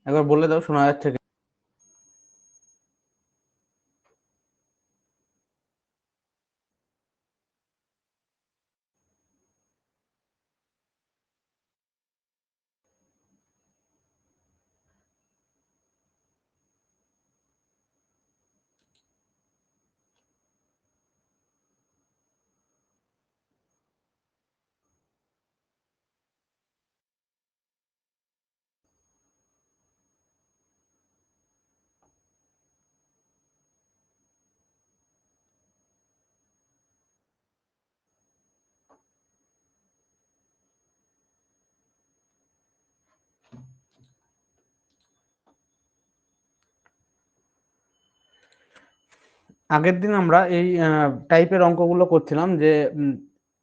একবার বলে দাও, শোনা যাচ্ছে কি? আগের দিন আমরা এই টাইপের অঙ্কগুলো করছিলাম যে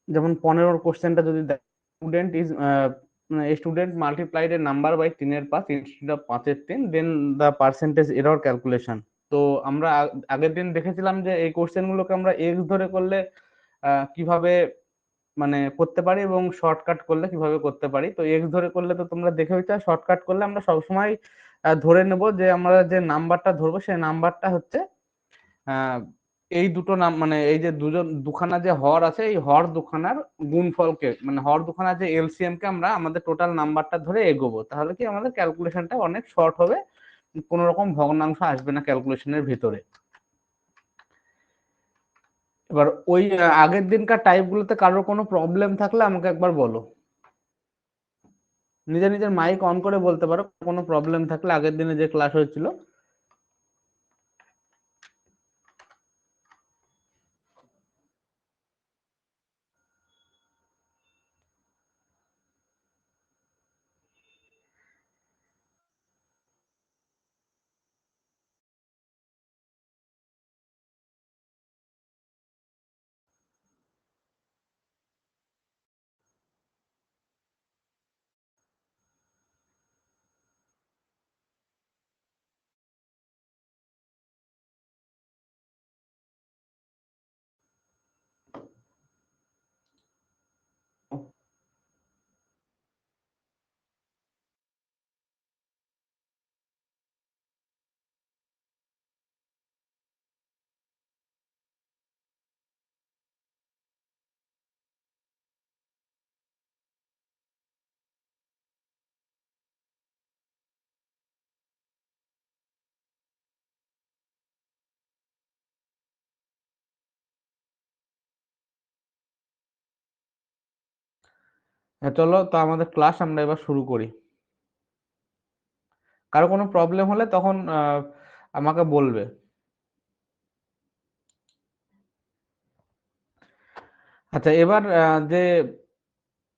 যেমন 15 কোশ্চেনটা যদি student is student multiplied a number by 3 এর পাঁচ ইনস্টেড অফ 5-এর 3, then the percentage error calculation. তো আমরা আগের দিন দেখেছিলাম যে এই কোশ্চেন গুলোকে আমরা এক্স ধরে করলে কিভাবে মানে করতে পারি এবং শর্টকাট করলে কিভাবে করতে পারি। তো এক্স ধরে করলে তো তোমরা দেখে হইতে, শর্টকাট করলে আমরা সবসময় ধরে নেব যে আমরা যে নাম্বারটা ধরবো সেই নাম্বারটা হচ্ছে আহ, এই দুটো নাম, মানে এই যে দুখানা যে হর আছে, এই হর দুখানার গুণফলকে, মানে হর দুখানার যে এলসিএম কে আমরা আমাদের টোটাল নাম্বারটা ধরে এগোবো, তাহলে কি আমাদের ক্যালকুলেশনটা অনেক শর্ট হবে, কোন রকম ভগ্নাংশ আসবে না ক্যালকুলেশনের ভিতরে। এবার ওই আগের দিনকার টাইপ গুলোতে কারোর কোনো প্রবলেম থাকলে আমাকে একবার বলো, নিজের নিজের মাইক অন করে বলতে পারো কোনো প্রবলেম থাকলে আগের দিনে যে ক্লাস হয়েছিল। হ্যাঁ, চলো তো আমাদের ক্লাস আমরা এবার শুরু করি। কারো কোনো প্রবলেম হলে তখন আমাকে বলবে। আচ্ছা, এবার যে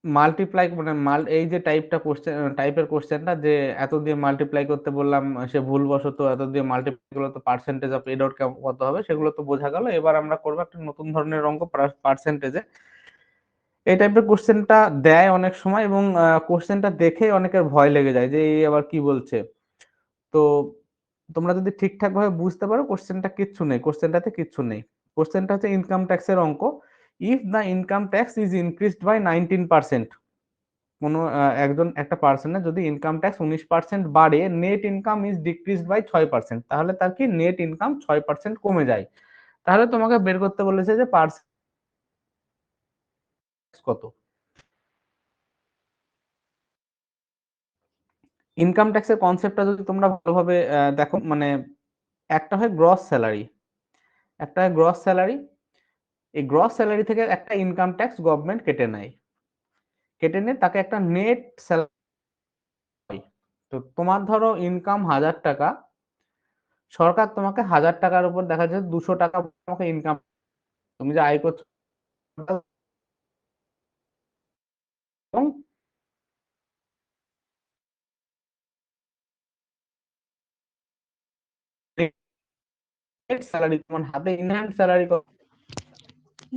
মাল্টিপ্লাই মানে এই যে টাইপের কোশ্চেনটা যে এত দিয়ে মাল্টিপ্লাই করতে বললাম, সে ভুলবশত এত দিয়ে মাল্টিপ্লাই করলে তো পার্সেন্টেজ অফ এরর কত হবে সেগুলো তো বোঝা গেল। এবার আমরা করবো একটা নতুন ধরনের অঙ্ক, পার্সেন্টেজে। এই টাইপের কোশ্চেনটা দেয় অনেক সময় এবং কোশ্চেনটা দেখে অনেকের ভয় লেগে যায় যে এই আবার কি বলছে। তো তোমরা যদি ঠিকঠাক ভাবে বুঝতে পারো, কোশ্চেনটাতে কিচ্ছু নেই। কোশ্চেনটা হচ্ছে ইনকাম ট্যাক্সের অঙ্ক। If the income tax is increased by 19%, কোনো একটা পার্সনের যদি ইনকাম ট্যাক্স 19% বাড়ে, net income is decreased by 6%, তাহলে তার কি নেট ইনকাম 6% কমে যায়। তাহলে তোমাকে বের করতে বলেছে যে পার্সেন্ট কত। ইনকাম ট্যাক্সের কনসেপ্টটা যদি তোমরা ভালোভাবে দেখো, মানে একটা হয় গ্রস স্যালারি, একটা হয় গ্রস স্যালারি। এই গ্রস স্যালারি থেকে একটা ইনকাম ট্যাক্স গভর্নমেন্ট কেটে নেয়, কেটে নিয়ে তাকে একটা নেট স্যালারি। তো তোমার ধরো ইনকাম 1000 টাকা, সরকার তোমাকে 1000 টাকার উপর দেখা যাচ্ছে 200 টাকা তোমাকে ইনকাম, তুমি যে আয় করছো এবং স্যালারি তোমার হাতে ইনহ্যান্ড স্যালারি।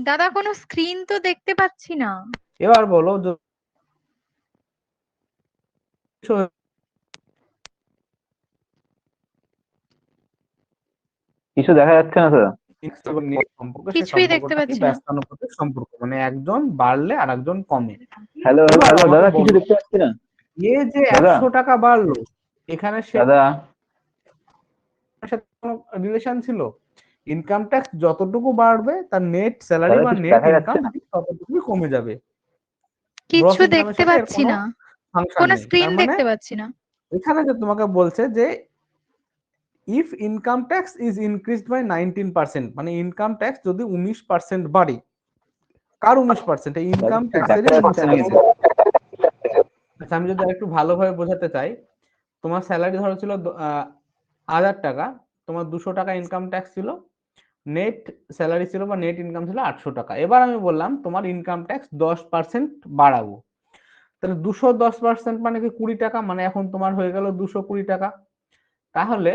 দাদা কোনো স্ক্রিন তো দেখতে পাচ্ছি না। এবার বলো কিছু দেখা যাচ্ছে না স্যার। সম্পর্ক, সেই কিছুই দেখতে সম্পর্কটা কি পাচ্ছি না। ব্যস্তানুপাতিক সম্পর্ক, মানে একজন বাড়লে আর একজন কমে। হ্যালো এবার হ্যালো আমাকে দাদা, কিছু বলো, দেখতে পাচ্ছি না এ যে দাদা। 100 টাকা বাড়লো, এখানে সে দাদা সাথে কোনো রিলেশন ছিল? ইনকাম ট্যাক্স যতটুকু বাড়বে তার নেট স্যালারি দাদা বা কিছু নেট দেখা যাচ্ছে ইনকাম না। ততটুকুই কমে যাবে। গ্রস কিছু ইনকামের দেখতে সাথে এর পাচ্ছি কোনো না, ফাংশন কোনো নেই। স্ক্রিন তার মানে দেখতে পাচ্ছি না। এখানে যে তোমাকে বলছে যে if income tax is increased by 19%, মানে ইনকাম ট্যাক্স যদি 19% বাড়ে, কার 19%? এই দাদা ইনকাম কিছু ট্যাক্সেরই দেখা যাচ্ছে না 19%। কিছু। আচ্ছা, আমি যদি একটু ভালোভাবে বোঝাতে চাই, তোমার স্যালারি ধরো ছিল 1000 টাকা, তোমার 200 টাকা ইনকাম ট্যাক্স ছিল, নেট স্যালারি ছিল বা নেট ইনকাম ছিল 800 টাকা। এবার আমি বললাম তোমার ইনকাম ট্যাক্স 10% বাড়াবো, তাহলে 210% মানে কি 20 টাকা, মানে এখন তোমার হয়ে গেল 220 টাকা। তাহলে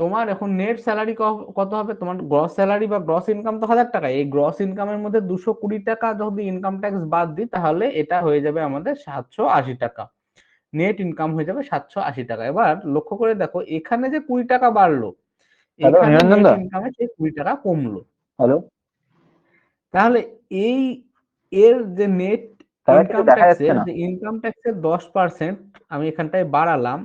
তোমার এখন নেট স্যালারি কত হবে? তোমার গ্রস স্যালারি বা গ্রস ইনকাম তো 1000 টাকা, এই গ্রস ইনকামের মধ্যে 220 টাকা যদি ইনকাম ট্যাক্স বাদ দিই তাহলে এটা হয়ে যাবে আমাদের 780 টাকা। নেট ইনকাম হয়ে যাবে 780 টাকা। এবার লক্ষ্য করে দেখো এখানে যে 20 টাকা বাড়লো, হ্যালো এখানে নিরঞ্জন নেট দা, ইনকামে সেই 20 টাকা কমলো। হ্যালো তাহলে এই এর যে নেট দাদা কিছু ইনকাম দেখা যাচ্ছে ট্যাক্সের না। যে ইনকাম ট্যাক্সের 10% আমি এখানটায় বাড়ালাম,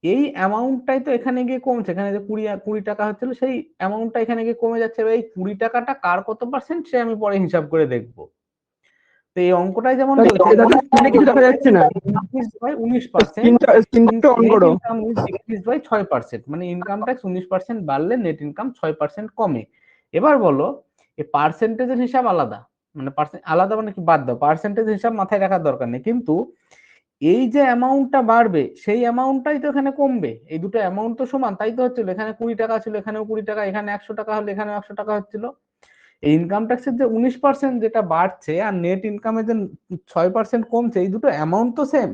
এই অ্যামাউন্টটাই তো এখানে গিয়ে কমছে। এখানে যে 20 টাকা হচ্ছিল সেই অ্যামাউন্টটা এখানে গিয়ে কমে যাচ্ছে। এবার এই 20 টাকাটা কার কত পার্সেন্ট সে আমি পরে হিসাব করে দেখবো। তো এই অঙ্কটাই যেমন বলছে দাদা স্ক্রিনে কিছু দেখা যাচ্ছে না, ইনক্রিজ বাই 19%, স্ক্রিনটা অন নেট করো। ইনকাম ইজ ডিক্রিজ বাই 6%, মানে ইনকাম ট্যাক্স 19% বাড়লে নেট ইনকাম 6% কমে। এবার বলো এই পার্সেন্টেজের হিসাব আলাদা, মানে আলাদা মানে কি, বাদ দাও, পার্সেন্টেজ হিসাব মাথায় রাখার দরকার নেই, কিন্তু এই যে অ্যামাউন্টটা বাড়বে সেই অ্যামাউন্টটাই তো এখানে কমবে। এই দুটো অ্যামাউন্ট তো সমান, তাই তো হচ্ছিল, এখানে 20 টাকা ছিল এখানেও 20 টাকা, এখানে 100 টাকা হলে এখানেও 100 টাকা হচ্ছিল। এই ইনকাম ট্যাক্সের যে 19% যেটা বাড়ছে আর নেট ইনকামের যে 6% কমছে, এই দুটো অ্যামাউন্ট তো সেম।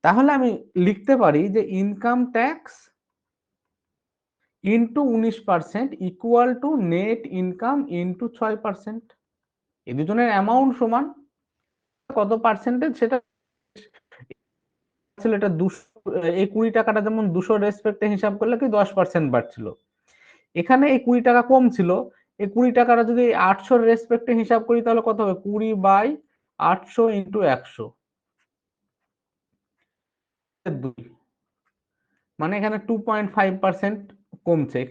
তাহলে আমি লিখতে পারি যে income tax into 19% equal to net income into 6%। এই দুজনের অ্যামাউন্ট সমান, কত পার্সেন্টেজ সেটা ছিল, এটা 200, এই 20 টাকাটা যেমন 200 রেসপেক্টে হিসাব করলে কি 10% বাড়ছিল, এখানে এই 20 টাকা কম ছিল, এই 20 টাকাটা যদি 800 রেসপেক্টে হিসাব করি তাহলে কত হবে? 20/800 ইন্টু 100, 2, মানে এখানে 2.5% কমছে।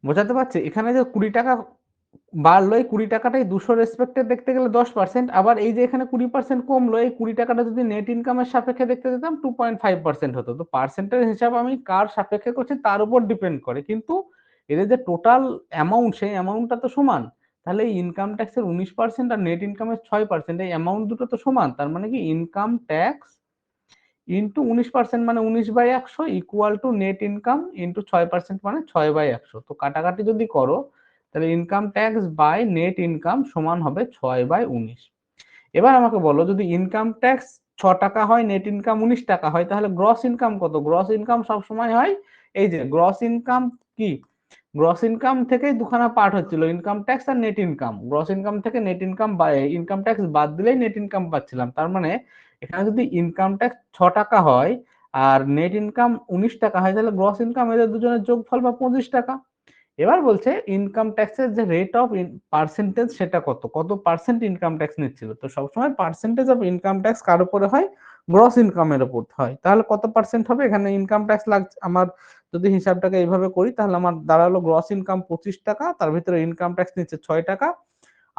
বোঝাতে পারছি? এখানে যে 20 টাকা বাড়লো, এই 20 টাকাটাই 200 রেসপেক্টে দেখতে গেলে 10%, আবার এই যে এখানে 20% কমলো, এই 20 টাকাটা যদি নেট ইনকামের সাপেক্ষে দেখতে যেতাম 2.5% হতো। তো পার্সেন্টেজ হিসাব আমি কার সাপেক্ষে করছি তার উপর ডিপেন্ড করে, কিন্তু এদের যে টোটাল অ্যামাউন্ট সেই অ্যামাউন্টটা তো সমান। তাহলে এই ইনকাম ট্যাক্সের 19% আর নেট ইনকামের 6%, এই অ্যামাউন্ট দুটো তো সমান। তার মানে কি ইনকাম ট্যাক্স ইন্টু 19% মানে 19/100 equal to net income into 6% মানে 6/100। তো কাটাকাটি যদি করো তাহলে income tax by net income সমান হবে 6/19। এবার আমাকে বলো যদি ইনকাম ট্যাক্স 6 টাকা হয়, নেট ইনকাম 19 টাকা হয়, তাহলে গ্রস ইনকাম কত? গ্রস ইনকাম সবসময় হয় এই যে গ্রস ইনকাম কি, গ্রস ইনকাম থেকেই দুখানা পার্ট হচ্ছিল, ইনকাম ট্যাক্স আর নেট ইনকাম। গ্রস ইনকাম থেকে নেট ইনকাম ইনকাম ট্যাক্স বাদ দিলেই নেট ইনকাম পাচ্ছিলাম। তার মানে এখানে যদি ইনকাম ট্যাক্স 6 টাকা হয় আর নেট ইনকাম 19 টাকা হয়, তাহলে গ্রস ইনকাম এদের দুজনের যোগফল বা 25 টাকা। এবার বলছে ইনকাম ট্যাক্সের যে রেট অফ পার্সেন্টেজ সেটা কত, কত পার্সেন্ট ইনকাম ট্যাক্স নিচ্ছিল। তো সবসময় পার্সেন্টেজ অফ ইনকাম ট্যাক্স কার উপরে হয়? গ্রস ইনকামের উপর হয়। তাহলে কত পার্সেন্ট হবে? এখানে ইনকাম ট্যাক্স লাগছে আমার, যদি হিসাবটাকে এইভাবে করি তাহলে আমার দাঁড়ালো গ্রস ইনকাম 25 টাকা, তার ভিতরে ইনকাম ট্যাক্স নিচ্ছে 6 টাকা,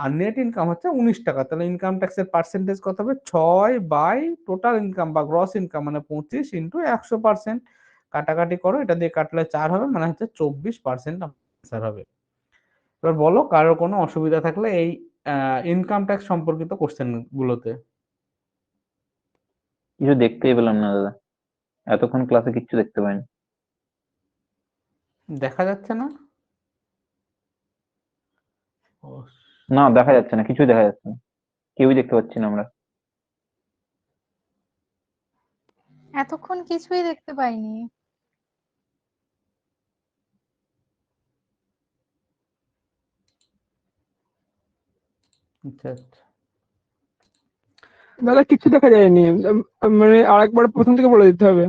আর নেট ইনকাম হচ্ছে 19 টাকা। তাহলে ইনকাম ট্যাক্সের পার্সেন্টেজ কত হবে? 6 বাই টোটাল ইনকাম বা গ্রস ইনকাম মানে 25 ইন্টু 100%। কাটাকাটি করো, এটা দিয়ে কাটলে 4 হবে, মানে হচ্ছে 24% আনসার হবে। এবার বলো কারোর কোনো অসুবিধা থাকলে এই ইনকাম ট্যাক্স সম্পর্কিত কোশ্চেন গুলোতে। কিছু দেখতেই পেলাম না দাদা, এতক্ষণ ক্লাসে কিচ্ছু দেখতে পাইনি। দেখা যাচ্ছে না? ও, না দেখা যাচ্ছে না, কিছুই দেখা যাচ্ছে না, কেউই দেখতে পাচ্ছি না আমরা। এতক্ষণ কিছুই দেখতে পাইনি। আচ্ছা আচ্ছা। দাদা কিছু দেখা যায়নি, মানে আরেকবার প্রথম থেকে বলে দিতে হবে।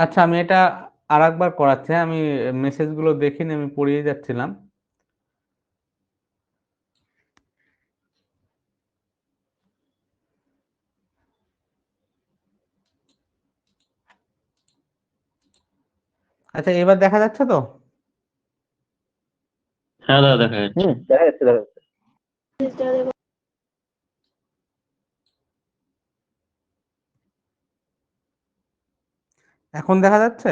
আচ্ছা আমি এটা আর একবার করাচ্ছে, আমি মেসেজগুলো দেখিনি, আমি পড়িয়ে যাচ্ছিলাম। আচ্ছা, এবার দেখা যাচ্ছে তো? হ্যাঁ দাদা দেখা যাচ্ছে। দেখা যাচ্ছে দেখা যাচ্ছে। এখন দেখা যাচ্ছে?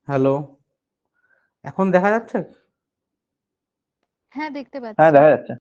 হ্যালো, এখন দেখা যাচ্ছে? হ্যাঁ, দেখতে হ্যাঁ পাচ্ছি। দেখা যাচ্ছে।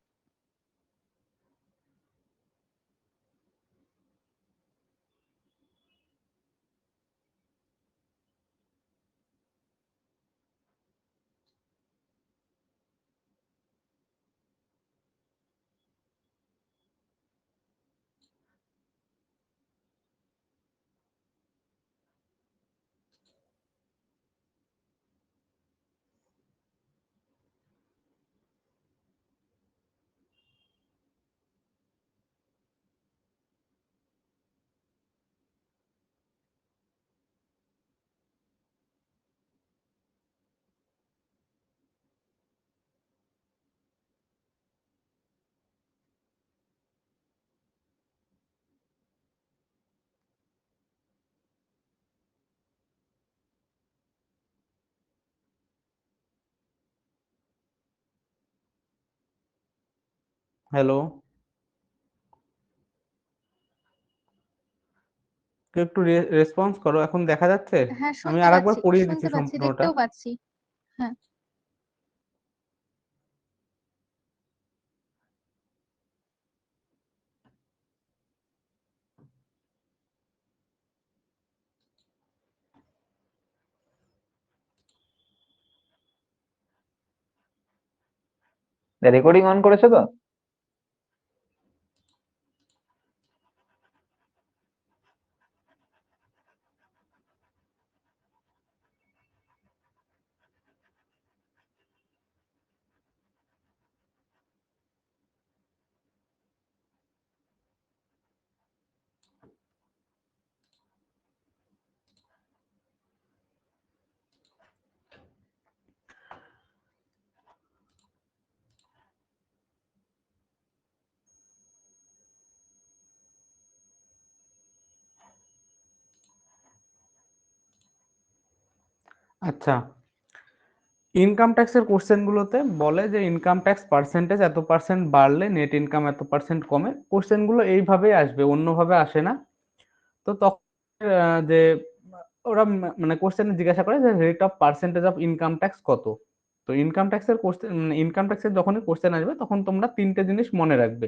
হ্যালো, কেউ একটু রেসপন্স করো, এখন দেখা যাচ্ছে? হ্যাঁ, আমি শুনতে আরেকবার পাচ্ছি, পড়িয়ে দিচ্ছি শুনতে পাচ্ছি, সম্পূর্ণটা। দেখতেও পাচ্ছি। হ্যাঁ। রেকর্ডিং অন করেছো তো? আচ্ছা, ইনকাম ট্যাক্সের কোশ্চেন গুলোতে বলে যে ইনকাম ট্যাক্স পার্সেন্টেজ এত পার্সেন্ট বাড়লে নেট ইনকাম এত পার্সেন্ট কমে। কোশ্চেন গুলো এইভাবেই আসবে, অন্যভাবে আসে না। তো তখন যে ওরা মানে কোশ্চেনে জিজ্ঞাসা করে যে rate of percentage of income tax কত। তো ইনকাম ট্যাক্সের কোশ্চেন, ইনকাম ট্যাক্সের যখনই কোশ্চেন আসবে তখন তোমরা তিনটে জিনিস মনে রাখবে।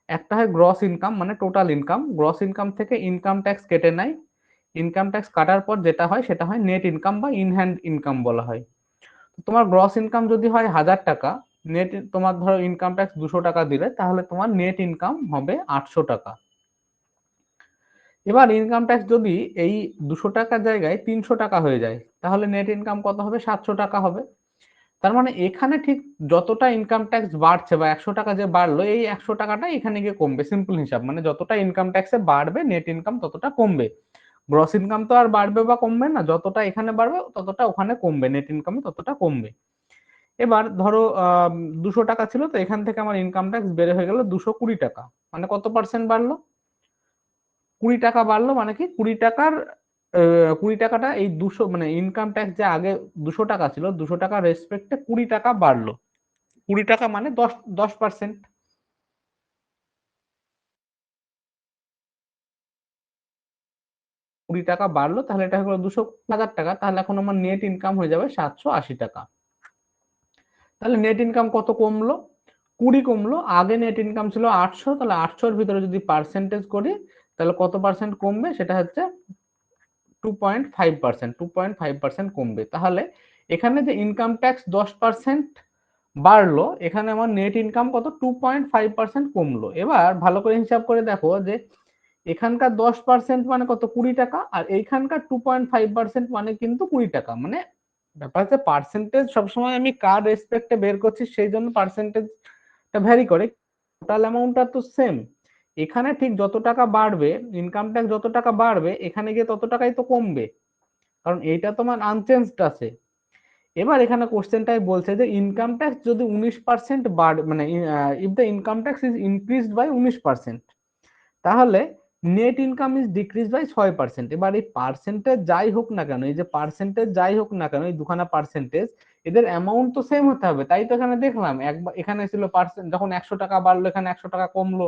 একটা হয় গ্রস ইনকাম, মানে টোটাল ইনকাম। গ্রস ইনকাম থেকে ইনকাম ট্যাক্স কেটে নেয়। ইনকাম ট্যাক্স কাটার পর যেটা হয় সেটা হয় নেট ইনকাম বা ইন হ্যান্ড ইনকাম বলা হয়। তোমার গ্রস ইনকাম যদি হয় 1000 টাকা, নেট তোমার ধরো ইনকাম ট্যাক্স 200 টাকা দিলে, তাহলে তোমার নেট ইনকাম হবে 800 টাকা। এবার ইনকাম ট্যাক্স যদি এই 200 টাকার জায়গায় 300 টাকা হয়ে যায়, তাহলে নেট ইনকাম কত হবে? 700 টাকা হবে। তার মানে এখানে ঠিক যতটা ইনকাম ট্যাক্স বাড়ছে বা 100 টাকা যে বাড়লো, এই 100 টাকাটা এখানে গিয়ে কমবে। সিম্পল হিসাব, মানে যতটা ইনকাম ট্যাক্সে বাড়বে নেট ইনকাম ততটা কমবে। গ্রস ইনকাম তো আর বাড়বে বা কমবে না, যতটা এখানে বাড়বে ততটা ওখানে কমবে, নেট ইনকামে ততটা কমবে। এবার ধরো 200 টাকা ছিল, তো এখান থেকে আমার ইনকাম ট্যাক্স বেড়ে হয়ে গেল 220 টাকা। মানে কত পার্সেন্ট বাড়লো? 20 টাকা বাড়লো। মানে কি 20 টাকার 20 টাকাটা এই 200, মানে ইনকাম ট্যাক্স যে আগে 200 টাকা ছিল, 200 টাকার রেসপেক্টে 20 টাকা বাড়লো। 20 টাকা মানে 10%। 20 টাকা বাড়লো, তাহলে এটা হলো 200,000 টাকা। তাহলে এখন আমার নেট ইনকাম হয়ে যাবে 780 টাকা। তাহলে নেট ইনকাম কত কমলো? 20 কমলো, আগে নেট ইনকাম ছিল 800, তাহলে 800-র ভিতরে যদি পার্সেন্টেজ করি তাহলে কত পার্সেন্ট কমবে, সেটা হচ্ছে 2.5%, 2.5% কমবে। তাহলে এখানে যে ইনকাম ট্যাক্স 10% বাড়লো, এখানে আমার নেট ইনকাম কত 2.5% কমলো। এবার ভালো করে হিসাব করে দেখো যে এখানকার 10% মানে কত, 20 টাকা, আর এইখানকার 2.5% মানে কিন্তু 20 টাকা। মানে ব্যাপার হচ্ছে পার্সেন্টেজ সবসময় আমি কার রেসপেক্টে বের করছি সেই জন্য পার্সেন্টেজটা ভ্যারি করে, টোটাল অ্যামাউন্টটা তো সেম। এখানে ঠিক যত টাকা বাড়বে, ইনকাম ট্যাক্স যত টাকা বাড়বে, এখানে গিয়ে তত টাকাই তো কমবে, কারণ এইটা তোমার আনচেঞ্জড আছে। এবার এখানে কোশ্চেনটাই বলছে যে ইনকাম ট্যাক্স যদি 19% বাড়ে, মানে if the income tax is increased by 19%, তাহলে net income is decrease by 6%। এবার এই পার্সেন্টেজ যাই হোক না কেন, এই যে পার্সেন্টেজ যাই হোক না কেন, এই দুখানা পার্সেন্টেজ, এদের অ্যামাউন্ট তো সেম হতে হবে। তাই তো এখানে দেখলাম একবার এখানে ছিল পার্সেন্ট, যখন 100 টাকা বাড়লো এখানে 100 টাকা কমলো,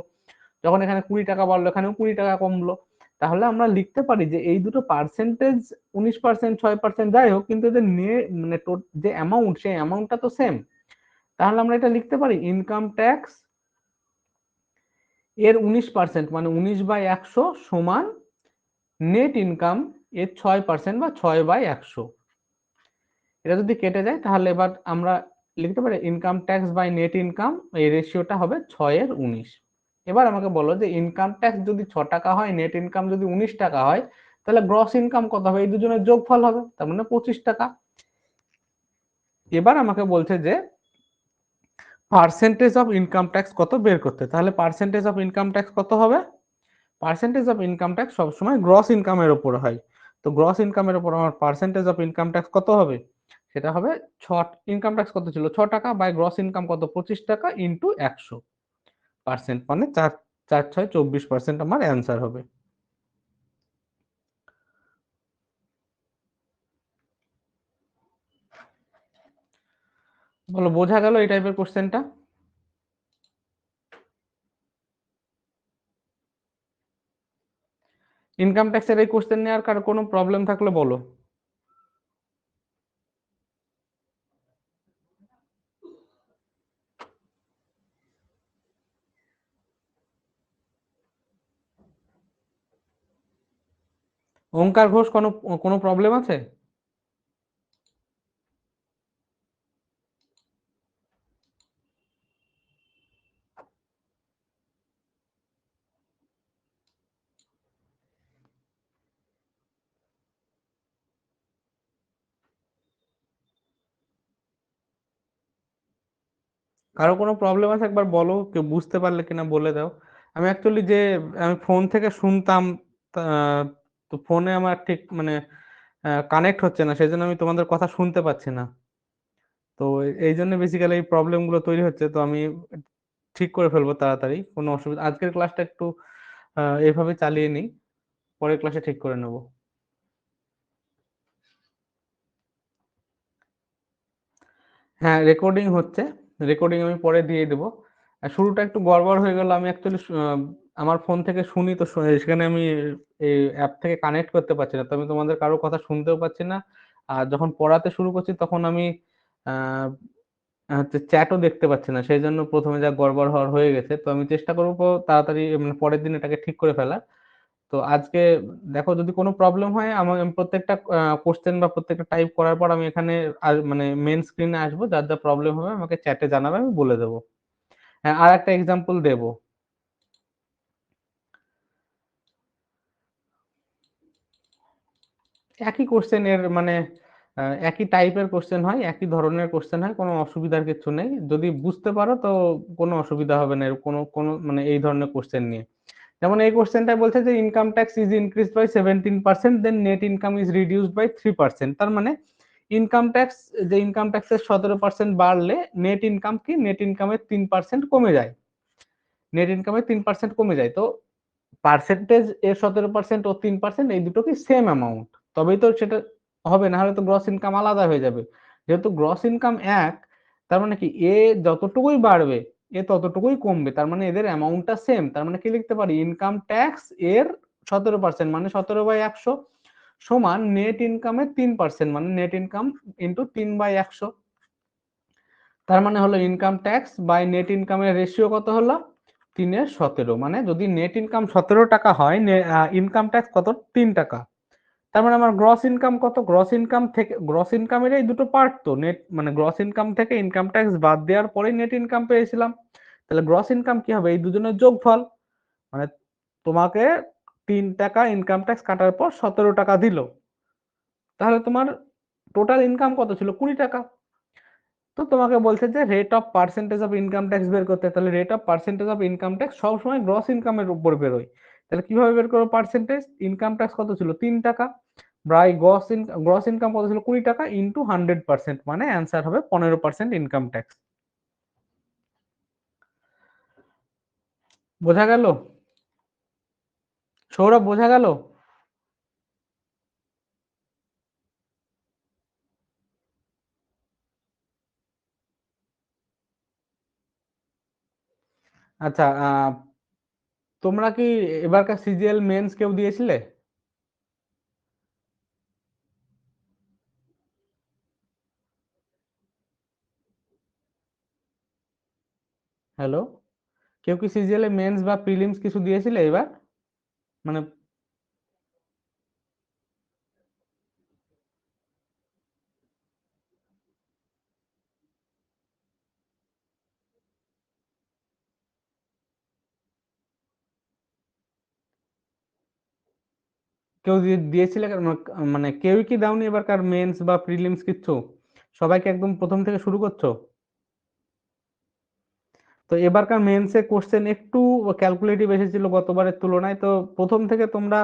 যখন এখানে 20 টাকা বাড়লো এখানেও 20 টাকা কমলো। তাহলে আমরা লিখতে পারি যে এই দুটো পার্সেন্টেজ 19%, 6% যাই হোক, কিন্তু এদের মানে যে অ্যামাউন্ট, সেই অ্যামাউন্টটা তো সেম। তাহলে আমরা এটা লিখতে পারি ইনকাম ট্যাক্স এর 19% মানে 19/100 সমান নেট ইনকাম এর 6% বা 6/100। এটা যদি কেটে যায় তাহলে এবার আমরা লিখতে পারি income tax by net income, এই রেশিওটা হবে 6/19। এবার আমাকে বলো যে ইনকাম ট্যাক্স যদি 6 টাকা হয়, নেট ইনকাম যদি 19 টাকা হয়, তাহলে গ্রস ইনকাম কত হবে? এই দুজনের যোগফল হবে, তার মানে 25 টাকা। এবার আমাকে বলছে যে পার্সেন্টেজ অফ ইনকাম ট্যাক্স কত বের করতে। তাহলে পার্সেন্টেজ অফ ইনকাম ট্যাক্স কত হবে? পার্সেন্টেজ অফ ইনকাম ট্যাক্স সবসময় গ্রস ইনকামের উপর হয়। তো গ্রস ইনকামের উপর আমার পার্সেন্টেজ অফ ইনকাম ট্যাক্স কত হবে? সেটা হবে ইনকাম ট্যাক্স কত ছিল 6 টাকা, বাই গ্রস ইনকাম কত 25 টাকা ইন্টু 100%, মানে 4/6 24% আমার অ্যান্সার হবে। বলো বোঝা গেল এই টাইপের কোশ্চেনটা? ইনকাম ট্যাক্সের এই কোশ্চেন নিয়ে আর কারো কোনো প্রবলেম থাকলে বলো। ওঙ্কার ঘোষ, কোনো কোনো প্রবলেম আছে? কারো কোনো প্রবলেম আছে একবার বলো, কেউ বুঝতে পারলে কিনা বলে দাও। আমি অ্যাকচুয়ালি যে আমি ফোন থেকে শুনতাম, তো ফোনে আমার ঠিক মানে কানেক্ট হচ্ছে না, সেই জন্য আমি তোমাদের কথা শুনতে পাচ্ছি না। তো এই জন্য বেসিক্যালি এই প্রবলেম গুলো তৈরি হচ্ছে। তো আমি ঠিক করে ফেলবো তাড়াতাড়ি, কোনো অসুবিধা, আজকের ক্লাসটা একটু এইভাবে চালিয়ে নিই, পরের ক্লাসে ঠিক করে নেব। হ্যাঁ, রেকর্ডিং হচ্ছে, রেকর্ডিং আমি পরে দিয়ে দেবো। শুরুটা একটু গড়বড় হয়ে গেল, আমি অ্যাকচুয়ালি আমার ফোন থেকে শুনি, তো সেখানে আমি এই অ্যাপ থেকে কানেক্ট করতে পারছি না, তো আমি তোমাদের কারো কথা শুনতেও পাচ্ছি না। আর যখন পড়াতে শুরু করছি তখন আমি হচ্ছে চ্যাটও দেখতে পাচ্ছি না, সেই জন্য প্রথমে যা গড়বড় হওয়ার হয়ে গেছে। তো আমি চেষ্টা করবো তাড়াতাড়ি, মানে পরের দিন এটাকে ঠিক করে ফেলার। তো আজকে দেখো যদি কোনো প্রবলেম হয়, আমি প্রত্যেকটা কোশ্চেন বা প্রত্যেকটা টাইপ করার পর আমি এখানে আর মানে মেন স্ক্রিনে আসবো, যার যা প্রবলেম হবে আমাকে চ্যাটে জানাবে, আমি বলে দেবো। হ্যাঁ, আর একটা এক্সাম্পল দেবো। একই কোশ্চেন এর মানে একই টাইপের কোশ্চেন হয়, একই ধরনের কোশ্চেন হয়, কোনো অসুবিধার কিছু নেই। যদি বুঝতে পারো তো কোনো অসুবিধা হবে না, কোনো কোনো মানে এই ধরনের কোশ্চেন নিয়ে। যেমন এই কোশ্চেনটা বলছে যে income tax is increase by 17%, then net income is reduced by 3%। তার মানে ইনকাম ট্যাক্স, যে ইনকাম ট্যাক্সের 17% বাড়লে নেট ইনকাম কি, নেট ইনকামের 3% কমে যায়, নেট ইনকামের 3% কমে যায়। তো পার্সেন্টেজ এর 17% ও 3% এই দুটো কি সেম অ্যামাউন্ট, তবেই তো সেটা হবে, না হলে তো গ্রস ইনকাম আলাদা হয়ে যাবে। যেহেতু গ্রস ইনকাম এক, তার মানে কি এ যতটুকুই বাড়বে এ ততটুকুই কমবে, তার মানে এদের অ্যামাউন্টটা সেম। তার মানে কি লিখতে পারি ইনকাম ট্যাক্স এর 17% মানে 17/100 সমান নেট ইনকামের 3% মানে নেট ইনকাম ইন্টু 3/100। তার মানে হলো ইনকাম ট্যাক্স বাই নেট ইনকামের রেশিও কত হলো 3/17। মানে যদি নেট ইনকাম 17 টাকা হয়, ইনকাম ট্যাক্স কত 3 টাকা। তার মানে আমার গ্রস ইনকাম কত, গ্রস ইনকাম থেকে, গ্রস ইনকামের এই দুটো পার্ট তো, নেট মানে গ্রস ইনকাম থেকে ইনকাম ট্যাক্স বাদ দেওয়ার পরে নেট ইনকাম পেয়েছিলাম। তাহলে গ্রস ইনকাম কি হবে, এই দুজনের যোগফল। মানে তোমাকে 3 টাকা ইনকাম ট্যাক্স কাটার পর 17 টাকা দিল, তাহলে তোমার টোটাল ইনকাম কত ছিল 20 টাকা। তো তোমাকে বলছে যে rate of percentage of income tax বের করতে, তাহলে rate of percentage of income tax সবসময় গ্রস ইনকামের উপর বেরোয়। তাহলে কিভাবে বের করবো পার্সেন্টেজ, ইনকাম ট্যাক্স কত ছিল 3 টাকা, বাই গ্রস ইনকাম কত ছিল 20 টাকা ইন্টু 100%, মানে অ্যান্সার হবে 15% ইনকাম ট্যাক্স। বোঝা গেল সৌরভ, বোঝা গেল? আচ্ছা, তোমরা কি এবারকার সিজিএল মেন্স কেউ দিয়েছিলে? হ্যালো, কেউ কি সিজিএল এ মেন্স বা প্রিলিমস কিছু দিয়েছিলে এবার? মানে কেউ দিয়েছিলে মানে কেউই কি দাওনি এবারকার মেন্স বা প্রিলিমস কিচ্ছু? সবাইকে একদম প্রথম থেকে শুরু করছো? তো এবারকার মেন্সে কোশ্চেন একটু ক্যালকুলেটিভ এসেছিল গতবারের তুলনায়। তো প্রথম থেকে তোমরা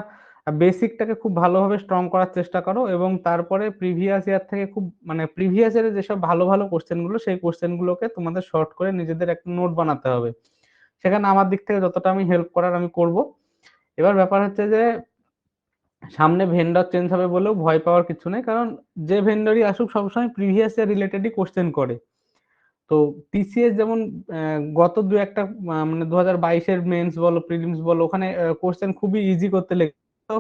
বেসিকটাকে খুব ভালোভাবে স্ট্রং করার চেষ্টা করো, এবং তারপরে প্রিভিয়াস ইয়ার থেকে খুব মানে প্রিভিয়াস ইয়ারে যেসব ভালো ভালো কোশ্চেন গুলো, সেই কোশ্চেন গুলোকে তোমাদের শর্ট করে নিজেদের একটা নোট বানাতে হবে। সেখানে আমার দিক থেকে যতটা আমি হেল্প করার আমি করব। এবার ব্যাপার হচ্ছে যে সামনে ভেন্ডর চেঞ্জ হবে বলেও ভয় পাওয়ার কিছু নেই, কারণ যে ভেন্ডরই আসুক সবসময় প্রিভিয়াস ইয়ার রিলেটেডই কোশ্চেন করে। তো টিসিএস যেমন গত দু একটা মানে 2022-এর মেন্স বলো প্রিলিমস বলো, ওখানে কোশ্চেন খুবই ইজি করতে লেগে, তো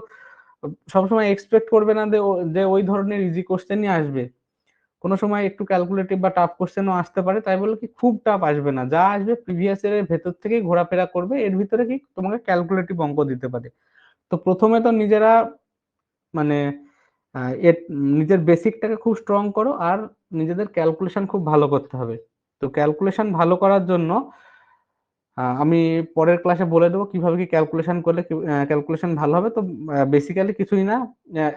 সবসময় এক্সপেক্ট করবে না যে ওই ধরনের ইজি কোশ্চেনই আসবে। কোনো সময় একটু ক্যালকুলেটিভ বা টাফ কোশ্চেনও আসতে পারে, তাই বলে কি খুব টাফ আসবে না, যা আসবে প্রিভিয়াস ইয়ারের ভেতর থেকেই ঘোরাফেরা করবে, এর ভিতরে কি তোমাকে ক্যালকুলেটিভ অঙ্ক দিতে পারে। তো প্রথমে তো নিজেরা মানে নিজের বেসিকটাকে খুব স্ট্রং করো, আর নিজেদের ক্যালকুলেশন খুব ভালো করতে হবে। তো ক্যালকুলেশন ভালো করার জন্য আমি পরের ক্লাসে বলে দেবো কিভাবে কি ক্যালকুলেশন করলে ক্যালকুলেশন ভালো হবে। তো বেসিক্যালি কিছুই না,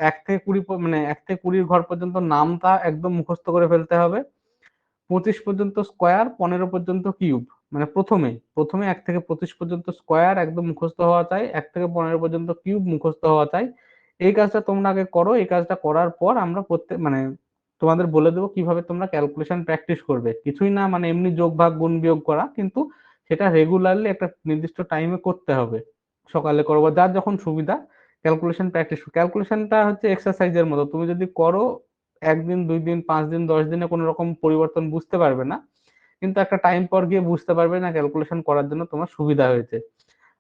1 থেকে 20 মানে 1 থেকে 20 ঘর পর্যন্ত নামটা একদম মুখস্থ করে ফেলতে হবে, 25 পর্যন্ত স্কোয়ার, 15 পর্যন্ত কিউব। মানে প্রথমে প্রথমে 1 থেকে 25 পর্যন্ত স্কোয়ার একদম মুখস্থ হওয়া চাই, 1 থেকে 15 পর্যন্ত কিউব মুখস্থ হওয়া চাই। এই কাজটা তোমরা আগে করো, এই কাজটা করার পর আমরা প্রত্যেক মানে তোমাদের বলে দেবো কিভাবে তোমরা ক্যালকুলেশন প্র্যাকটিস করবে। কিছুই না, মানে এমনি যোগ ভাগ গুণ বিয়োগ করা, কিন্তু সেটা রেগুলারলি একটা নির্দিষ্ট টাইমে করতে হবে। সকালে করো বা যার যখন সুবিধা ক্যালকুলেশন প্র্যাকটিস। ক্যালকুলেশনটা হচ্ছে এক্সারসাইজের মতো, তুমি যদি করো 1 দিন 2 দিন 5 দিন 10 দিনে কোনো রকম পরিবর্তন বুঝতে পারবে না, কিন্তু একটা টাইম পর গিয়ে বুঝতে পারবে না ক্যালকুলেশন করার জন্য তোমার সুবিধা হয়েছে।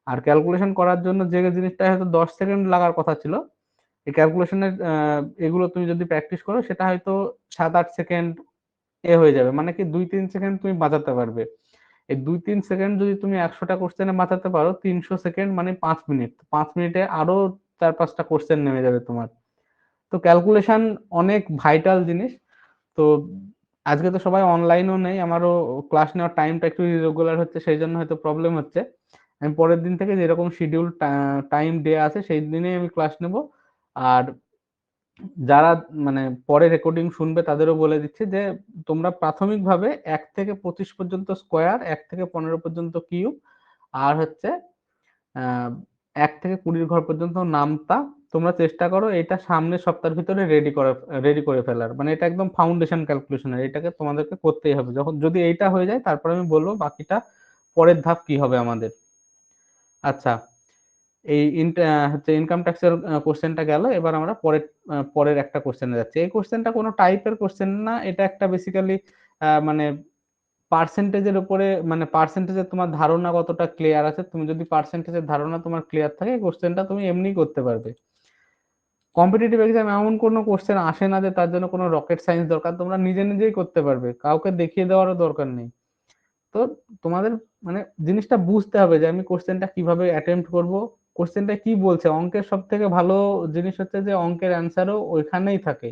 আর ক্যালকুলেশন করার জন্য যে জিনিসটা হয়তো 10 সেকেন্ড লাগার কথা ছিল, এই ক্যালকুলেশনের এগুলো তুমি যদি প্র্যাকটিস করো সেটা হয়তো 7-8 সেকেন্ড হয়ে যাবে। মানে কি 2-3 সেকেন্ড তুমি বাঁচাতে পারবে। এই 2-3 সেকেন্ড যদি তুমি 100টা কোশ্চেনে বাঁচাতে পারো, 300 সেকেন্ড মানে 5 মিনিট, 5 মিনিটে আরো 4-5টা কোশ্চেন নেমে যাবে তোমার। তো ক্যালকুলেশন অনেক ভাইটাল জিনিস। তো আজকে তো সবাই অনলাইনও নেই, আমারও ক্লাস নেওয়ার টাইমটা একটু ইরেগুলার হচ্ছে, সেই জন্য হয়তো প্রবলেম হচ্ছে। আমি পরের দিন থেকে যেরকম শিডিউল টাইম ডে আছে সেই দিনেই আমি ক্লাস নেব। আর যারা মানে পরে রেকর্ডিং শুনবে তাদেরও বলে দিচ্ছি যে তোমরা প্রাথমিকভাবে 1 থেকে 25 পর্যন্ত স্কোয়ার, 1 থেকে 15 পর্যন্ত কিউব, আর হচ্ছে 1 থেকে 20 ঘর পর্যন্ত নামতা তোমরা চেষ্টা করো এটা সামনের সপ্তাহের ভিতরে রেডি করে ফেলার। মানে এটা একদম ফাউন্ডেশন ক্যালকুলেশনের, এটাকে তোমাদেরকে করতেই হবে। যখন যদি এইটা হয়ে যায় তারপর আমি বলবো বাকিটা পরের ধাপ কি হবে আমাদের। আচ্ছা, এই হচ্ছে ইনকাম ট্যাক্সের কোশ্চেনটা গেল। এবার আমরা পরের একটা কোশ্চেনে যাচ্ছি। এই কোশ্চেনটা কোনো টাইপের কোশ্চেন না, এটা একটা বেসিক্যালি মানে পার্সেন্টেজের উপরে, মানে পার্সেন্টেজের তোমার ধারণা কতটা ক্লিয়ার আছে। তুমি যদি পার্সেন্টেজের ধারণা তোমার ক্লিয়ার থাকে, কোশ্চেনটা তুমি এমনি করতে পারবে। কম্পিটিটিভ এক্সাম এমন কোনো কোশ্চেন আসে না যে তার জন্য কোনো রকেট সায়েন্স দরকার, তোমরা নিজে নিজেই করতে পারবে, কাউকে দেখিয়ে দেওয়ারও দরকার নেই। তো তোমাদের মানে জিনিসটা বুঝতে হবে যে আমি কোশ্চেনটা কিভাবে অ্যাটেম্প্ট করব, কোশ্চেনটা কি বলছে। অঙ্কের সব থেকে ভালো জিনিস হচ্ছে যে অঙ্কের অ্যান্সারও ওইখানেই থাকে।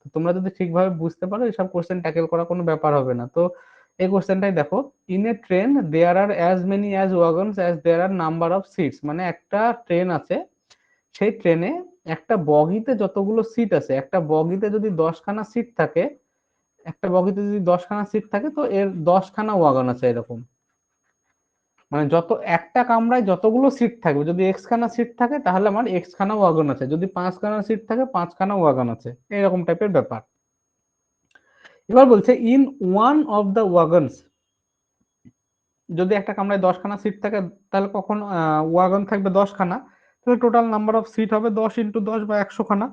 তো তোমরা যদি ঠিকভাবে বুঝতে পারো এইসব কোশ্চেন ট্যাকেল করা কোনো ব্যাপার হবে না। তো এই কোশ্চেনটাই দেখো, in a train there are as many as wagons as there are number of seats, মানে একটা ট্রেন আছে, সেই ট্রেনে একটা বগিতে যতগুলো সিট আছে, একটা বগিতে যদি 10খানা সিট থাকে, একটা বগিতে যদি 10খানা সিট থাকে তো এর 10খানা ওয়াগন আছে এরকম। মানে যত একটা কামরায় যতগুলো সিট থাকবে, যদি এক্স খানা সিট থাকে তাহলে আমার এক্স খানা ওয়াগন আছে, যদি 5খানা সিট থাকে 5খানা ওয়াগন আছে, এরকম টাইপের ব্যাপার। এবার বলছে ইন ওয়ান অফ দ্য ওয়াগনস, যদি একটা কামরায় 10খানা সিট থাকে তাহলে কখন ওয়াগন থাকবে 10খানা, তাহলে টোটাল নাম্বার অফ সিট হবে 10 × 10 বা 100খানা।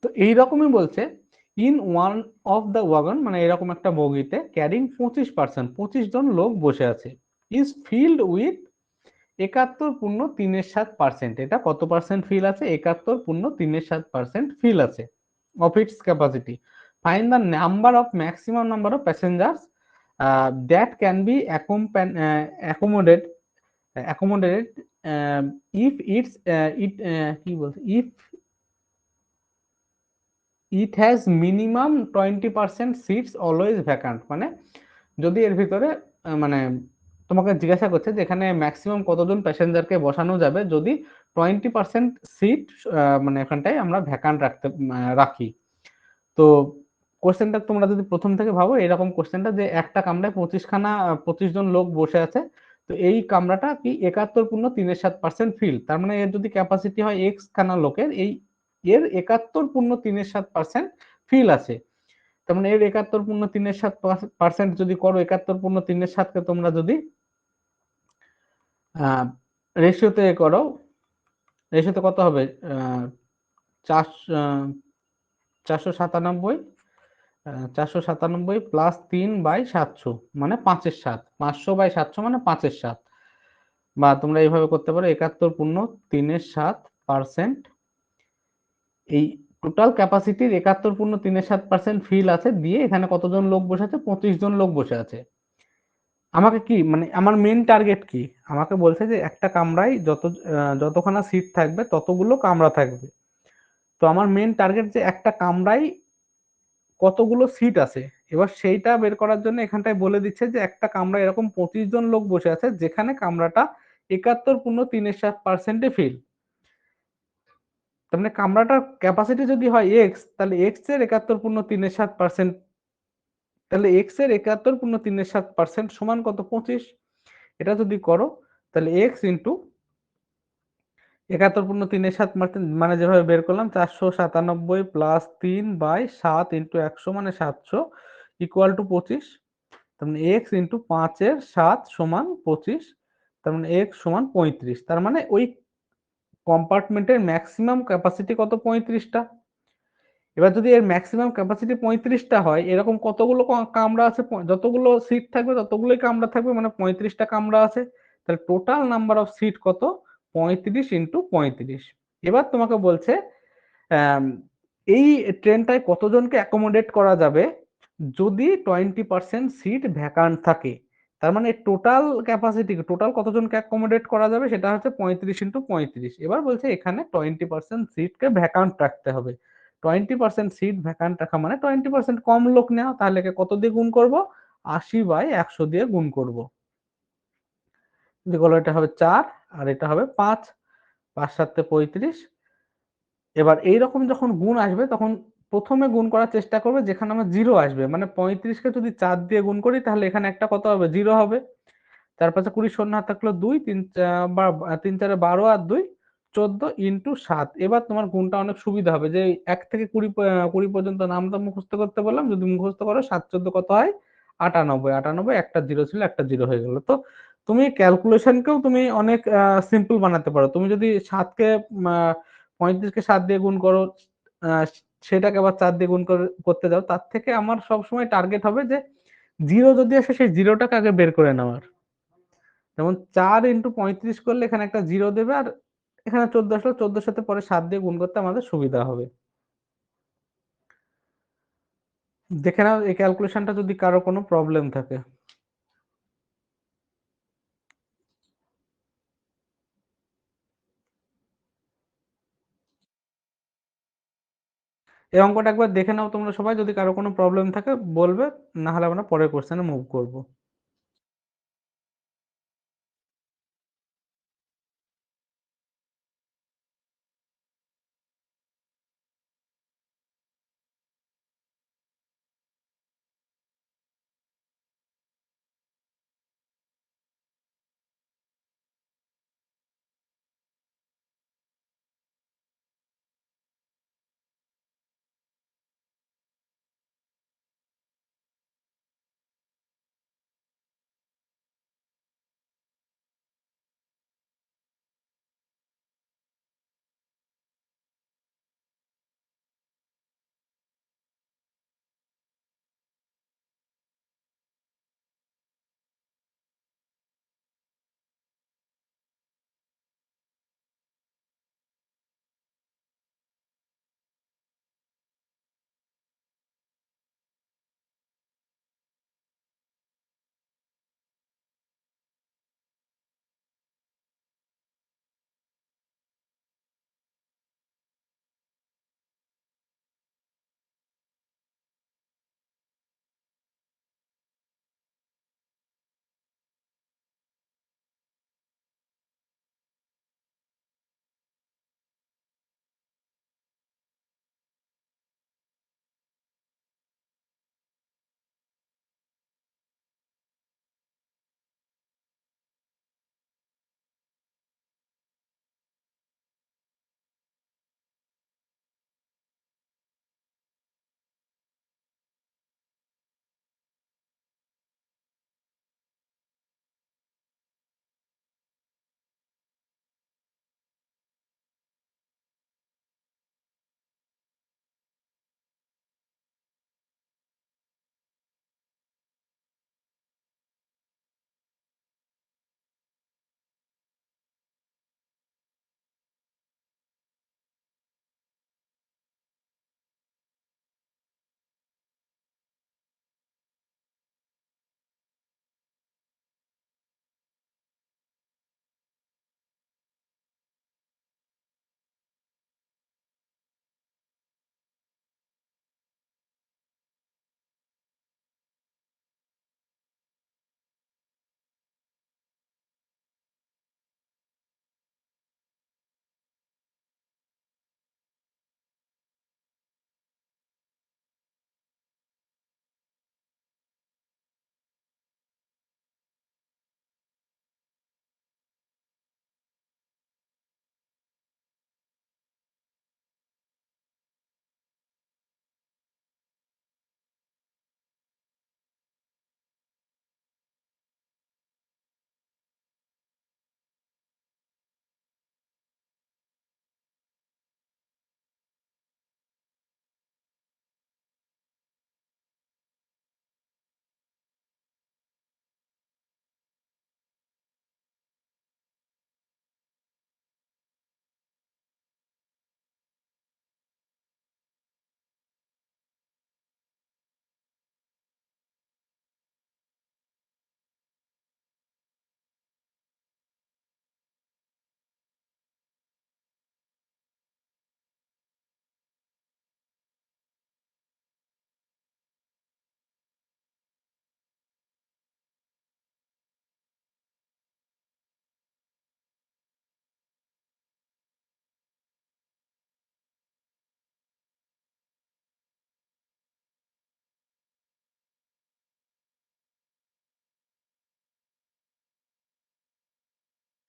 তো এইরকমই বলছে in one of the wagon, মানে এরকম একটা বগিতে ক্যারিং 25%, 25 জন লোক বসে আছে, ইজ ফিল্ড উইথ 71.37%, এটা কত পার্সেন্ট ফিল আছে? 71.37% ফিল আছে of its capacity. Find the number of maximum number of passengers that can be accommodated if its কি বলছে, if it has minimum 20% seats always vacant, মানে যদি এর ভিতরে মানে তোমাকে জিজ্ঞাসা করছে যে এখানে ম্যাক্সিমাম কতজন প্যাসেঞ্জারকে বসানো যাবে যদি 20% সিট মানে এখানটায় আমরা ভ্যাকান্ট রাখি। তো কোশ্চেনটা তোমরা যদি প্রথম থেকে ভাবো এরকম কোশ্চেনটা, যে একটা কামরায় 25জন লোক বসে আছে, তো এই কামরাটা কি 71.37% ফিল, তার মানে এর যদি ক্যাপাসিটি হয় এক্স খানা লোকের, এর 71.37% ফিল আছে। তার মানে এর 71.37% যদি করো, 71.37কে তোমরা যদি রেশিওতে করো, রেশিওতে কত হবে? 497, 497 প্লাস 3/700 মানে 5/7, 500/700 মানে 5/7, বা তোমরা এইভাবে করতে পারো 71.37%। এই টোটাল ক্যাপাসিটির 71.37% ফিল আছে, দিয়ে এখানে কতজন লোক বসে আছে? 25জন লোক বসে আছে। আমাকে কি মানে আমার মেন টার্গেট কি? আমাকে বলছে যে একটা কামরায় যতখানা সিট থাকবে ততগুলো কামরা থাকবে। তো আমার মেন টার্গেট যে একটা কামরায় কতগুলো সিট আছে, এবার সেইটা বের করার জন্য এখানটায় বলে দিচ্ছে যে একটা কামরায় এরকম 25জন লোক বসে আছে যেখানে কামরাটা 71.37% ফিল। তার মানে কামরাটার ক্যাপাসিটি যদি হয় এক্স, তাহলে এক্স এর 71.37%, তাহলে এক্স এর 71.37% সমান কত? 25। এটা যদি করো তাহলে এক্স ইন্টু 71.37 মানে যেভাবে বের করলাম 497 প্লাস 3/7 ইন্টু 100 মানে 700 ইকুয়াল টু 25। তার মানে এক্স ইন্টু 5/7 সমান 25, তার মানে এক্স সমান 35। তার মানে ওই কম্পার্টমেন্টের ম্যাক্সিমাম ক্যাপাসিটি কত? 35টা। এবার যদি এর ম্যাক্সিমাম ক্যাপাসিটি 35টা হয়, এরকম কতগুলো কামরা আছে? যতগুলো সিট থাকবে ততগুলোই কামরা থাকবে, মানে 35টা কামরা আছে। তাহলে টোটাল নাম্বার অফ সিট কত? 35 ইন্টু 35। এবার তোমাকে বলছে এই ট্রেনটায় কতজনকে অ্যাকোমোডেট করা যাবে যদি 20% সিট ভ্যাকান্ট থাকে। তার মানে টোটাল ক্যাপাসিটি, টোটাল কতজনকে অ্যাকোমোডেট করা যাবে সেটা হচ্ছে 35 ইন্টু 35। এবার বলছে এখানে 20% সিটকে ভ্যাকান্ট রাখতে হবে। 20% সিট ভ্যাকান্ট রাখা মানে 20% কম লোক নেওয়া, তাহলে কত দিয়ে গুণ করব? 80/100 দিয়ে গুণ করব। যেগুলো এটা হবে 4 আর এটা হবে 5, 5 7 35। এবার এইরকম যখন গুণ আসবে তখন প্রথমে গুণ করার চেষ্টা করবে যেখানে আমার জিরো আসবে, মানে 35কে যদি 4 দিয়ে গুণ করি তাহলে এখানে একটা কত হবে? জিরো হবে। তার পাশে 20 শূন্য হাত থাকলো 2, 3 3 4 12 আর 2 14 ইন্টু 7। এবার তোমার গুণটা অনেক সুবিধা হবে, যে 1 থেকে 20 পর্যন্ত নামটা মুখস্থ করতে বললাম, যদি মুখস্থ করো 7 14 কত হয়? 98, 98 একটা জিরো ছিল, একটা জিরো হয়ে গেল। তো তুমি ক্যালকুলেশনকেও তুমি অনেক সিম্পল বানাতে পারো। তুমি যদি 7কে 35কে 7 দিয়ে গুণ করো, আহ, সেটাকে আবার 4 দিয়ে গুণ করতে যাও, তার থেকে আমার সবসময় টার্গেট হবে যে জিরো যদি আসে সেই জিরোটাকে আগে বের করে নেওয়ার। যেমন 4 ইন্টু 35 করলে এখানে একটা জিরো দেবে, আর এখানে 14 আসলে 14 সাথে পরে 7 দিয়ে গুণ করতে আমাদের সুবিধা হবে। দেখে নাও এই ক্যালকুলেশনটা যদি কারো কোনো প্রবলেম থাকে। এই অঙ্কটা একবার দেখে নাও তোমরা সবাই, যদি কারো কোনো প্রবলেম থাকে বলবে, না হলে আমরা পরের কোশ্চেনে মুভ করব।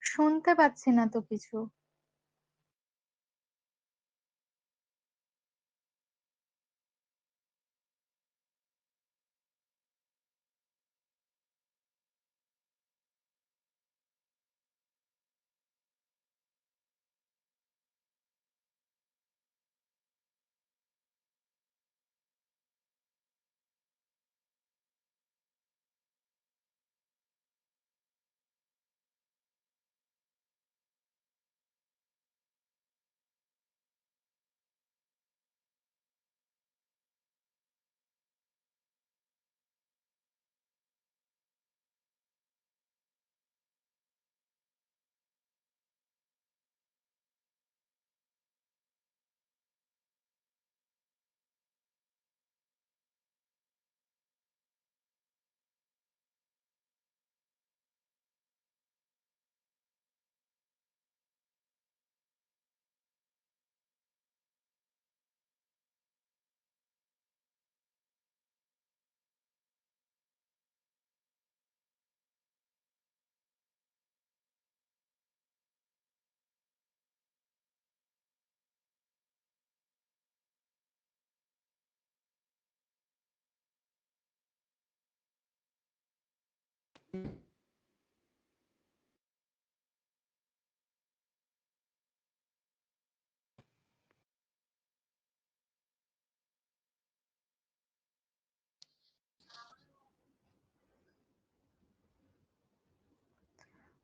শুনতে পাচ্ছি না তো কিছু।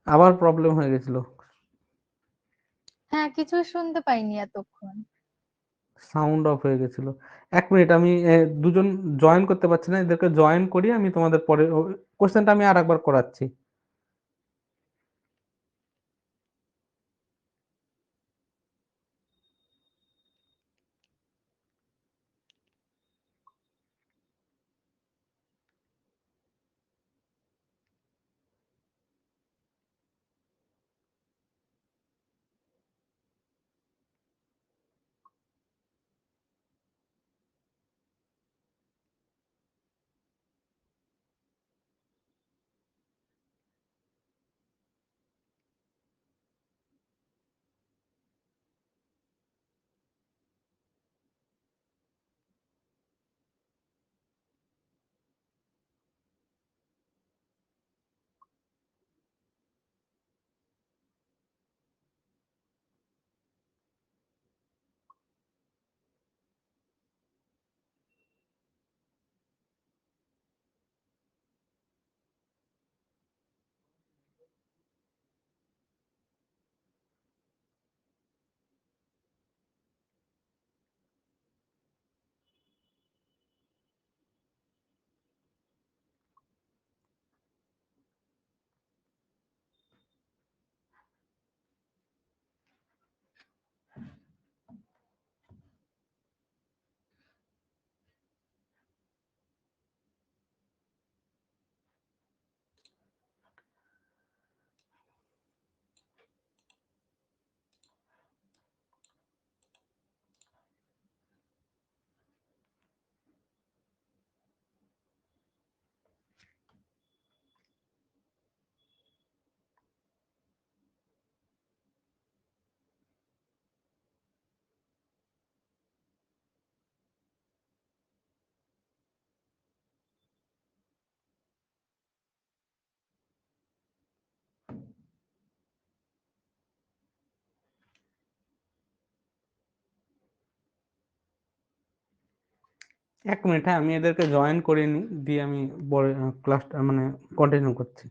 আবার প্রবলেম হয়ে গেছিল, হ্যাঁ, কিছু শুনতে পাইনি এতক্ষণ। সাউন্ড অফ হয়ে গেছিল। 1 মিনিট, আমি দুজন জয়েন করতে পারছি না, এদেরকে জয়েন করি, আমি তোমাদের পরে কোশ্চেনটা আমি আর একবার করাচ্ছি। এক মিনিট, হ্যাঁ, আমি এদেরকে জয়েন করে নিই, দিয়ে আমি ক্লাসটা মানে কন্টিনিউ করছি।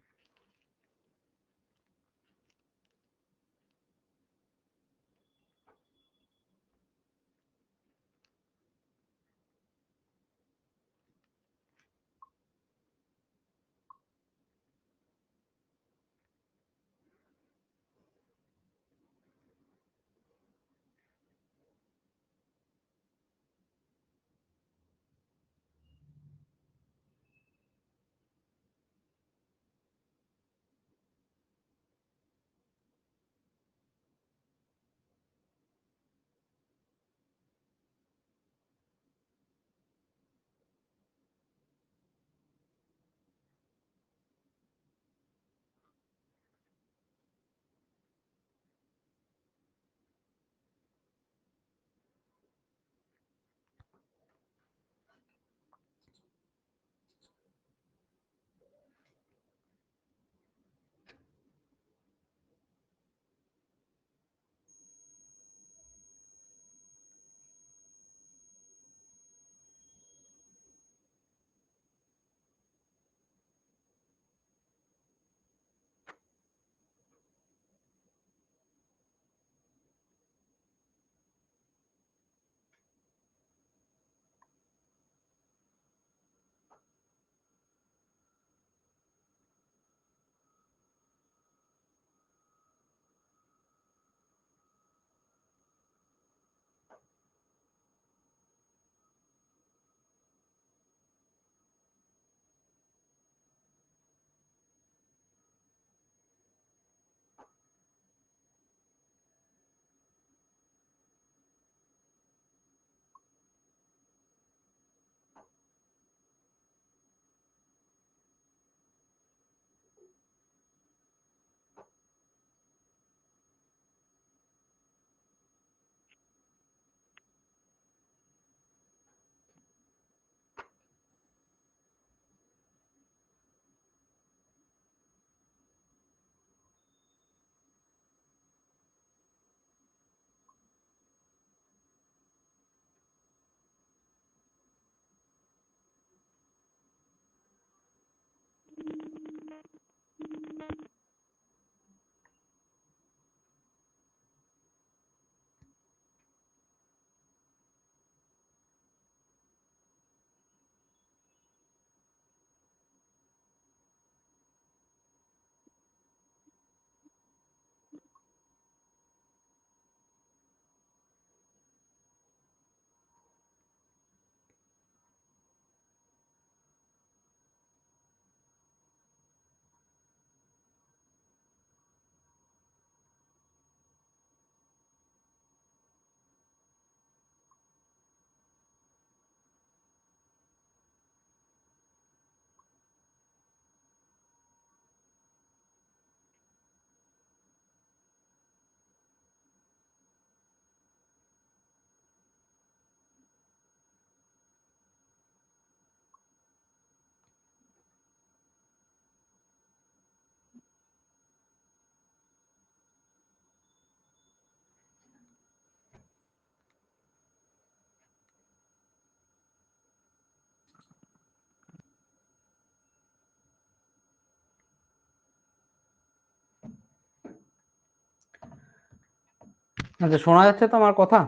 আচ্ছা, শোনা যাচ্ছে তো আমার কথা?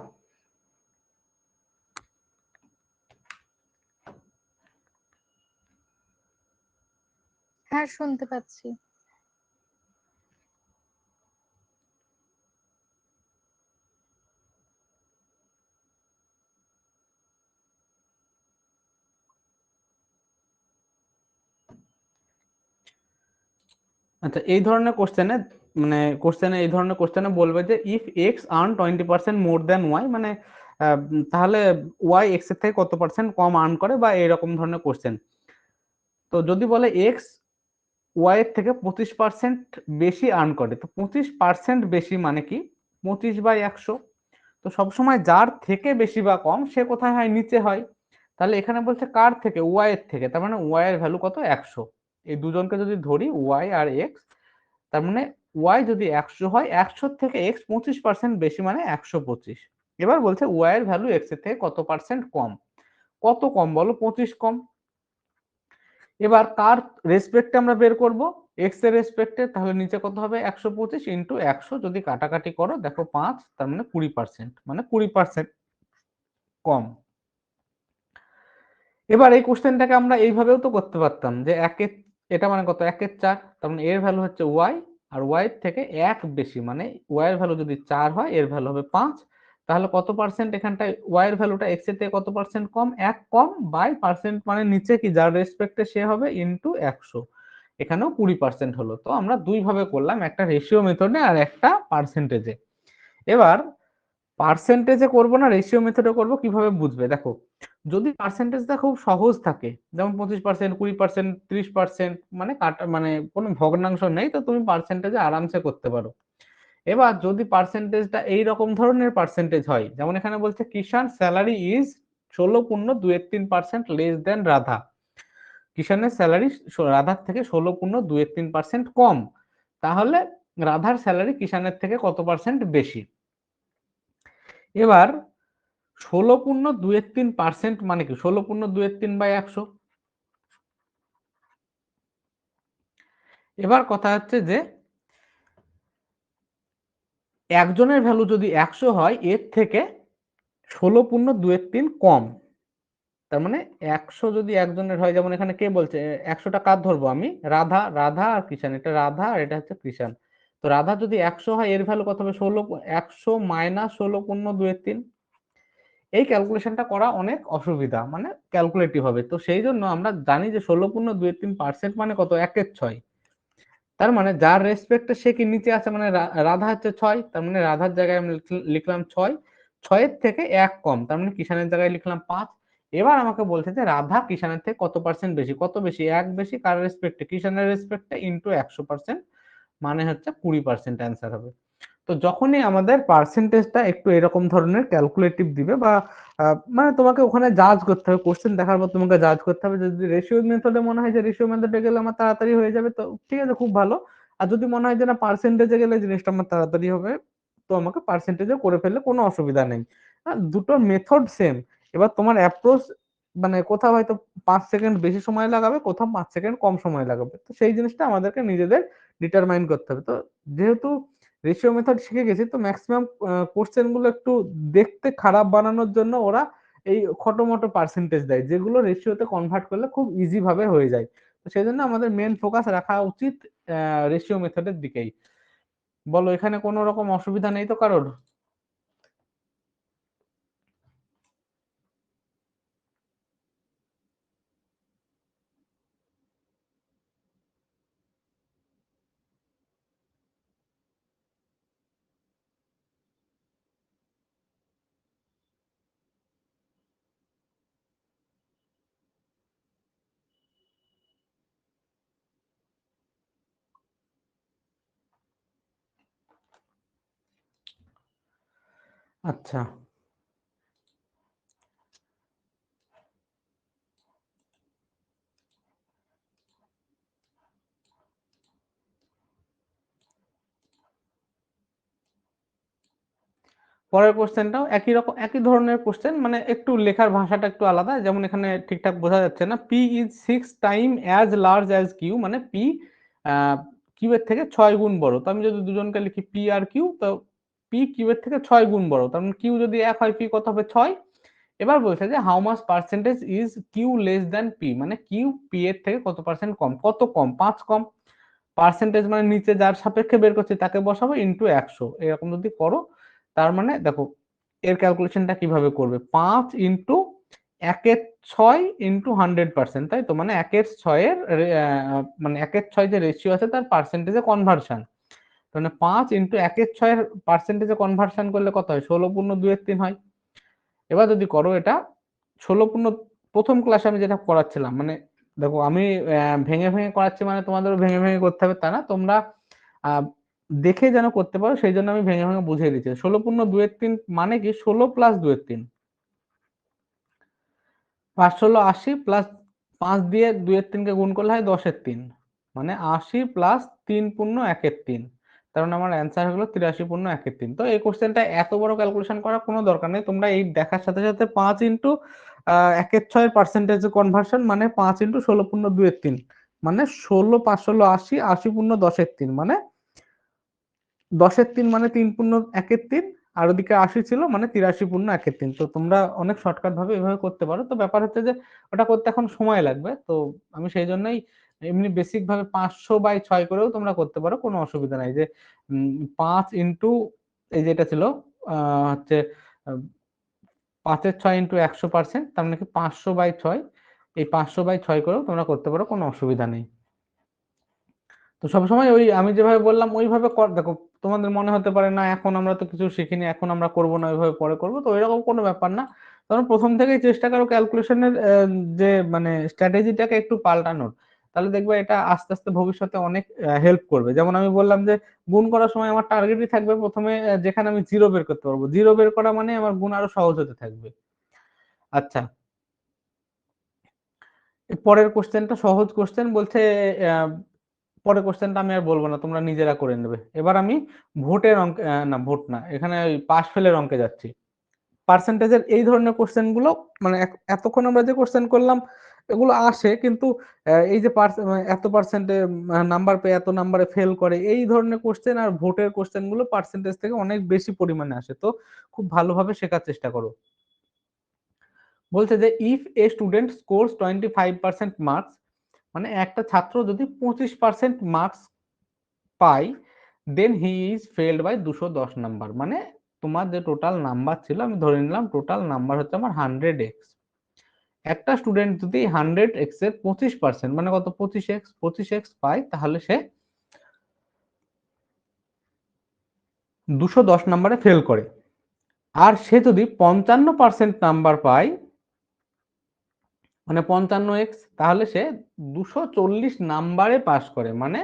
হ্যাঁ, শুনতে পাচ্ছি। আচ্ছা, এই ধরনের কোশ্চেনে বলবে যে if X earn 20% more than Y, মানে তাহলে ওয়াই এক্স এর থেকে কত পার্সেন্ট কম আর্ন করে, বা এরকম ধরনের কোশ্চেন। তো যদি বলে এক্স ওয়াই এর থেকে 25% বেশি আর্ন করে, তো 25% বেশি মানে কি 25/100। তো সবসময় যার থেকে বেশি বা কম সে কোথায় হয়, নিচে হয়। তাহলে এখানে বলছে কার থেকে, ওয়াই এর থেকে, তার মানে ওয়াই এর ভ্যালু কত, 100। এই দুজনকে যদি ধরি ওয়াই আর এক্স, তার মানে ওয়াই যদি 100 হয়, 100 থেকে এক্স 25% বেশি মানে 125। এবার বলছে ওয়াই এর ভ্যালু এক্স এর থেকে কত পার্সেন্ট কম। কত কম বলো, 25 কম। এবার কার রেসপেক্টে আমরা বের করব, এক্স এর রেসপেক্টে, তাহলে নিচে কত হবে, 125 ইন্টু 100, যদি কাটাকাটি করো দেখো 5, তার মানে 20%, মানে 20% কম। এবার এই কোশ্চেনটাকে আমরা এইভাবেও তো করতে পারতাম যে একের, এটা মানে কত, 1/4, তার মানে এর ভ্যালু হচ্ছে ওয়াই, আর ওয়াই এর থেকে 1 বেশি মানে ওয়াই এর ভ্যালু যদি 4 হয়, এর ভ্যালু হবে 5। তাহলে কত পার্সেন্ট এখানটায় ওয়াই এর ভ্যালুটা এক্স এর থেকে কত পার্সেন্ট কম, 1 কম, বাই পার্সেন্ট মানে নিচে কি যার রেসপেক্টে সে হবে, ইনটু 100। এখানেও 20% হলো। তো আমরা দুই ভাবে করলাম, একটা রেশিও মেথডে আর একটা পার্সেন্টেজে। এবার পার্সেন্টেজে করব না রেশিও মেথডে করব, কিভাবে বুঝবে দেখো। যদি পার্সেন্টেজটা খুব সহজ থাকে, যেমন 25%, 20%, 30%, মানে কাটা মানে কোনো ভগ্নাংশ নেই, তো তুমি পার্সেন্টেজে আরামসে করতে পারো। এবার যদি পার্সেন্টেজটা এইরকম ধরনের পার্সেন্টেজ হয়, যেমন এখানে বলছে Kishan salary is 16.23% less then Radha. কিষানের স্যালারি রাধার থেকে 16.23% কম, তাহলে রাধার স্যালারি কিষানের থেকে কত পার্সেন্ট বেশি। এবার 16.23% মানে কি, 16.23/100। এবার কথা হচ্ছে যে একজনের ভ্যালু যদি 100 হয়, এর থেকে 16.23 কম, তার মানে 100 যদি একজনের হয়, যেমন এখানে কে বলছে 100টা কার ধরবো আমি, রাধা, রাধা আর কৃষাণ, এটা রাধা আর এটা হচ্ছে কৃষাণ। তো রাধা যদি 100 হয়, এর ভ্যালু কত হবে, 100 মাইনাস 16.23। এই ক্যালকুলেশনটা করা অনেক অসুবিধা, মানে ক্যালকুলেটিভ হবে, তো সেই জন্য আমরা জানি যে 16.23% মানে কত, 1/6। তার মানে যার রেসপেক্টে সে কি নিচে আছে, মানে রাধা হচ্ছে 6, তার মানে রাধার জায়গায় আমি লিখলাম 6, 6 থেকে 1 কম, তার মানে কিষানের জায়গায় লিখলাম 5। এবার আমাকে বলছে যে রাধা কিষানের থেকে কত পার্সেন্ট বেশি, কত বেশি, 1 বেশি, কার রেসপেক্টে, কিষানের রেসপেক্টে, ইন্টু 100%, মানে হচ্ছে 20% অ্যান্সার হবে। তো যখনই আমাদের পার্সেন্টেজটা একটু এরকম ধরনের ক্যালকুলেটিভ দিবে, বা মানে তোমাকে ওখানে জাজ করতে হবে, কোশ্চেন দেখার পর তোমাকে জাজ করতে হবে, যদি রেশিও মেথডে মনে হয় যে রেশিও মেথডে গেলে আমার তাড়াতাড়ি হয়ে যাবে, তো ঠিক আছে, খুব ভালো। আর যদি মনে হয় যে না পার্সেন্টেজে গেলে জিনিসটা আমার তাড়াতাড়ি হবে, তো আমাকে পার্সেন্টেজে করে ফেললে কোনো অসুবিধা নেই। দুটো মেথড সেম। এবার তোমার অ্যাপ্রোচ মানে কোথাও হয়তো 5 সেকেন্ড বেশি সময় লাগাবে, কোথাও 5 সেকেন্ড কম সময় লাগাবে। তো সেই জিনিসটা আমাদেরকে নিজেদের ডিটারমাইন করতে হবে। তো যেহেতু রেশিও মেথড শিখে গেছি, তো ম্যাক্সিমাম কোশ্চেন গুলো একটু দেখতে খারাপ বানানোর জন্য ওরা এই খটোমটো পার্সেন্টেজ দেয়, যেগুলো রেশিওতে কনভার্ট করলে খুব ইজি ভাবে হয়ে যায়। তো সেই জন্য আমাদের মেন ফোকাস রাখা উচিত রেশিও মেথডের দিকেই। বলো, এখানে কোনো রকম অসুবিধা নেই তো কারোর? আচ্ছা, পরের কোশ্চেনটাও একই রকম, একই ধরনের কোশ্চেন, মানে একটু লেখার ভাষাটা একটু আলাদা। যেমন এখানে ঠিকঠাক বোঝা যাচ্ছে না, P is 6 time as large as Q, মানে পি কিউ এর থেকে 6 গুণ বড়। তো আমি যদি দুজনকে লিখি পি আর কিউ, তো পি কিউ এর থেকে 6 গুণ বড়, তার মানে কিউ যদি 1 হয় পি কত হবে? 6। এবার বলছে যে how much percentage is Q less than P, মানে কিউ পি এর থেকে কত পার্সেন্ট কম। কত কম? 5 কম। পার্সেন্টেজ মানে নিচে যার সাপেক্ষে বের করছি তাকে বসাবো ইন্টু 100, এরকম যদি করো, তার মানে দেখো এর ক্যালকুলেশনটা কিভাবে করবে। 5 ইন্টু 1/6 ইন্টু 100%, তাই তো? মানে 1/6 মানে 1/6 যে রেশিও আছে তার পার্সেন্টেজে কনভার্সন। মানে 5 ইন্টু 1/6 পার্সেন্টেজে কনভার্সন করলে কত হয়? 16 পূর্ণ 2/3 হয়। এবার যদি করো এটা 16 পূর্ণ, প্রথম ক্লাসে আমি যেটা করাচ্ছিলাম, মানে দেখো আমি ভেঙে ভেঙে করাচ্ছি, মানে তোমাদেরও ভেঙে ভেঙে করতে হবে তা না, তোমরা দেখে যেন করতে পারো, সেই জন্য আমি ভেঙে ভেঙে বুঝিয়ে দিচ্ছি। 16 পূর্ণ 2/3 মানে কি? 16 প্লাস 2/3, 5 × 16 = 80, প্লাস 5 দিয়ে 2/3 গুণ করলে হয় 10/3, মানে 80 প্লাস 3 পূর্ণ 1/3, তার মানে আমার অ্যান্সার হলো 83 পূর্ণ 1/3। তো এই কোশ্চেনটা এত বড় ক্যালকুলেশন করার কোনো দরকার নেই, তোমরা এই দেখার সাথে সাথে 5 ইন্টু 1/6 পার্সেন্টেজ কনভার্সন, মানে 5 ইন্টু 16 পূর্ণ 2/3, মানে 16 5 16 80, 80 পূর্ণ 10/3, মানে 10/3 মানে 3 পূর্ণ 1/3, আর ওদিকে 80 ছিল, মানে 83 পূর্ণ 1/3। তো তোমরা অনেক শর্টকাট ভাবে এভাবে করতে পারো। তো ব্যাপার হচ্ছে যে ওটা করতে এখন সময় লাগবে, তো আমি সেই জন্যই এমনি বেসিক ভাবে 500/6 করেও তোমরা করতে পারো, কোনো অসুবিধা নাই। যে 5 ইন্টু এই যেটা ছিল হচ্ছে 5/6 ইন্টু 100%, তার মানে কি 500/6, এই 500/6 করেও তোমরা করতে পারো, কোনো অসুবিধা নেই। তো সবসময় ওই আমি যেভাবে বললাম ওইভাবে দেখো, তোমাদের মনে হতে পারে না এখন আমরা তো কিছু শিখিনি, এখন আমরা করব না, ওইভাবে পরে করব, তো এরকম কোনো ব্যাপার না। তোমরা প্রথম থেকেই চেষ্টা করো ক্যালকুলেশনের যে মানে স্ট্র্যাটেজিটাকে একটু পাল্টানোর, তাহলে দেখবে এটা আস্তে আস্তে ভবিষ্যতে অনেক হেল্প করবে। যেমন আমি বললাম যে গুণ করার সময় আমার টার্গেটই থাকবে প্রথমে যেখানে আমি জিরো বের করতে পারবো, জিরো বের করা মানে আমার গুণ আরো সহজ হতে থাকবে। আচ্ছা, পরের কোশ্চেনটা সহজ কোশ্চেন বলছে, পরের কোশ্চেনটা আমি আর বলবো না, তোমরা নিজেরা করে নেবে। এবার আমি ভোটের অঙ্ক, না ভোট না, এখানে পাস ফেলের অঙ্কে যাচ্ছি। পার্সেন্টেজের এই ধরনের কোশ্চেন গুলো, মানে এতক্ষণ আমরা যে কোশ্চেন করলাম এগুলো আসে, কিন্তু এই যে এত পার্সেন্টে নাম্বার পেয়ে এত নাম্বারে ফেল করে, এই ধরনের কোশ্চেন আর ভোটের কোশ্চেন গুলো পার্সেন্টেজ থেকে অনেক বেশি পরিমাণে আসে। তো খুব ভালোভাবে শেখার চেষ্টা করো। বলছে যে if a student scores 25% marks, মানে একটা ছাত্র যদি 25% মার্কস পাই, then he is failed by 210 number. মানে তোমার যে টোটাল নাম্বার ছিল, আমি ধরে নিলাম টোটাল নাম্বার হচ্ছে আমার 100x। একটা স্টুডেন্ট যদি 100x এর 25%, মানে কত? 25x পায়, তাহলে সে 210 নাম্বারে ফেল করে। আর সে যদি 55% নাম্বার পায়, মানে 55x, তাহলে সে 240 নাম্বারে পাস করে, মানে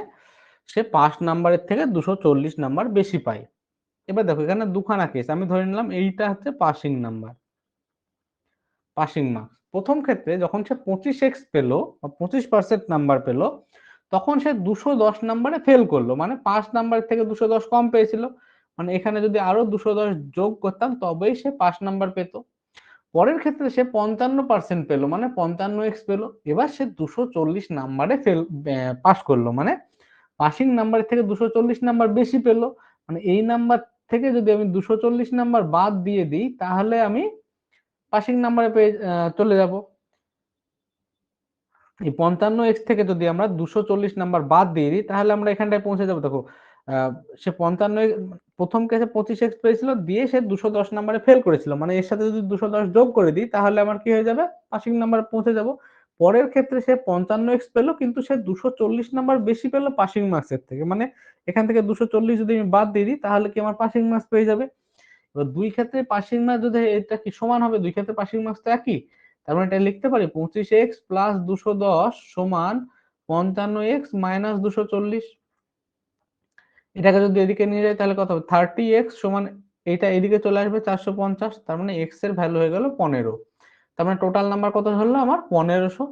সে 5 নাম্বারের থেকে 240 নাম্বার বেশি পায়। এবার দেখো এখানে দুখানা কেস, আমি ধরে নিলাম এইটা হচ্ছে পাসিং নাম্বার, পাসিং মার্কস। প্রথম ক্ষেত্রে যখন সে 25x পেলো বা 25% নাম্বার পেলো, তখন সে 210 নাম্বারে ফেল করলো, মানে 5 নাম্বার থেকে 210 কম পেয়েছিল, মানে এখানে যদি আরো 210 যোগ করতাম তবেই সে 5 নাম্বার পেত। পরের ক্ষেত্রে সে 55% পেলো, মানে 55x পেলো। এবার সে 240 নাম্বারে পাস করলো, মানে পাসিং নাম্বারের থেকে 240 নাম্বার বেশি পেলো। মানে এই নাম্বার থেকে যদি আমি 240 নাম্বার বাদ দিয়ে দিই তাহলে আমি পাসিং নাম্বারে চলে যাব। এই 55x থেকে যদি আমরা 240 নাম্বার বাদ দিয়ে দিই তাহলে আমরা এখানটায় পৌঁছে যাবো। দেখো সে 55 প্রথম কেসে 25x পেয়েছিল, দিয়ে সে 210 নাম্বারে ফেল করেছিল, মানে এর সাথে যদি 210 যোগ করে দিই তাহলে আমার কি হয়ে যাবে, পাসিং নাম্বারে পৌঁছে যাব। পরের ক্ষেত্রে সে 55x পেলো, কিন্তু সে 240 নাম্বার বেশি পেলো পাসিং মার্কসের থেকে, মানে এখান থেকে 240 যদি আমি বাদ দিয়ে দিই তাহলে কি আমার পাসিং মার্কস পেয়ে যাবে। এবার দুই ক্ষেত্রে পাসিং মার্কস যদি এটা কি সমান হবে, দুই ক্ষেত্রে পাসিং মার্কস তো একই, তার মানে এটা লিখতে পারি 25x প্লাস 210 সমান 55x মাইনাস 240। এটাকে যদি এদিকে নিয়ে যাই তাহলে কত হবে, 30x সমান এটা এদিকে চলে আসবে 450, তার মানে x এর ভ্যালু হয়ে গেল 15। তার মানে টোটাল নাম্বার কত হলো আমার 1500,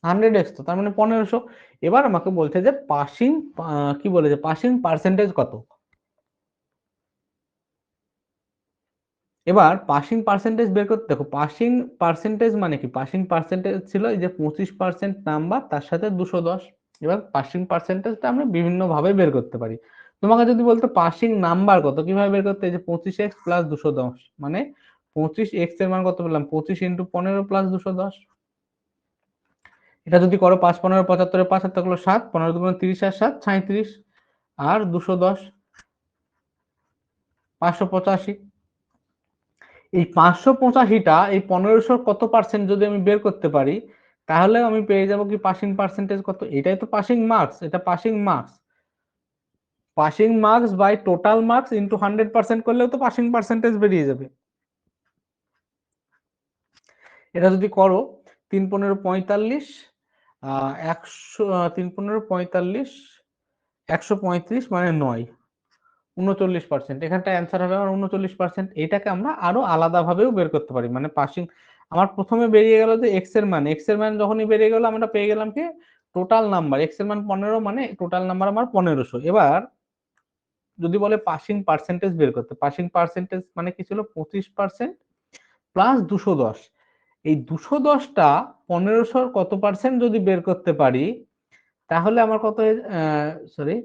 100x তো, তার মানে 1500। এবার আমাকে বলছে যে পাসিং কি বলেছে, পাসিং পার্সেন্টেজ কত। এবার পাসিং পার্সেন্টেজ বের করতে, দেখো পাসিং পার্সেন্টেজ মানে কি, পাসিং পার্সেন্টেজ ছিল এই যে 25% নাম্বার তার সাথে 210। এবার পাসিং পার্সেন্টেজটা আমরা বিভিন্ন ভাবে বের করতে পারি। তোমাকে যদি বলতো পাসিং নাম্বার কত, কিভাবে বের করতে, এই যে 25x প্লাস 210, মানে 25x এর মান কত পেলাম, 25 ইন্টু 15 প্লাস 210। এটা যদি করো 5 15 75 5 7 হলো 7, 15 দুগুণ 30 আর 7 37, আর 210 585। এই 585টা এই 1500 কত পার্সেন্ট যদি আমি বের করতে পারি তাহলে আমি পেয়ে যাব কি পাসিং পার্সেন্টেজ কত। এটাই তো পাসিং মার্কস, এটা passing marks, passing marks by total marks into 100% করলেও তো পাসিং পার্সেন্টেজ বেরিয়ে যাবে। এটা যদি করো 3 15 45 100, 3 15 45 135 মানে 9, 39%। এখানটা অ্যান্সার হবে আমার 39%। এটাকে আমরা আরো আলাদা ভাবেও বের করতে পারি, মানে পাসিং আমার প্রথমে বেরিয়ে গেল যে এক্স এর মান যখনই বেরিয়ে গেল আমরা পেয়ে গেলাম কি টোটাল নাম্বার, এক্স এর মান 15 মানে টোটাল নাম্বার আমার 1500। এবার যদি বলে পাসিং পার্সেন্টেজ বের করতে, পাসিং পার্সেন্টেজ মানে কি ছিল 25% প্লাস 210। এই 210টা 1500 কত পার্সেন্ট যদি বের করতে পারি তাহলে আমার কত, সরি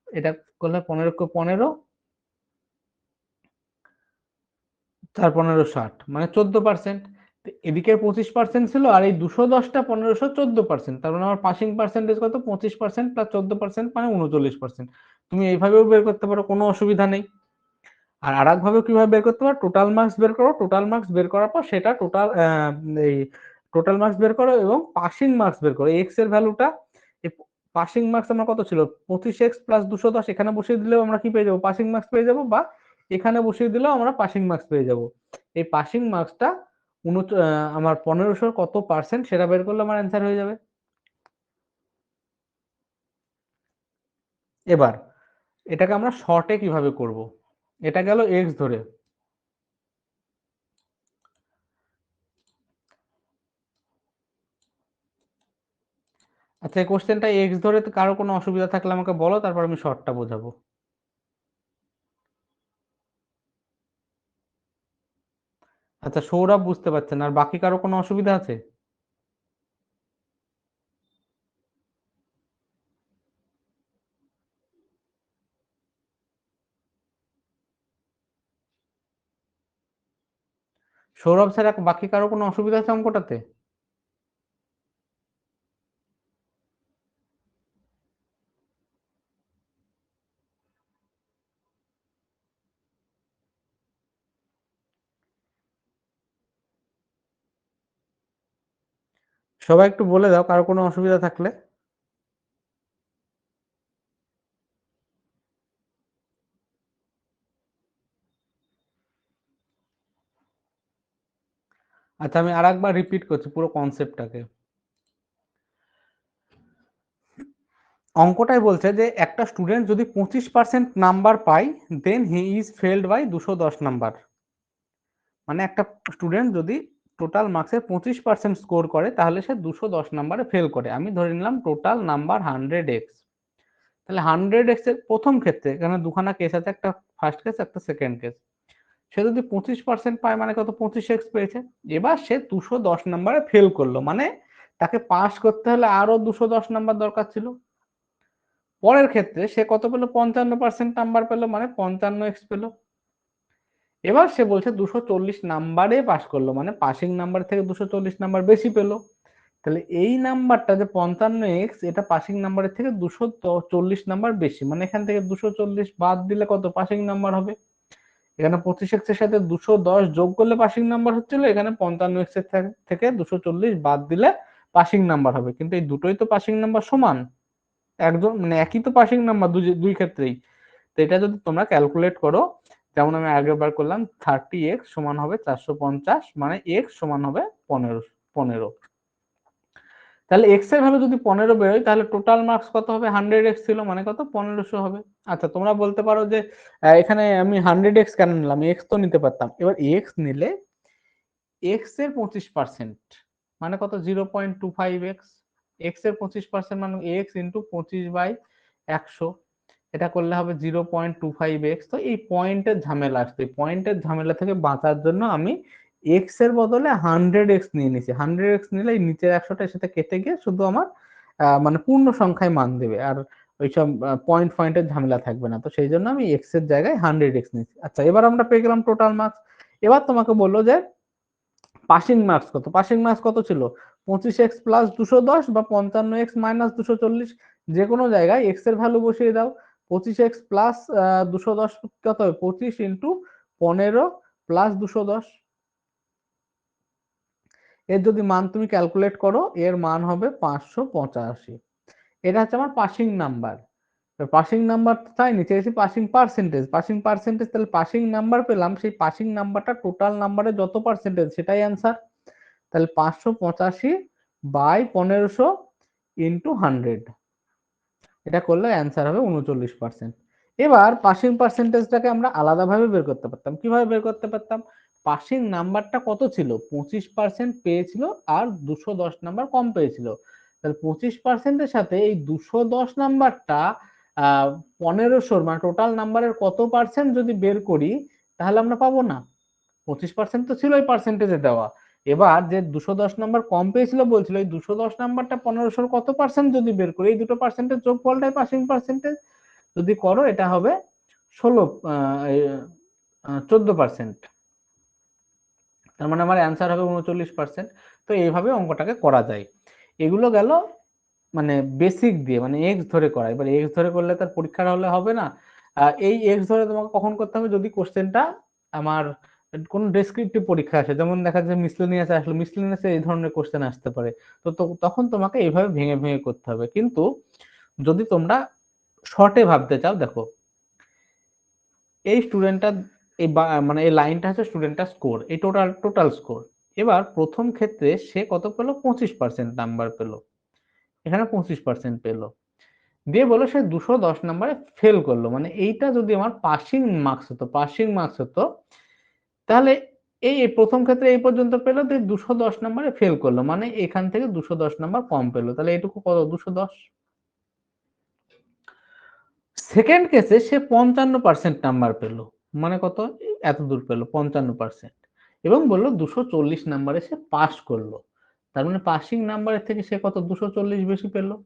এটা করলে 15 15 4 15 60 মানে 14%। এদিকে 25% ছিল আর এই 210টা 1500 14%, তার মানে আমার পাসিং পার্সেন্টেজ কত 25% প্লাস 14% মানে 39%। তুমি এইভাবেও বের করতে পারো, কোনো অসুবিধা নেই। আর আরেক ভাবে কিভাবে বের করতে পারো, টোটাল মার্কস বের করো, টোটাল মার্কস বের করার পর সেটা টোটাল এই টোটাল মার্কস বের করো এবং পাসিং মার্কস বের করো, এক্স এর ভ্যালুটা। পাসিং মার্কস আমার কত ছিল 25x প্লাস 210, এখানে বসিয়ে দিলেও আমরা কি পেয়ে যাবো, পাসিং মার্কস পেয়ে যাবো, বা এখানে বসিয়ে দিলেও আমরা পাসিং মার্কস পেয়ে যাবো। এই পাসিং মার্কসটা আমার 1500 কত পার্সেন্ট সেটা বের করলে আমার অ্যান্সার হয়ে যাবে। এবার এটাকে আমরা শর্টে কিভাবে করব, এটা গেল এক্স ধরে। আচ্ছা এই কোশ্চেনটা এক্স ধরে কারো কোনো অসুবিধা থাকলে আমাকে বলো, তারপর আমি শর্টটা বোঝাবো। আচ্ছা সৌরভ বুঝতে পারছেন, আর বাকি কারো কোনো অসুবিধা আছে? সৌরভ স্যার বাকি কারো কোনো অসুবিধা আছে অঙ্কটাতে? সবাই একটু বলে দাও কারো কোনো অসুবিধা থাকলে। আচ্ছা আমি আরেকবার রিপিট করছি পুরো কনসেপ্টটাকে। অঙ্কটাই বলছে যে একটা স্টুডেন্ট যদি 25% নাম্বার পায় then he is failed by 210 number. মানে একটা স্টুডেন্ট যদি টোটাল মার্কসের 25% স্কোর করে তাহলে সে 210 নাম্বারে ফেল করে। আমি ধরে নিলাম টোটাল নাম্বার 100x। তাহলে 100x এর প্রথম ক্ষেত্রে এখানে দুখানা কেস আছে, একটা ফার্স্ট কেস একটা সেকেন্ড কেস। সে যদি 25% পায় মানে কত, 25x পেয়েছে। এবার সে 210 নাম্বারে ফেল করলো, মানে তাকে পাস করতে হলে আরো 210 নাম্বার দরকার ছিল। পরের ক্ষেত্রে সে কত পেলো, 55% নাম্বার পেলো, মানে 55x পেলো। এবার সে বলছে 240 নাম্বারে পাস করলো, মানে পাসিং নাম্বার থেকে 240 নাম্বার বেশি পেলো। তাহলে এই নাম্বারটা যে 55x, এটা পাসিং নাম্বারের থেকে 240 নাম্বার বেশি, মানে এখান থেকে 240 বাদ দিলে কত পাসিং নাম্বার হবে। এখানে 25x এর সাথে 210 যোগ করলে পাসিং নাম্বার হচ্ছিল, এখানে 55x এর থেকে 240 বাদ দিলে পাসিং নাম্বার হবে। কিন্তু এই দুটোই তো পাসিং নাম্বার সমান, একজন মানে একই তো পাসিং নাম্বার দুই ক্ষেত্রেই। তো এটা যদি তোমরা ক্যালকুলেট করো, যেমন আমি আগের বার করলাম, 30x সমান হবে 450, মানে x সমান হবে 15। তাহলে x এর ভ্যালু যদি 15 বেরোয়, তাহলে টোটাল মার্কস কত হবে, 100x ছিল, মানে কত 1500 হবে। আচ্ছা, তোমরা বলতে পারো যে এখানে আমি 100x কেন নিলাম, x তো নিতে পারতাম। এবার x নিলে x এর 25% মানে কত, 0.25x। x এর 25% মানে x ইন্টু 25/100, এটা করলে হবে 0.25x। তো এই পয়েন্টের ঝামেলা আসছে, পয়েন্টের ঝামেলা থেকে বাঁচার জন্য আমি x এর বদলে 100x নিয়ে নিছি। 100x নিলে এই নিচের 100টার সাথে কেটে গিয়ে শুধু আমার মানে পূর্ণ সংখ্যায় মান দেবে, আর ওইসব পয়েন্টের ঝামেলা থাকবে না। তো সেই জন্য আমি x এর জায়গায় 100x নিয়েছি। আচ্ছা, এবার আমরা পেয়ে গেলাম টোটাল মার্কস। এবার তোমাকে বললো যে পাসিং মার্কস কত। পাসিং মার্কস কত ছিল, 25x প্লাস 210 বা 55x মাইনাস 240, যে কোনো জায়গায় x এর ভ্যালু বসিয়ে দাও। 25x প্লাস 210 কত হবে, 25 ইন্টু 15 প্লাস 210। এর যদি মান তুমি ক্যালকুলেট করো, এর মান হবে 585। এটা হচ্ছে আমার পাসিং নাম্বার। পাসিং নাম্বার তাই নিচে গেছি পাসিং পার্সেন্টেজ। পাসিং পার্সেন্টেজ, তাহলে পাসিং নাম্বার পেলাম, সেই পাসিং নাম্বারটা টোটাল নাম্বারের যত পার্সেন্টেজ সেটাই অ্যান্সার। তাহলে 585/1500 ইন্টু 100, এটা করলে অ্যান্সার হবে 39%। এবার পাসিং পার্সেন্টেজটাকে আমরা আলাদাভাবে বের করতে পারতাম। কিভাবে বের করতে পারতাম, পাসিং নাম্বারটা কত ছিল, 25% পেয়েছিল আর 210 নাম্বার কম পেয়েছিল। তাহলে 25%-এর সাথে এই 210 নাম্বারটা 1500 মানে টোটাল নাম্বারের কত পার্সেন্ট যদি বের করি, তাহলে আমরা পাবো না। 25% তো ছিল এই পার্সেন্টেজে দেওয়া। এবার যে 210 নাম্বার কম পেয়েছিল বলছিল, এই 210 নাম্বারটা 1500 কত পার্সেন্ট যদি বের করি, এই দুটো পার্সেন্টের যোগফলটাই পাসিং পার্সেন্টেজ। যদি করো এটা হবে 14%। তার মানে আমার অ্যান্সার হবে 39%। তো এইভাবে অঙ্কটাকে করা যায়। এগুলো গেল মানে বেসিক দিয়ে, মানে এক্স ধরে করা। এবার এক্স ধরে করলে তার পরীক্ষার হলে হবে না। এই এক্স ধরে তোমাকে কখন করতে হবে, যদি কোশ্চেনটা আমার কোন ডেসক্রিপটিভ পরীক্ষা আসে, যেমন দেখা যায় মিসলেনিয়াস আসলে, মিসলেনিয়াসে এই ধরনের কোশ্চেন আসতে পারে। তো তখন তোমাকে এইভাবে ভেঙে ভেঙে করতে হবে। কিন্তু যদি তোমরা শর্টে ভাবতে চাও, দেখো এই স্টুডেন্টটা মানে এই লাইনটা হচ্ছে স্টুডেন্টটা স্কোর, এই টোটাল স্কোর। এবার প্রথম ক্ষেত্রে সে কত পেলো, 25% নাম্বার পেলো, এখানে 25% পেলো, দিয়ে বলো সে 210 নাম্বারে ফেল করলো। মানে এইটা যদি আমার পাসিং মার্কস হতো, তাহলে এই প্রথম ক্ষেত্রে এই পর্যন্ত পেলো, 210 নাম্বারে ফেল করলো, মানে এখান থেকে 210 নাম্বার কম পেলো, তাহলে এটুকু কত, 210। সেকেন্ড কেসে সে 55% নাম্বার পেলো, মানে কত, এত দূর পেলো 55%, এবং বললো 240 নাম্বারে সে পাস করলো। তার মানে পাসিং নাম্বারের থেকে সে কত, 240 বেশি পেলো।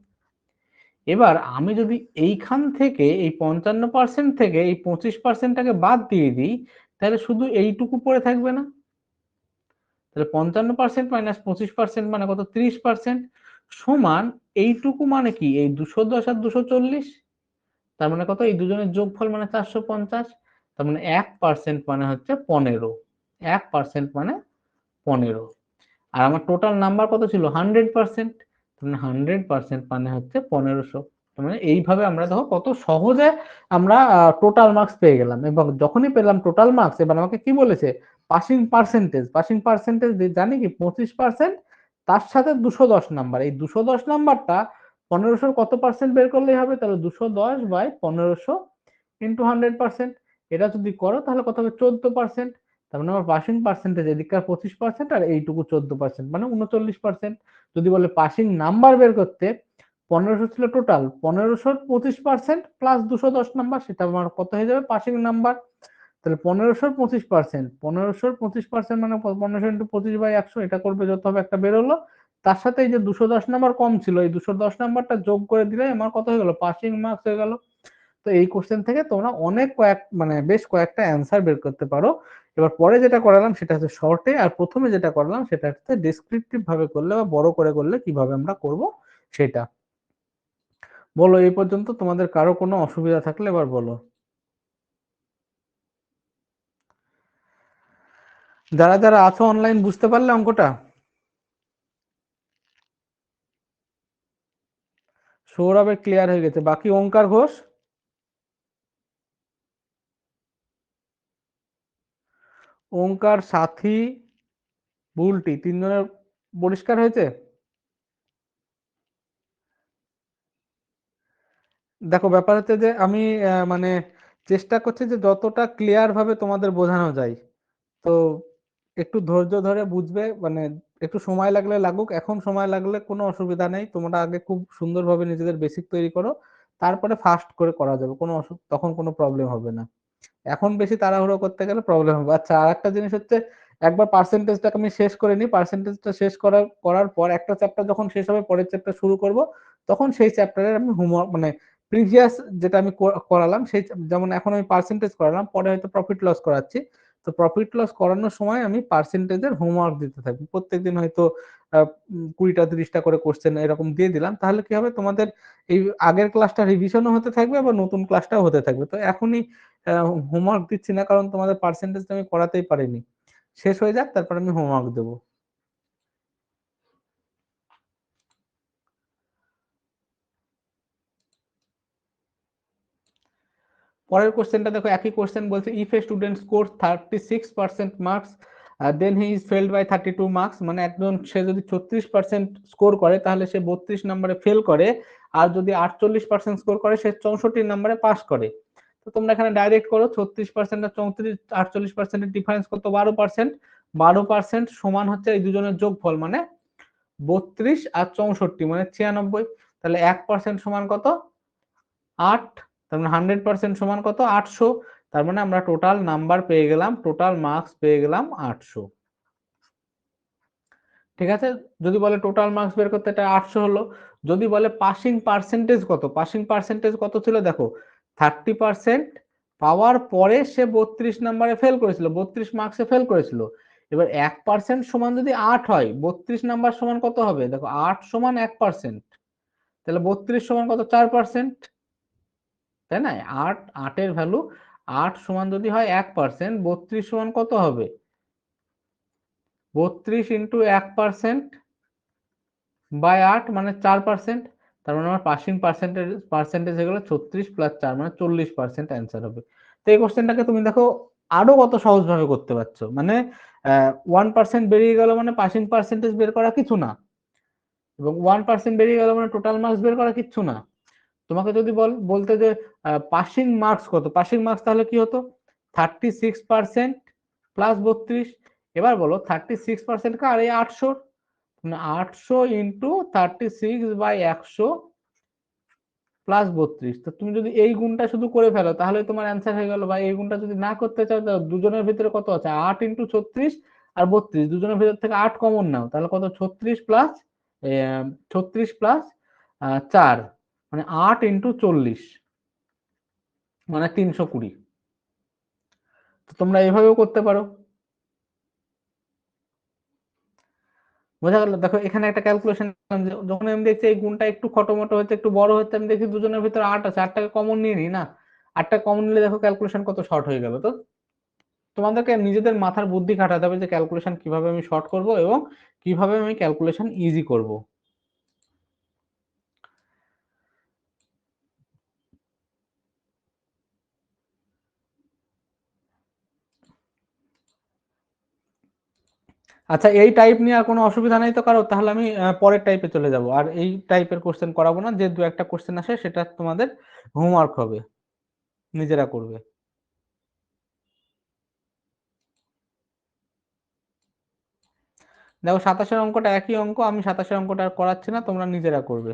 এবার আমি যদি এইখান থেকে এই 55% থেকে এই 25%টাকে বাদ দিয়ে দিই, তাহলে শুধু এইটুকু পড়ে থাকবে না। তাহলে 55% মাইনাস 25% মানে কত, 30%, সমান এইটুকু মানে কি, এই 210 আর 240, তার মানে কত, এই দুজনের যোগফল মানে 450। তার মানে 1% মানে হচ্ছে 15, 1% মানে 15। আর আমার টোটাল নাম্বার কত ছিল, 100%, মানে 100% মানে হচ্ছে 1500। মানে এইভাবে আমরা দেখো কত সহজে আমরা টোটাল মার্কস পেয়ে গেলাম। এবং যখনই পেলাম টোটাল মার্কস, এবার আমাকে কি বলেছে, পাসিং পার্সেন্টেজ জানি কি 25%, তার সাথে 210 নাম্বার, এই 210 নাম্বারটা 1500 কত পার্সেন্ট বের করলেই হবে, তাহলে 210/1500 ইন্টু 100%। এটা যদি করো তাহলে কত হবে, 14%। তার মানে আমার পাসিং পার্সেন্টেজ এদিককার 25% আর এইটুকু 14%, মানে 39%। যদি বলে পাসিং নাম্বার বের করতে, 1500 ছিল টোটাল, 1500 25% প্লাস 210 নাম্বার, সেটা আমার কত হয়ে যাবে পাসিং নাম্বার। তাহলে 1500 25%, মানে 1500 ইন্টু 25/100, এটা করবে যত হবে একটা বেরোলো। তার সাথে এই যে 210 নাম্বার কম ছিল, এই 210 নাম্বারটা যোগ করে দিলে আমার কত হয়ে গেল, পাসিং মার্কস হয়ে গেল। তো এই কোশ্চেন থেকে তোমরা অনেক মানে বেশ কয়েকটা অ্যান্সার বের করতে পারো। এবার পরে যেটা করালাম সেটা হচ্ছে শর্টে, আর প্রথমে যেটা করলাম সেটা হচ্ছে ডেসক্রিপটিভ ভাবে করলে বা বড় করে করলে কিভাবে আমরা করব সেটা। বলো এই পর্যন্ত তোমাদের কারো কোনো অসুবিধা থাকলে এবার বলো। যারা যারা আছো অনলাইন, বুঝতে পারলে অঙ্কটা? সৌরভের ক্লিয়ার হয়ে গেছে, বাকি ওঙ্কার ঘোষ, ওঙ্কার, সাথী, বুলটি, তিনজনের পরিষ্কার হয়েছে? দেখো ব্যাপার হচ্ছে যে আমি মানে চেষ্টা করছি যে যতটা ক্লিয়ার ভাবে তোমাদের বোঝানো যায়। তো একটু ধৈর্য ধরে বুঝবে, মানে একটু সময় লাগলে লাগুক, এখন সময় লাগলে কোনো অসুবিধা নেই। তোমরা আগে খুব সুন্দরভাবে নিজেদের বেসিক তৈরি করো, তারপরে ফাস্ট করে করা যাবে, তখন কোনো প্রবলেম হবে না। এখন বেশি তাড়াহুড়ো করতে গেলে প্রবলেম হবে। আচ্ছা, আর একটা জিনিস হচ্ছে, একবার পার্সেন্টেজটাকে আমি শেষ করে নিই, পার্সেন্টেজটা শেষ করার পর একটা চ্যাপ্টার যখন শেষ হবে, পরের চ্যাপ্টার শুরু করব, তখন সেই চ্যাপ্টারের আমি হোমওয়ার্ক, মানে প্রিভিয়াস যেটা আমি করালাম সেই, যেমন এখন আমি পার্সেন্টেজ করালাম, পরে হয়তো প্রফিট লস করাচ্ছি, তো প্রফিট লস করানোর সময় আমি পার্সেন্টেজের হোমওয়ার্ক দিতে থাকি প্রত্যেকদিন, হয়তো 20টা 30টা করে কোশ্চেন এরকম দিয়ে দিলাম, তাহলে কি হবে, তোমাদের এই আগের ক্লাসটা রিভিশনও হতে থাকবে, আবার নতুন ক্লাসটাও হতে থাকবে। তো এখনই হোমওয়ার্ক দিচ্ছি না, কারণ তোমাদের পার্সেন্টেজটা আমি করাতেই পারিনি, শেষ হয়ে যাক তারপর আমি হোমওয়ার্ক দেবো। পরের কোশ্চেনটা দেখো, একই কোশ্চেন বলছে, if a student score 36% marks then he is failed by 32 marks, মানে একজন সে যদি 36% স্কোর করে তাহলে সে 32 নম্বরে ফেল করে, আর যদি 48% স্কোর করে সে 64 নম্বরে পাস করে। তো তোমরা এখানে ডাইরেক্ট করো, 36% আর 48%-এর ডিফারেন্স কত, 12%। 12% সমান হচ্ছে এই দুজনের যোগফল, মানে 32 আর 64, মানে 96। তাহলে 1% সমান কত, 8। তার মানে 100% সমান কত, 800। তার মানে আমরা টোটাল নাম্বার পেয়ে গেলাম, টোটাল মার্কস পেয়ে গেলাম 800। ঠিক আছে, যদি বলে টোটাল মার্কস বের করতে, এটা 800 হলো। যদি বলে পাসিং পার্সেন্টেজ কত, পাসিং পার্সেন্টেজ কত ছিল দেখো, 30% পাওয়ার পরে সে 32 নম্বরে ফেল করেছিল, 32 মার্কসে ফেল করেছিল। এবার 1% সমান যদি 8 হয়, 32 নাম্বার সমান কত হবে, দেখো 8 সমান 1%, তাহলে 32 সমান কত, 4%, তাই না? 8 এর ভ্যালু, 8 সমান যদি হয় 1%, 32 সমান কত হবে, 32 ইন্টু 1% বাই 8, মানে 4%। তার মানে আমার পাসিং পার্সেন্টেজ হয়ে গেল 36 প্লাস 4, মানে 40% অ্যান্সার হবে। তো এই কোশ্চেনটাকে তুমি দেখো আরো কত সহজ ভাবে করতে পারছো, মানে 1% বেরিয়ে গেল মানে পাসিং পার্সেন্টেজ বের করা কিছু না, এবং 1% বেরিয়ে গেল মানে টোটাল মার্কস বের করা কিচ্ছু না। তোমাকে যদি বলতে যে পাসিং মার্কস কত, পাসিং মার্কস তাহলে কি হতো, 36% প্লাস 32। এবার বলো 36% কার, এই 800, 800 ইন্টু 36/100 প্লাস 32। তো তুমি যদি এই গুণটা শুধু করে ফেলো তাহলে তোমার অ্যান্সার হয়ে গেল। বা এই গুণটা যদি না করতে চাও, তাহলে দুজনের ভিতরে কত আছে, 8 ইন্টু 36 আর 32, দুজনের ভিতর থেকে 8 কমন নাও, তাহলে কত, 36 প্লাস 4, মানে 8 ইন্টু 40, মানে 320। তো তোমরা এভাবেও করতে পারো। বোঝা গেল? দেখো এখানে একটা ক্যালকুলেশন, যখন আমি দেখছি এই গুণটা একটু খটোমটো হচ্ছে, একটু বড় হচ্ছে, আমি দেখি দুজনের ভিতরে 8 আছে, 8টাকে কমন নিয়ে নিই না, 8টা কমন নিলে দেখো ক্যালকুলেশন কত শর্ট হয়ে গেল। তো তোমাদেরকে নিজেদের মাথার বুদ্ধি খাটাতে হবে যে ক্যালকুলেশন কিভাবে আমি শর্ট করব এবং কিভাবে আমি ক্যালকুলেশন ইজি করব। আচ্ছা, এই টাইপ নিয়ে আর কোনো অসুবিধা নাই তো কারো? তাহলে আমি পরের টাইপে চলে যাব, আর এই টাইপের কোশ্চেন করাবো না, যে দু একটা কোশ্চেন আসে সেটা তোমাদের হোমওয়ার্ক হবে, নিজেরা করবে। দেখো 27-এর অঙ্কটা একই অঙ্ক, আমি 27-এর অঙ্কটা আর করাচ্ছি না, তোমরা নিজেরা করবে।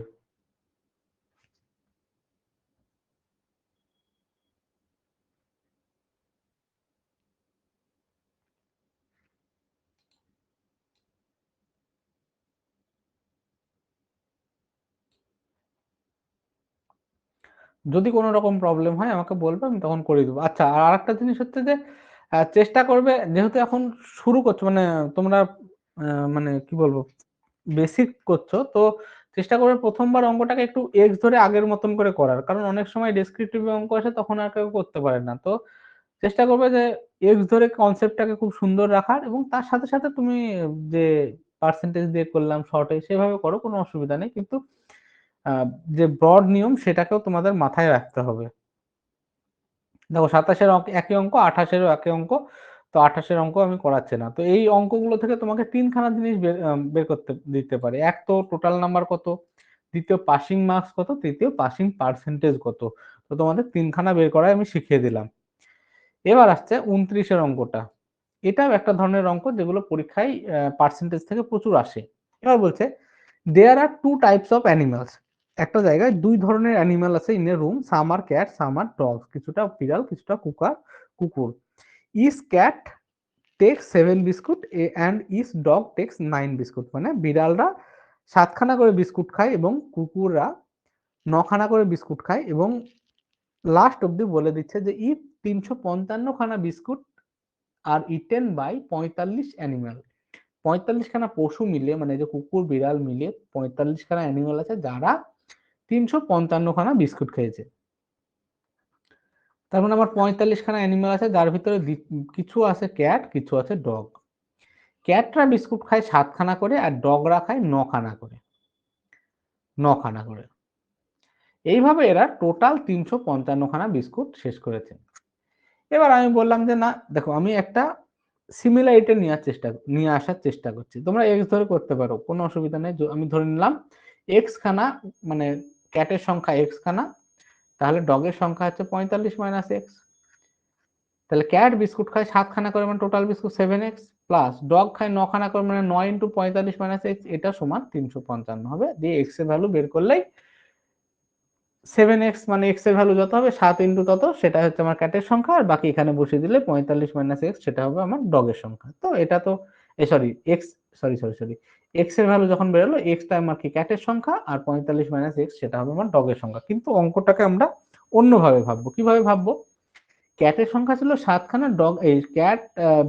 যদি কোনো রকম প্রবলেম হয় আমাকে বলবে, আমি তখন করে দেবো। আচ্ছা, আর আরেকটা জিনিস হচ্ছে যে চেষ্টা করবে, যেহেতু এখন শুরু করছো, মানে তোমরা মানে কি বলবো, বেসিক করছো, তো চেষ্টা করবে প্রথমবার অঙ্কটাকে একটু এক্স ধরে আগের মতন করে করার, কারণ অনেক সময় ডেসক্রিপটিভ অঙ্ক আসে তখন আর কেউ করতে পারে না। তো চেষ্টা করবে যে এক্স ধরে কনসেপ্টটাকে খুব সুন্দর রাখার, এবং তার সাথে সাথে তুমি যে পার্সেন্টেজ দিয়ে করলাম শর্টে সেভাবে করো, কোনো অসুবিধা নেই, কিন্তু আহ, যে ব্রড নিয়ম সেটাকেও তোমাদের মাথায় রাখতে হবে। দেখো 27-এর একই অঙ্ক, 28-এরও একই অঙ্ক, তো 28-এর অঙ্ক আমি করাচ্ছি না। তো এই অঙ্কগুলো থেকে তোমাকে তিনখানা জিনিস বের করতে দিতে পারে। এক তো টোটাল নাম্বার কত, দ্বিতীয় পাসিং মার্কস কত, তৃতীয় পাসিং পার্সেন্টেজ কত। তো তোমাদের তিনখানা বের করাই আমি শিখিয়ে দিলাম। এবার আসছে 29-এর অঙ্কটা। এটাও একটা ধরনের অঙ্ক যেগুলো পরীক্ষায় পার্সেন্টেজ থেকে প্রচুর আসে। এবার বলছে there are two types of animals. একটা জায়গায় দুই ধরনের অ্যানিমাল আছে in a room, some are cat some are dogs. কিছুটা বিড়াল কিছুটা কুকুর। Each cat takes 7 biscuit and each dog takes 9 biscuit. মানে বিড়ালরা 7খানা করে বিস্কুট খায় এবং কুকুররা 9খানা করে বিস্কুট খায়, এবং লাস্ট অব্দি বলে দিচ্ছে যে ইফ 355খানা biscuit are eaten by 45 animal. 45খানা পশু মিলে, মানে যে কুকুর বিড়াল মিলে 45খানা অ্যানিমাল আছে যারা 355খানা বিস্কুট খেয়েছে। তার মানে আমার 45খানা অ্যানিমাল আছে, যার ভিতরে কিছু আছে ক্যাট, কিছু আছে ডগ। ক্যাটরা বিস্কুট খায় 7খানা করে, আর ডগরা খায় 9খানা করে। 9খানা করে। এইভাবে এরা টোটাল 355খানা বিস্কুট শেষ করেছে। এবার আমি বললাম যে না দেখো, আমি একটা সিমিলারিটি নিয়ে আসার চেষ্টা করছি। তোমরা এক্স ধরে করতে পারো, কোনো অসুবিধা নেই। আমি ধরে নিলাম এক্স খানা, মানে ক্যাটের সংখ্যা এক্স খানা, তাহলে ডগের সংখ্যা হচ্ছে 45 মাইনাস এক্স। তাহলে ক্যাট বিস্কুট খায় 7খানা করে, মানে total biscuit 7x, plus dog খায় 9খানা করে, মানে 9 ইন্টু 45 মাইনাস এক্স, এটা সমান 355 হবে। দিয়ে এক্স এর ভ্যালু বের করলেই 7x, মানে এক্স এর ভ্যালু যত হবে 7 ইন্টু তত, সেটা হচ্ছে আমার ক্যাটের সংখ্যা, আর বাকি এখানে বসিয়ে দিলে 45 মাইনাস এক্স, সেটা হবে আমার ডগের সংখ্যা। তো এটা তো সরি এক্স, সরি এক্স এর ভ্যালু যখন বেরোলো, এক্সটা আমার কি ক্যাটের সংখ্যা, আর 45 মাইনাস এক্স সেটা হবে আমার ডগের সংখ্যা। কিন্তু অঙ্কটাকে আমরা অন্যভাবে ভাববো। কিভাবে ভাববো? ক্যাটের সংখ্যা ছিল 7খানা, ডগ এই ক্যাট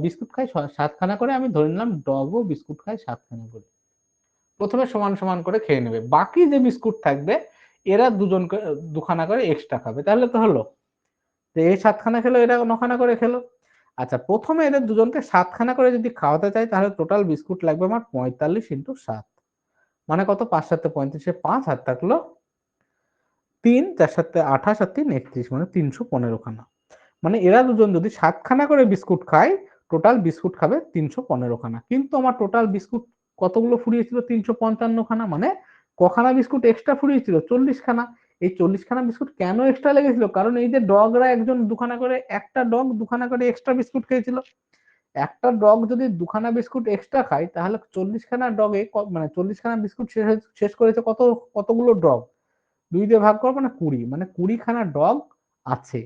বিস্কুট খায় 7খানা করে, আমি ধরে নিলাম ডগও বিস্কুট খায় 7খানা করে। প্রথমে সমান সমান করে খেয়ে নেবে, বাকি যে বিস্কুট থাকবে এরা দুজন দুখানা করে এক্সট্রা খাবে। তাহলে তো হলো যে এই 7খানা খেলো, এরা 9খানা করে খেলো। আচ্ছা, প্রথমে এদের দুজনকে 7খানা করে যদি খাওয়াতে চাই, তাহলে টোটাল বিস্কুট লাগবে আমার 45 ইন্টু 7, মানে কত, 5 7 35, 5 হাত থাকলো 3, 4 7 28, আর 3 31, মানে 315খানা। মানে এরা দুজন যদি 7খানা করে বিস্কুট খায়, টোটাল বিস্কুট খাবে 315খানা। কিন্তু আমার টোটাল বিস্কুট কতগুলো ফুরিয়েছিল? 355খানা। মানে কখানা বিস্কুট এক্সট্রা ফুরিয়েছিল? 40খানা। এই 40খানা বিস্কুট কেন এক্সট্রা লেগেছিল? কারণ এই যে ডগরা একজন দুখানা করে, একটা ডগ দুখানা করে এক্সট্রা বিস্কুট খেয়েছিল। একটা ডগ যদি দুখানা বিস্কুট এক্সট্রা খায়, তাহলে 40খানা ডগে মানে 40খানা বিস্কুট শেষ করেছে কতগুলো ডগ? 2 দিয়ে ভাগ করবো না 20, মানে 20খানা ডগ আছে।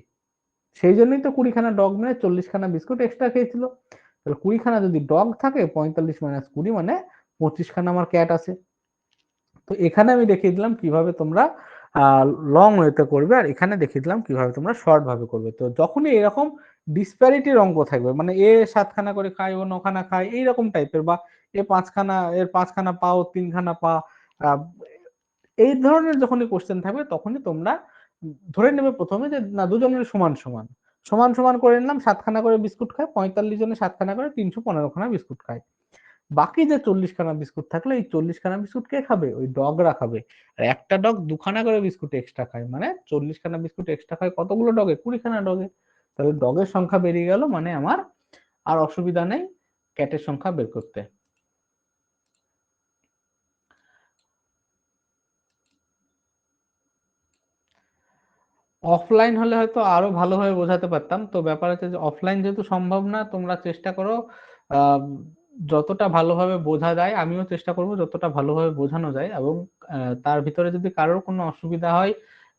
সেই জন্যই তো 20খানা ডগ মানে 40খানা বিস্কুট এক্সট্রা খেয়েছিল। তাহলে 20খানা যদি ডগ থাকে, 45 মাইনাস 20 মানে 25খানা আমার ক্যাট আছে। তো এখানে আমি দেখিয়ে দিলাম কিভাবে তোমরা লং ওয়েতে করবে, আর এখানে দেখিয়ে দিলাম কিভাবে তোমরা শর্ট ভাবে করবে। তো যখনই এরকম ডিসপ্যারিটির অঙ্ক থাকবে, মানে এ 7খানা করে খায়, ও 9খানা খায়, এইরকম টাইপের, বা এ 5খানা, এর 5খানা পা, ও 3খানা পা, এই ধরনের যখনই কোশ্চেন থাকবে, তখনই তোমরা ধরে নেবে প্রথমে যে না দুজনের সমান সমান, সমান সমান করে নিলাম। 7খানা করে বিস্কুট খায়, 45 জনে 7খানা করে, 315খানা বিস্কুট খায়। বাকি যে 40খানা বিস্কুট থাকলে, এই 40খানা বিস্কুট কে খাবে? ওই ডগরা খাবে। আর একটা ডগ দুখানা করে বিস্কুট এক্সট্রা খায়, মানে 40খানা বিস্কুট এক্সট্রা খায় কতগুলো ডগে? 20খানা ডগে। তাহলে ডগের সংখ্যা বেরিয়ে গেল, মানে আমার আর অসুবিধা নেই ক্যাটের সংখ্যা বের করতে। অফলাইন হলে হয়তো আরো ভালোভাবে বোঝাতে পারতাম। তো ব্যাপার হচ্ছে যে অফলাইন যেহেতু সম্ভব না, তোমরা চেষ্টা করো যতটা ভালোভাবে বোঝা যায়, আমিও চেষ্টা করব যতটা ভালোভাবে বোঝানো যায়। এবং তার ভিতরে যদি কারোর কোনো অসুবিধা হয়,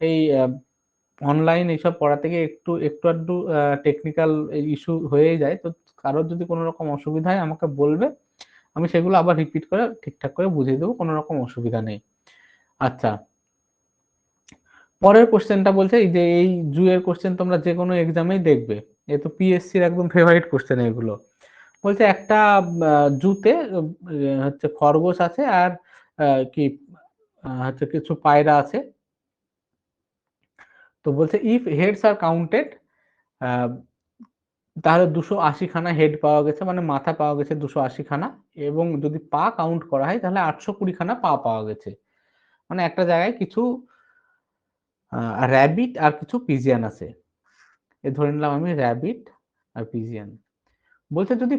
এই অনলাইন এইসব পড়া থেকে একটু একটু আধটু টেকনিক্যাল ইস্যু হয়েই যায়, তো কারোর যদি কোনো রকম অসুবিধা হয় আমাকে বলবে, আমি সেগুলো আবার রিপিট করে ঠিকঠাক করে বুঝিয়ে দেবো, কোনো রকম অসুবিধা নেই। আচ্ছা, পরের কোশ্চেনটা বলছে এই যে এই জুয়ের কোশ্চেন তোমরা যে কোনো এক্সামেই দেখবে, এ তো পিএসসির একদম ফেভারিট কোশ্চেন এগুলো। বলছে একটা জুতে হচ্ছে খরগোশ আছে আর কি হচ্ছে কিছু পায়রা আছে। তো বলছে ইফ হেডস আর কাউন্টেড, তাহলে 280 খানা হেড পাওয়া গেছে, মানে মাথা পাওয়া গেছে 280 খানা, এবং যদি পা কাউন্ট করা হয় তাহলে 820 খানা পা পাওয়া গেছে। মানে একটা জায়গায় কিছু র্যাবিট আর কিছু পিজিয়ান আছে, এ ধরে নিলাম আমি র্যাবিট আর পিজিয়ান। বলছে যদি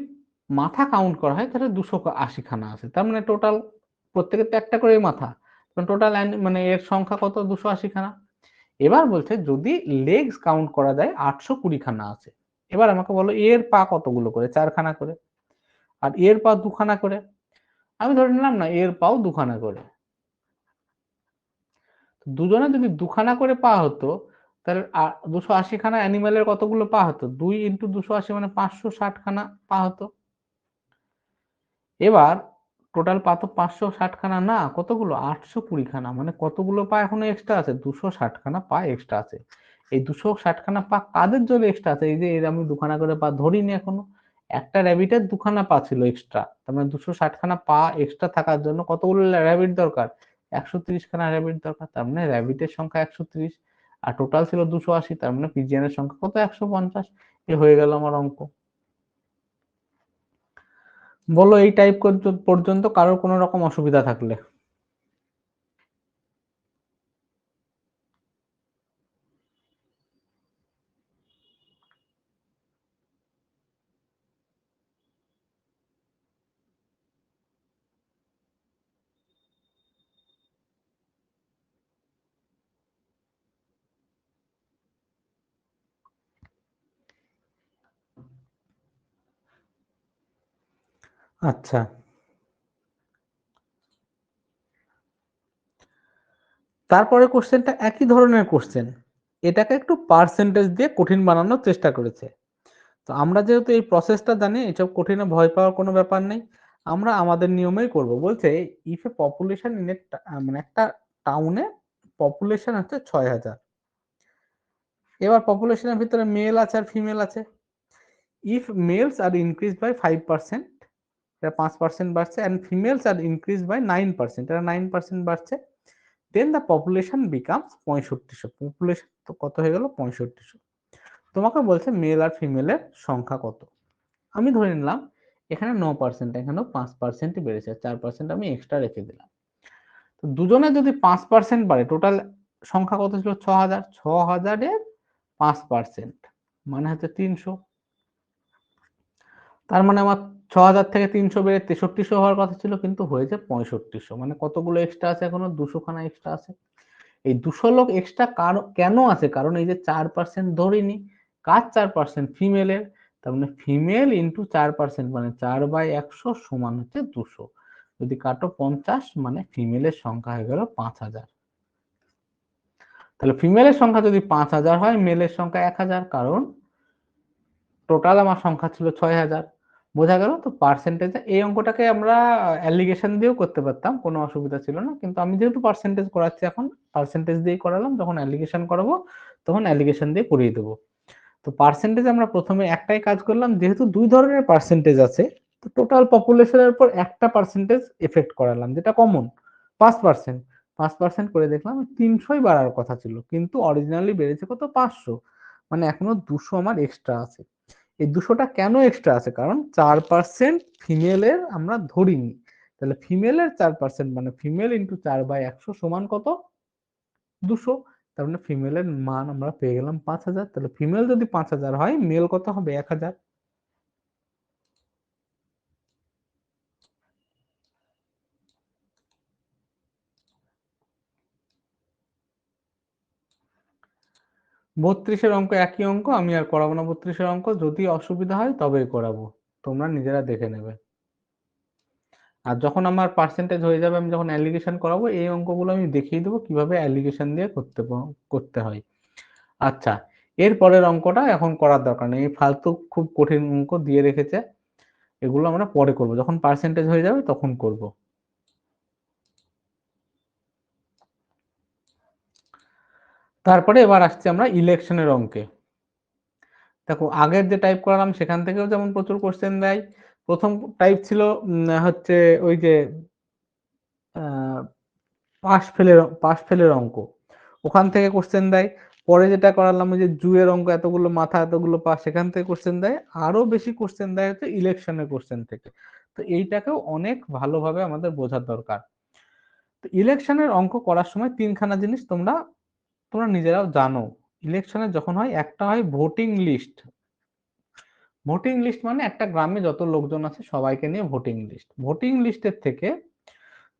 মাথা কাউন্ট করা হয় তাহলে 280 খানা আছে, তার মানে টোটাল প্রত্যেকের তো একটা করে মাথা, টোটাল মানে এর সংখ্যা কত, 280 খানা। এবার বলছে যদি লেগস কাউন্ট করা যায় 820 খানা আছে। এবার আমাকে বলো এর পা কতগুলো করে, 4 খানা করে, আর এর পা 2 খানা করে। আমি ধরে নিলাম না এর পাও 2 খানা করে, দুজনে যদি 2 খানা করে পা হতো তাহলে 280 খানা অ্যানিমেলের কতগুলো পা হতো, 2 ইন্টু 280 মানে 560 খানা পা হতো। এবার টোটাল পা তো 560 খানা না, কতগুলো, 820 খানা, মানে কতগুলো পা এখনো এক্সট্রা আছে, 260 খানা পা এক্সট্রা আছে। এই 260 খানা পা কাদের জন্য এক্সট্রা আছে, এই যে এর আমি 2 খানা করে পা ধরিনি এখনো, একটা র্যাবিটের 2 খানা পা ছিল এক্সট্রা, তার মানে 260 খানা পা এক্সট্রা থাকার জন্য কতগুলো র্যাবিট দরকার, 130 খানা র্যাবিট দরকার, তার মানে র্যাবিটের সংখ্যা 130, আর টোটাল ছিল 280, তার মানে পিজিএনের সংখ্যা কত, 150। এ হয়ে গেল আমার অঙ্ক। বলো এই টাইপ পর্যন্ত কারোর কোনো রকম অসুবিধা থাকলে। আচ্ছা, তারপরে কোশ্চেনটা একই ধরনের কোশ্চেন, এটাকে একটু পার্সেন্টেজ দিয়ে কঠিন বানানোর চেষ্টা করেছে। তো আমরা যেহেতু এই প্রসেসটা জানি, এসব কঠিনে ভয় পাওয়ার কোনো ব্যাপার নেই, আমরা আমাদের নিয়মেই করব। বলছে if a population in a, মানে একটা টাউনে পপুলেশন হচ্ছে 6000, এবার পপুলেশনের ভিতরে মেল আছে আর ফিমেল আছে। If males are increase by 5%, এটা 5% বাড়ছে, and females are increase by 9%, এটা 9% বাড়ছে, then the population becomes 6500, population তো কত হয়ে গেল, 6500। তোমাকে বলছে মেল আর ফিমেলের সংখ্যা কত। আমি ধরে নিলাম এখানে 9%, এখানেও 5% বেড়েছে, 4% আমি এক্সট্রা রেখে দিলাম। তো দুজনে যদি 5% বাড়ে, টোটাল সংখ্যা কত ছিল, 6000, 6000-এর 5% মানে হচ্ছে 300। তার মানে আমার 6000 থেকে 300 বেড়ে 6300 হওয়ার কথা ছিল, কিন্তু হয়েছে 6500, মানে কতগুলো এক্সট্রা আছে, এখনো 200 খানা এক্সট্রা আছে। এই 200 লোক এক্সট্রা কেন আছে, কারণ এই যে 4% ধরিনি, কার 4%, ফিমেলের, তার মানে ফিমেল ইন্টু 4%, মানে 4/100 সমান হচ্ছে 200। যদি কাটো 50, মানে ফিমেলের সংখ্যা হয়ে গেল 5000। তাহলে ফিমেলের সংখ্যা যদি 5000 হয়, মেলের সংখ্যা 1000, কারণ টোটাল আমার সংখ্যা ছিল 6000। বোঝা গেল তো পার্সেন্টেজে। এই অঙ্কটাকে আমরা অ্যালিগেশন দিয়েও করতে পারতাম, কোনো অসুবিধা ছিল না, কিন্তু আমি যেহেতু পার্সেন্টেজ করাচ্ছি এখন, পার্সেন্টেজ দিয়ে করালাম, যখন অ্যালিগেশন করাবো তখন অ্যালিগেশন দিয়ে করিয়ে দেবো। তো পার্সেন্টেজ আমরা প্রথমে একটাই কাজ করলাম, যেহেতু দুই ধরনের পার্সেন্টেজ আছে, তো টোটাল পপুলেশনের উপর একটা পার্সেন্টেজ এফেক্ট করালাম, যেটা কমন, 5%। 5% করে দেখলাম 300ই বাড়ার কথা ছিল, কিন্তু অরিজিনালি বেড়েছে কত, 500, মানে এখনো 200 আমার এক্সট্রা আছে। এই 200টা কেন এক্সট্রা আছে, কারণ 4% ফিমেলের আমরা ধরিনি, তাহলে ফিমেলের 4% মানে ফিমেল ইন্টু 4/100 সমান কত, 200। তার মানে ফিমেলের মান আমরা পেয়ে গেলাম 5000। তাহলে ফিমেল যদি 5000 হয়, মেল কত হবে, 1000। বত্রিশের অঙ্ক একই অঙ্ক, আমি আর করাবো না 32-এর অঙ্ক, যদি অসুবিধা হয় তবেই করাবো, তোমরা নিজেরা দেখে নেবে। আর যখন আমার পার্সেন্টেজ হয়ে যাবে, আমি যখন অ্যালিগেশন করাবো, এই অঙ্কগুলো আমি দেখিয়ে দেবো কিভাবে অ্যালিগেশন দিয়ে করতে হয়। আচ্ছা, এর পরের অঙ্কটা এখন করার দরকার নেই, এই ফালতু খুব কঠিন অঙ্ক দিয়ে রেখেছে, এগুলো আমরা পরে করব, যখন পার্সেন্টেজ হয়ে যাবে তখন করব। তারপরে এবার আসছি আমরা ইলেকশনের অঙ্কে। দেখো আগের যে টাইপ করালাম সেখান থেকেও যেমন প্রচুর কোশ্চেন দেয়। প্রথম টাইপ ছিল হচ্ছে ওই যে পাশ ফেলের অঙ্ক, ওখান থেকে কোশ্চেন দেয়। পরে যেটা করালাম ওই যে জুয়ের অঙ্ক, এতগুলো মাথা এতগুলো পা, সেখান থেকে কোশ্চেন দেয়। আরো বেশি কোশ্চেন দেয় হচ্ছে ইলেকশনের কোশ্চেন থেকে। তো এইটাকেও অনেক ভালোভাবে আমাদের বোঝার দরকার। তো ইলেকশনের অঙ্ক করার সময় তিনখানা জিনিস তোমরা তোমরা নিজেরাও জানো। ইলেকশনে যখন হয়, একটা হয় ভোটিং লিস্ট। ভোটিং লিস্ট মানে একটা গ্রামে যত লোকজন আছে সবাইকে নিয়ে ভোটিং লিস্ট। ভোটিং লিস্টের থেকে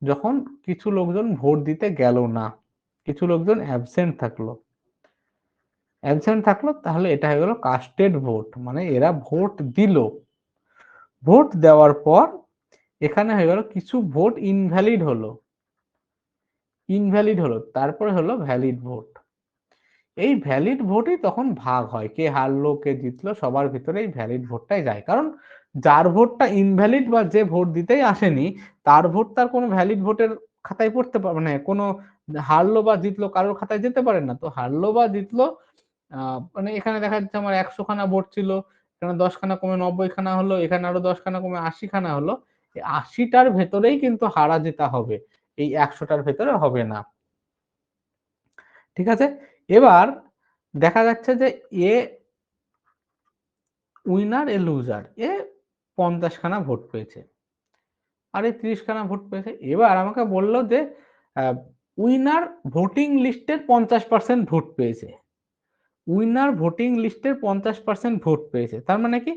যখন কিছু লোকজন ভোট দিতে গেল না, কিছু লোকজন অ্যাবসেন্ট থাকলো, তাহলে এটা হয়ে গেল কাস্টেড ভোট, মানে এরা ভোট দিল। ভোট দেওয়ার পর এখানে হয়ে গেল কিছু ভোট ইনভ্যালিড হলো, তারপরে হলো ভ্যালিড ভোট। এই ভ্যালিড ভোটই তখন ভাগ হয়, কে হারলো কে জিতলো সবার ভিতরে এই ভ্যালিড ভোটটাই যায়। কারণ যার ভোটটা ইনভ্যালিড বা যে ভোট দিতেই আসেনি, তার ভোট তার কোনো ভ্যালিড ভোটের খাতায় পড়তে পারে, মানে কোনো হারলো বা জিতলো কারোর খাতায় যেতে পারে না। তো হারলো বা জিতলো মানে এখানে দেখা যাচ্ছে আমার 100 খানা ভোট ছিল, এখানে 10 খানা কমে 90 খানা হলো, এখানে আরো 10 খানা কমে 80 খানা হলো। এই 80টার ভেতরেই কিন্তু হারা জেতা হবে, এই 100টার ভেতরে হবে না। ঠিক আছে, এবার দেখা যাচ্ছে যে এ উইনার এ লুজার, এ 50 খানা ভোট পেয়েছে আর এ 30 খানা ভোট পেয়েছে। এবার আমাকে বললো যে উইনার ভোটিং লিস্টের 50% ভোট পেয়েছে। উইনার ভোটিং লিস্টের 50% ভোট পেয়েছে, তার মানে কি,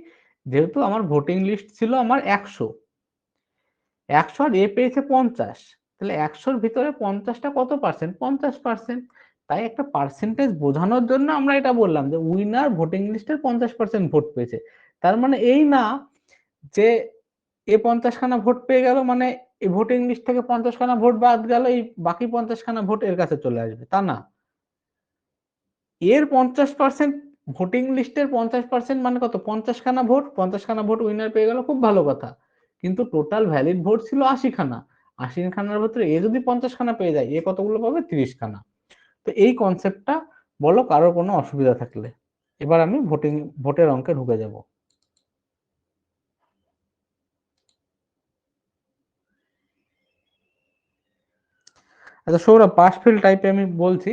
যেহেতু আমার ভোটিং লিস্ট ছিল আমার 100 আর এ পেয়েছে 50, তাহলে 100-র ভিতরে 50টা কত পার্সেন্ট? 50%। তাই একটা পার্সেন্টেজ বোঝানোর জন্য আমরা এটা বললাম যে উইনার ভোটিং লিস্টের 50% ভোট পেয়েছে। তার মানে এই না যে এ 50 খানা ভোট পেয়ে গেল মানে এই ভোটিং লিস্ট থেকে 50 খানা ভোট বাদ গেল, এই বাকি 50 খানা ভোট এর কাছে চলে আসবে, তা না। এর 50%, ভোটিং লিস্টের 50% মানে কত? 50 খানা ভোট, 50 খানা ভোট উইনার পেয়ে গেল, খুব ভালো কথা। কিন্তু টোটাল ভ্যালিড ভোট ছিল 80 খানা। 80 খানার ভিতরে এ যদি 50 খানা পেয়ে যায়, এ কতগুলো পাবে? 30 খানা। তো এই কনসেপ্টটা বলো কারোর কোনো অসুবিধা থাকলে। এবার আমি ভোটের অঙ্কে ঢুকে যাব। আচ্ছা সৌরভ, পাস ফেল টাইপে আমি বলছি,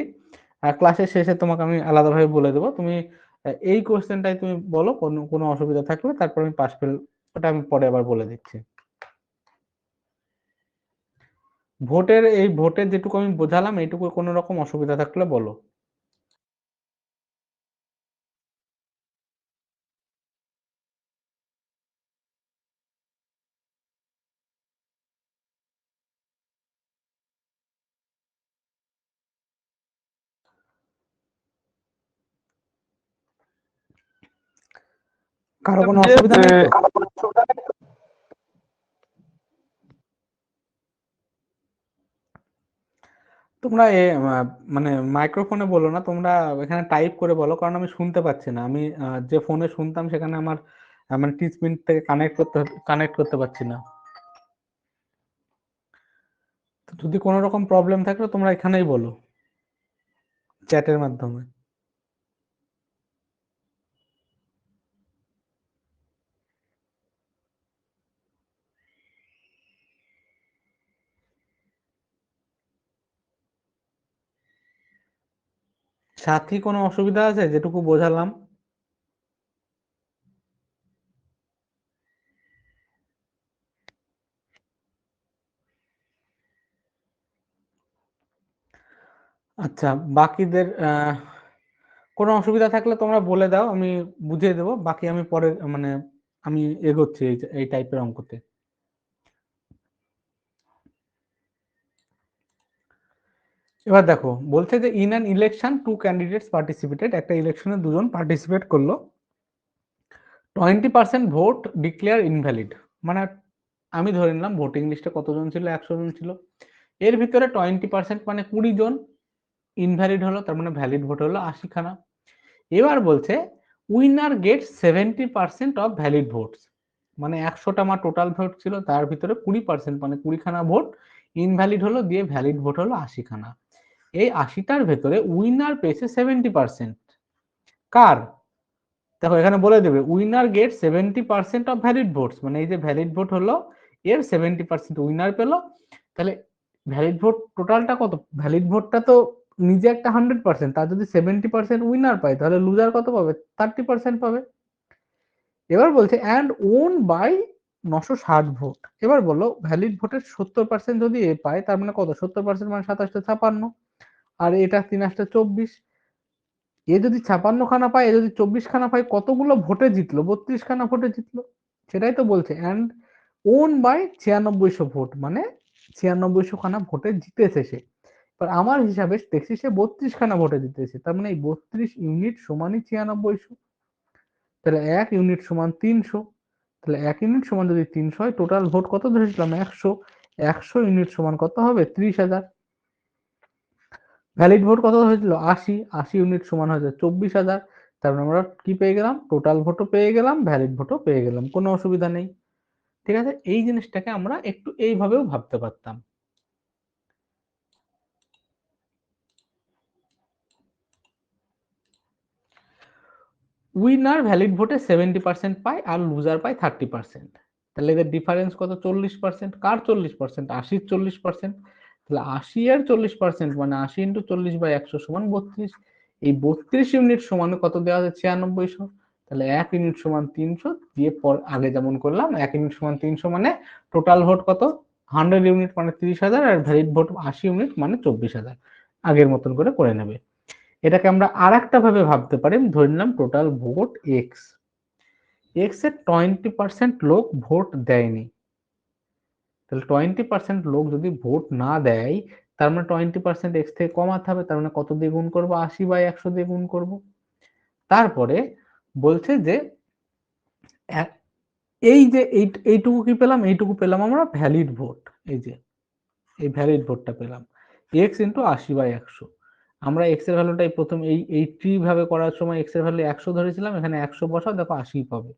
ক্লাসের শেষে তোমাকে আমি আলাদাভাবে বলে দেবো। তুমি এই কোশ্চেনটাই তুমি বলো, কোনো কোনো অসুবিধা থাকলে, তারপর আমি পাস ফেল ওটা আমি পরে আবার বলে দিচ্ছি। ভোটের যেটুকু আমি বোঝালাম, এইটুকু কোনো রকম অসুবিধা থাকলে বলো। কারো কোনো অসুবিধা নেই তো? তোমরা মানে মাইক্রোফোনে বলো না, তোমরা এখানে টাইপ করে বলো, কারণ আমি শুনতে পাচ্ছি না। আমি যে ফোনে শুনতাম সেখানে আমার মানে টিচমিন্ট থেকে কানেক্ট করতে পারছি না। তো যদি কোনো রকম প্রবলেম থাকে তোমরা এখানেই বলো, চ্যাটের মাধ্যমে। সাথী, কোনো অসুবিধা আছে যেটুকু বোঝালাম? আচ্ছা, বাকিদের কোনো অসুবিধা থাকলে তোমরা বলে দাও, আমি বুঝিয়ে দেবো। বাকি আমি পরে মানে আমি এগোচ্ছি এই টাইপের অঙ্কতে। এবার দেখো বলছে যে in an election 2 candidates participated, একটা ইলেকশনে দুজন পার্টিসিপেট করলো। 20% ভোট ডিক্লেয়ার ইনভ্যালিড, মানে আমি ধরে নিলাম ভোটিং লিস্টে কতজন ছিল? 100 জন ছিল। এর ভিতরে 20% মানে 20 জন ইনভ্যালিড হলো, তার মানে ভ্যালিড ভোট হলো 80 খানা। এবার বলছে winner get 70% of valid votes, মানে 100টা আমার টোটাল ভোট ছিল, তার ভিতরে 20% মানে 20 খানা ভোট ইনভ্যালিড হলো, দিয়ে ভ্যালিড ভোট হলো 80 খানা। এই 80টার ভেতরে উইনার পেয়েছে 70%। কার? দেখো এখানে বলে দেবে winner get 70% of valid votes, মানে এই যে ভ্যালিড ভোট হলো এর 70% উইনার পেলো। তাহলে ভ্যালিড ভোট টোটালটা কত? ভ্যালিড ভোটটা তো নিজে একটা 100%, তার যদি 70% উইনার পায় তাহলে লুজার কত পাবে? 30% পাবে। এবার বলছে অ্যান্ড ওন বাই 960 ভোট। এবার বলো ভ্যালিড ভোটের 70% যদি এ পায় তার মানে কত? 70% মানে 27 আর এটা 3 24। এ যদি 56 খানা পায়, এ যদি 24 খানা পায়, কতগুলো ভোটে জিতলো? 32 খানা ভোটে জিতলো। সেটাই তো বলছে অ্যান্ড ওন বাই 9600 ভোট, মানে 9600 খানা ভোটে জিতেছে সে। এবার আমার হিসাবে দেখছি সে 32 খানা ভোটে জিতেছে, তার মানে এই 32 ইউনিট সমানই 9600। তাহলে 1 ইউনিট সমান 300। তাহলে 1 ইউনিট সমান যদি 300 হয়, টোটাল ভোট কত ধরেছিলাম? 100। 100 ইউনিট সমান কত হবে? 30,000। ভ্যালিড ভোট কত হয়েছিল? 80। 80 ইউনিট সমান হয়েছে 24,000। তারপর আমরা কি পেয়ে গেলাম? টোটাল ভোটও পেয়ে গেলাম, ভ্যালিড ভোটও পেয়ে গেলাম, কোনো অসুবিধা নেই। ঠিক আছে, এই জিনিসটাকে আমরা একটু এইভাবেও ভাবতে পারতাম। উইনার ভ্যালিড ভোটে 70% পায় আর লুজার পায় 30%। তাহলে এদের ডিফারেন্স কত? 40%। কার 40%? 80-র 40%। তাহলে 80 এর 40% মানে 80 ইন্টু 40/100 সমান 32। এই 32 ইউনিট সমান কত দেওয়া আছে? 9600। তাহলে 1 ইউনিট সমান 300 দিয়ে পর আগে যেমন করলাম 1 ইউনিট সমান 300, মানে টোটাল ভোট কত? 100 ইউনিট মানে 30,000 আর ভ্যালিড ভোট 80 ইউনিট মানে 24,000। আগের মতন করে নেবে। এটাকে আমরা আর একটা ভাবে ভাবতে পারি, ধরে নিলাম টোটাল ভোট এক্স। এক্স এর 20% লোক ভোট দেয়নি। তাহলে 20% লোক যদি ভোট না দেয়, তার মানে 20% এক্স থেকে কমাতে হবে। তার মানে কত দিয়ে গুণ করবো? 80/100 দিয়ে গুণ করব। তারপরে বলছে যে এই যে এইটুকু কি পেলাম? এইটুকু পেলাম আমরা ভ্যালিড ভোট। এই যে এই ভ্যালিড ভোটটা পেলাম এক্স ইন্টু 80/100। আমরা এক্স এর ভ্যালুটাই প্রথম এই ভাবে করার সময় এক্স এর ভ্যালু 100 ধরেছিলাম, এখানে 100 বসাও, দেখো 80 পাবে।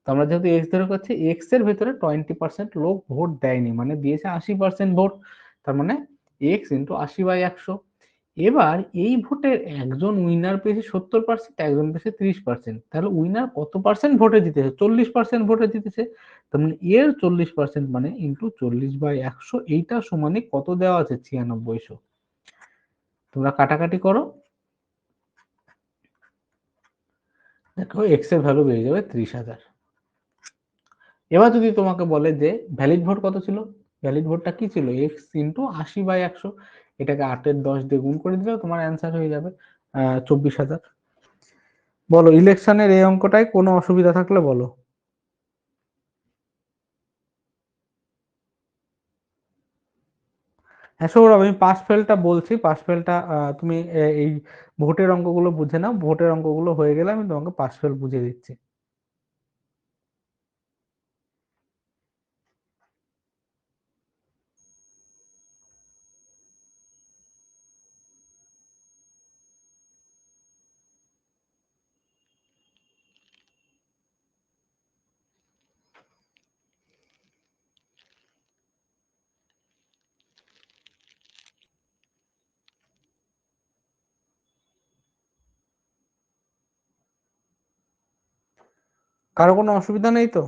তো আমরা যেহেতু এক্স ধরে করছি, এক্স এর ভেতরে 20% লোক ভোট দেয়নি, মানে দিয়েছে 80% ভোট। তার মানে এক্স ইন্টু 80/100। এবার এই ভোটের একজন উইনার পেয়েছে 70%, একজন পেয়েছে 30%। তাহলে উইনার কত পার্সেন্ট ভোটে জিতেছে? 40% ভোটে জিতেছে। তার মানে এর 40% মানে ইন্টু 40/100, এইটা সমানে কত দেওয়া আছে? 9600। তোমরা কাটাকাটি করো, দেখো এক্স এর ভ্যালু বেরিয়ে যাবে 30,000। এবার যদি তোমাকে বলে যে ভ্যালিড ভোট কত ছিল? ভ্যালিড ভোটটা কি ছিল? X into 80/100। এটাকে 8-এর 10 দিয়ে গুণ করে দিলেও তোমার অ্যান্সার হয়ে যাবে 24,000। বলো ইলেকশনের এই অঙ্কটায় কোনো অসুবিধা থাকলে বলো। হ্যাঁ সৌরভ, আমি পাস ফেলটা বলছি। পাস ফেলটা তুমি এই ভোটের অঙ্কগুলো বুঝে নাও। ভোটের অঙ্কগুলো হয়ে গেলে আমি তোমাকে পাস ফেল বুঝিয়ে দিচ্ছি। কারো কোনো অসুবিধা নেই তো?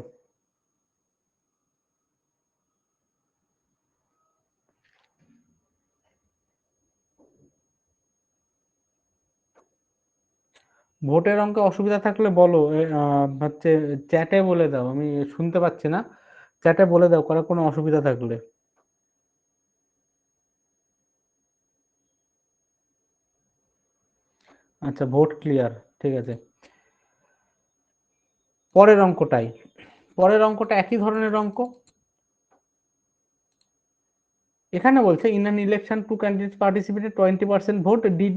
ভোটের অঙ্কে অসুবিধা থাকলে বলো, হচ্ছে চ্যাটে বলে দাও, আমি শুনতে পাচ্ছি না। চ্যাটে বলে দাও কারো কোনো অসুবিধা থাকলে। আচ্ছা, ভোট ক্লিয়ার, ঠিক আছে। পরের অঙ্কটাই, পরের অঙ্কটা একই ধরনের অঙ্ক। এখানে বলছে in an election two candidates participated 20% vote did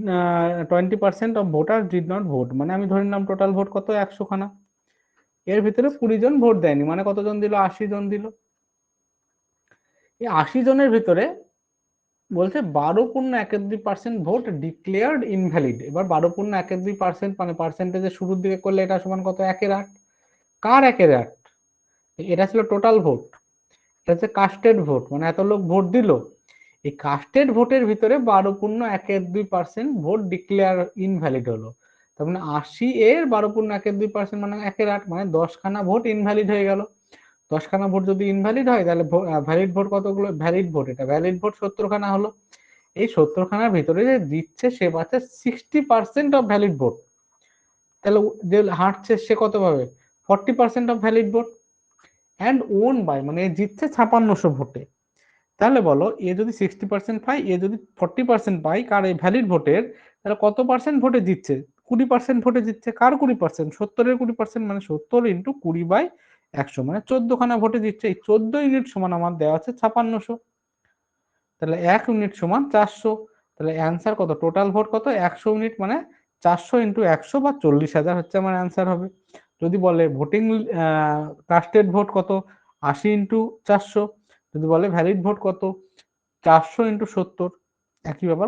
20% of voter did not vote, মানে আমি ধরে নিলাম টোটাল ভোট কত? 100 খানা। এর ভিতরে 20 জন ভোট দেয়নি, মানে কতজন দিল? 80 জন দিল। এই 80 জনের ভিতরে বলছে 12.12% ভোট ডিক্লেয়ার্ড ইনভ্যালিড। এবার 12.12% মানে পার্সেন্টেজের শুরুর দিকে করলে এটা সমান কত? 1/8। কার 1/8? এটা ছিল টোটাল ভোট। এটা হচ্ছে কাস্টেড ভোট, মানে এত লোক ভোট দিল, এই কাস্টেড ভোটের ভিতরে 12.112% ভোট ডিক্লেয়ার ইনভ্যালিড হলো। তার মানে 80 এর 12.112% মানে 1/8, মানে 10খানা ভোট ইনভ্যালিড হয়ে গেল। 10খানা ভোট যদি ইনভ্যালিড হয় তাহলে ভ্যালিড ভোট কতগুলো? ভ্যালিড ভোট, এটা ভ্যালিড ভোট 70খানা হলো। এই 70খানার ভিতরে যে জিতছে সে পাচ্ছে 60% অফ ভ্যালিড ভোট। তাহলে যে হারছে সে কত পাবে? 40% of valid vote. And won by, মানে জিতছে 5600 ভোটে। তাহলে বলো, এ যদি 60% পায়, এ যদি 40% পায় কার? এই ভ্যালিড ভোটের, তাহলে কত পার্সেন্ট ভোটে জিতছে? 20% ভোটে জিতছে। কার 20%? 70-এর 20%, মানে 70 ইন্টু 20/100, মানে 14খানা ভোটে জিতছে। এই 14 ইউনিট সমান আমার দেওয়া আছে 5600। তাহলে 1 ইউনিট সমান 400। তাহলে অ্যান্সার কত? টোটাল ভোট কত? 100 ইউনিট, মানে 400 ইন্টু 100 বা 40,000 হচ্ছে আমার অ্যান্সার হবে। যদি বলে ভোটিং কাস্টেড ভোট কত? 80 ইন্টু 400। যদি বলে ভ্যালিড ভোট কত? 400 ইন্টু 70। একই ব্যাপার,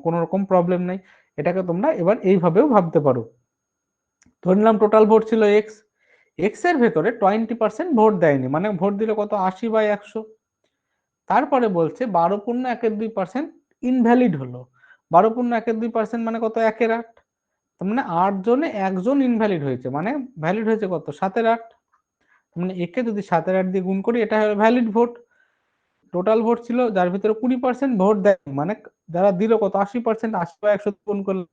কোনো রকম প্রবলেম নাই। এটাকে তোমরা এবার এইভাবেও ভাবতে পারো। ধরে নিলাম টোটাল ভোট ছিল এক্স, এক্স এর ভেতরে 20% ভোট দেয়নি, মানে ভোট দিলে কত? 80/100। তারপরে বলছে 12.112% ইনভ্যালিড হলো। 12.112% মানে কত? 1/8। তার মানে 8 জনে 1 জন ইনভ্যালিড হয়েছে, মানে ভ্যালিড হয়েছে কত? 7/8। মানে একে যদি 7/8 দিয়ে গুণ করি, এটা হলো ভ্যালিড ভোট। টোটাল ভোট ছিল যার ভিতরে 20% ভোট দেয়, মানে যারা দিল কত? 80%। 80/100 গুণ করলে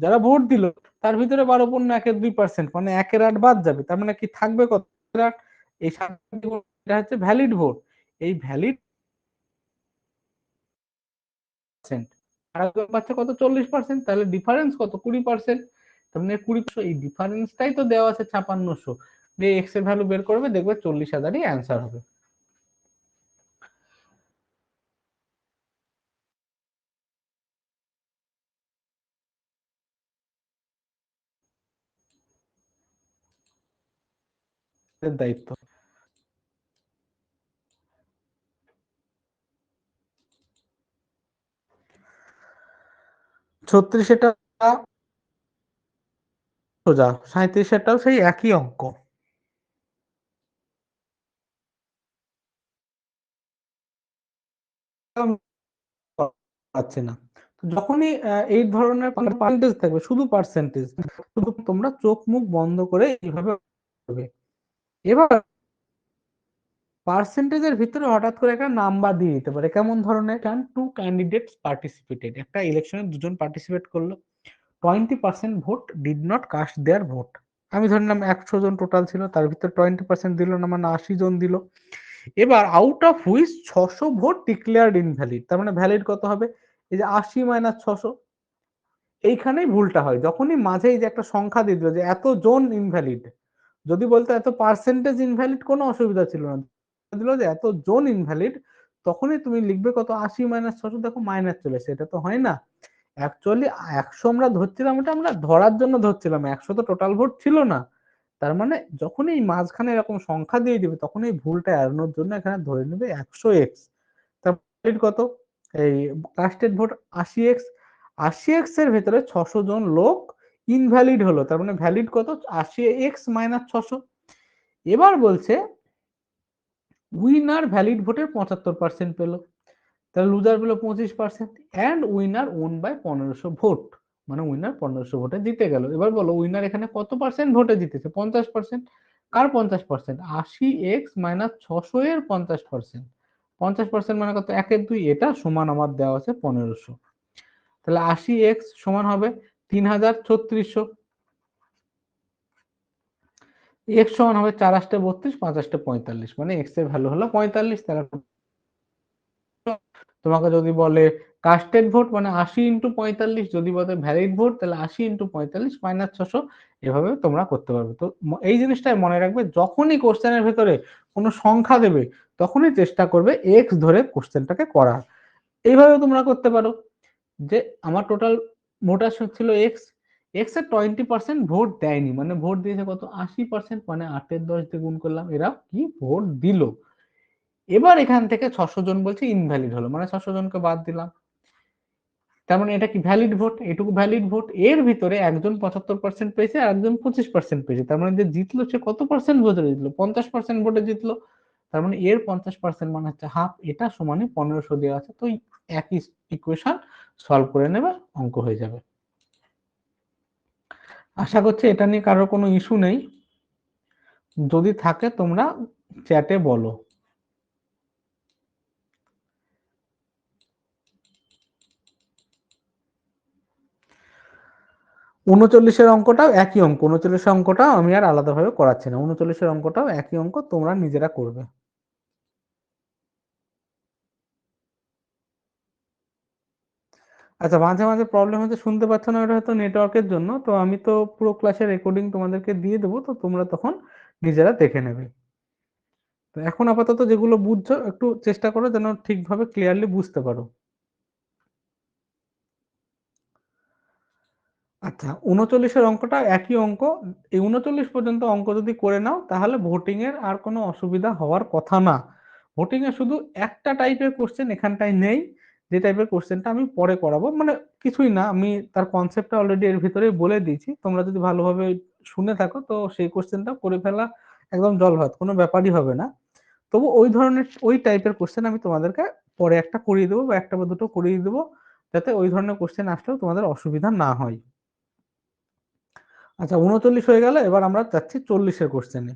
যারা ভোট দিল তার ভিতরে 12.112%, মানে 1/8 বাদ যাবে। তার মানে কি থাকবে কত? 1/8। এই 7 এটা হচ্ছে ভ্যালিড ভোট। এই ভ্যালিড আর একজন পাচ্ছে কত? 40%। তাহলে ডিফারেন্স কত? 20%। তার মানে 20%, এই ডিফারেন্সটাই তো দেওয়া আছে 5600। দিয়ে এক্স এর ভ্যালু বের করবে, দেখবে 40,000ই অ্যান্সার হবে। দায়িত্ব। 36-এটা সোজা, 37-এটাও সেই একই অঙ্ক। পাচ্ছে না। যখনই এই ধরনের পার্সেন্টেজ থাকবে, শুধু পার্সেন্টেজ, শুধু তোমরা চোখ মুখ বন্ধ করে এইভাবে করবে। এবার পার্সেন্টেজের ভিতরে হঠাৎ করে একটা নাম্বার দিয়ে দিতে পারে। কেমন ধরনের? টু ক্যান্ডিডেটস পার্টিসিপেটেড, একটা ইলেকশনে দুজন পার্টিসিপেট করলো, 20% vote did not caste there vote. আমি ধরে নিলাম 100 জন টোটাল ছিল, তার ভিতরে 20% দিল না, মানে 80 জন দিল। এবার out of which 600 vote declared invalid. তার মানে ভ্যালিড কত হবে? এই যে 80 মাইনাস 600, এইখানেই ভুলটা হয়। যখনই মাঝে এই যে একটা সংখ্যা দিয়ে দিল যে এত জন ইনভ্যালিড, যদি বলতো এত পার্সেন্টেজ ইনভ্যালিড, কোনো অসুবিধা ছিল না। দিল যে এত জন ইনভ্যালিড, তখনই তুমি লিখবে কত? 80 মাইনাস 600। দেখো মাইনাস চলে এসেছে, এটা তো হয় না। অ্যাকচুয়ালি 100 আমরা ধরছিলাম, এটা আমরা ধরার জন্য ধরছিলাম, 100 তো টোটাল ভোট ছিল না। তার মানে যখন এই মাঝখানে এরকম সংখ্যা দিয়ে দিবে, তখন এই ভুলটা এড়ানোর জন্য এখানে ধরে নেবে 100x। তার কত? এই কাস্টেড ভোট 80x। 80x এর ভেতরে 600 জন লোক ইনভ্যালিড হলো, তার মানে ভ্যালিড কত? 80x minus 600। এবার বলছে উইনার ভ্যালিড ভোটের 75% পেল, তাহলে লুজার পেল 25%। And winner won by 1500 vote, মানে উইনার 1500 ভোটে জিতে গেল। এবার বলো উইনার এখানে কত পার্সেন্ট ভোটে জিতেছে? 50%। কার 50%? 80x মাইনাস 600 এর 50%। 50% মানে কত? 1/2। এটা সমান আমার দেওয়া আছে 1500। তাহলে 80x সমান হবে 3300। এক্স সমান হবে 4 32, 5 45, মানে এক্স এর ভ্যালু হলো 45। তাহলে তোমাকে যদি বলে কাস্টেড ভোট, মানে 80 ইন্টু 45, যদি বলে ভ্যালিড ভোট, তাহলে 80 ইন্টু 45 মাইনাস 600। এভাবে তোমরা করতে পারবে। তো এই জিনিসটাই মনে রাখবে, যখনই কোশ্চেনের ভেতরে কোনো সংখ্যা দেবে, তখনই চেষ্টা করবে এক্স ধরে কোশ্চেনটাকে করার। এইভাবে তোমরা করতে পারো যে আমার টোটাল ভোটার ছিল এক্স, এক্স এর 20% ভোট দেয়নি, মানে ভোট দিয়েছে কত? 80%, মানে 8-10 দিয়ে গুণ করলাম, এরা কি ভোট দিল। এবার এখান থেকে 600 জন বলছে ইনভ্যালিড হলো, মানে 600 জনকে বাদ দিলাম। তার মানে এটা কি ভ্যালিড ভোট? এটুকু ভ্যালিড ভোট। এর ভিতরে একজন 75% পেয়েছে আর একজন 25% পেয়েছে। তার মানে যে জিতলো সে কত পার্সেন্ট ভোটে জিতলো? 50% ভোটে জিতলো। তার মানে এর 50% মানে হচ্ছে হাফ, এটা সমানই 1500 দেওয়া আছে, তো একই ইকুয়েশন সলভ করে নেবে, অঙ্ক হয়ে যাবে। আশা করছি এটা নিয়ে কারোর কোনো ইস্যু নেই, যদি থাকে তোমরা চ্যাটে বলো। উনচল্লিশের অঙ্কটাও একই অঙ্ক, 39 অঙ্কটাও আমি আর আলাদাভাবে করাচ্ছি না, 39 অঙ্কটাও একই অঙ্ক, তোমরা নিজেরা করবে। আচ্ছা, মাঝে মাঝে প্রবলেম হচ্ছে, শুনতে পাচ্ছ না, এটা হয়তো নেটওয়ার্কের জন্য, তো আমি তো পুরো ক্লাসের রেকর্ডিং তোমাদেরকে দিয়ে দেবো, তো তোমরা তখন নিজেরা দেখে নেবে। তো এখন আপাতত যেগুলো বুঝছো একটু চেষ্টা করো যেন ঠিকভাবে ক্লিয়ারলি বুঝতে পারো। আচ্ছা, 39-এর অঙ্কটা একই অঙ্ক, এই 39 পর্যন্ত অঙ্ক যদি করে নাও তাহলে ভোটিং এর আর কোনো অসুবিধা হওয়ার কথা না। ভোটিং এ শুধু একটা টাইপের কোশ্চেন এখানটায় নেই, যে টাইপের কোশ্চেনটা আমি পরে করাবো, মানে কিছুই না, আমি তার কনসেপ্টটা অলরেডি এর ভিতরে বলে দিয়েছি, তোমরা যদি ভালোভাবে শুনে থাকো তো সেই কোশ্চেনটা করে ফেলা একদম জল ভাত, কোনো ব্যাপারই হবে না। তবু ওই ধরনের ওই টাইপের কোশ্চেন আমি তোমাদেরকে পরে একটা করিয়ে দেবো, বা একটা বা দুটো করিয়ে দেবো, যাতে ওই ধরনের কোশ্চেন আসলেও তোমাদের অসুবিধা না হয়। আচ্ছা, 39 হয়ে গেল, এবার আমরা যাচ্ছি 40-এর কোশ্চেনে।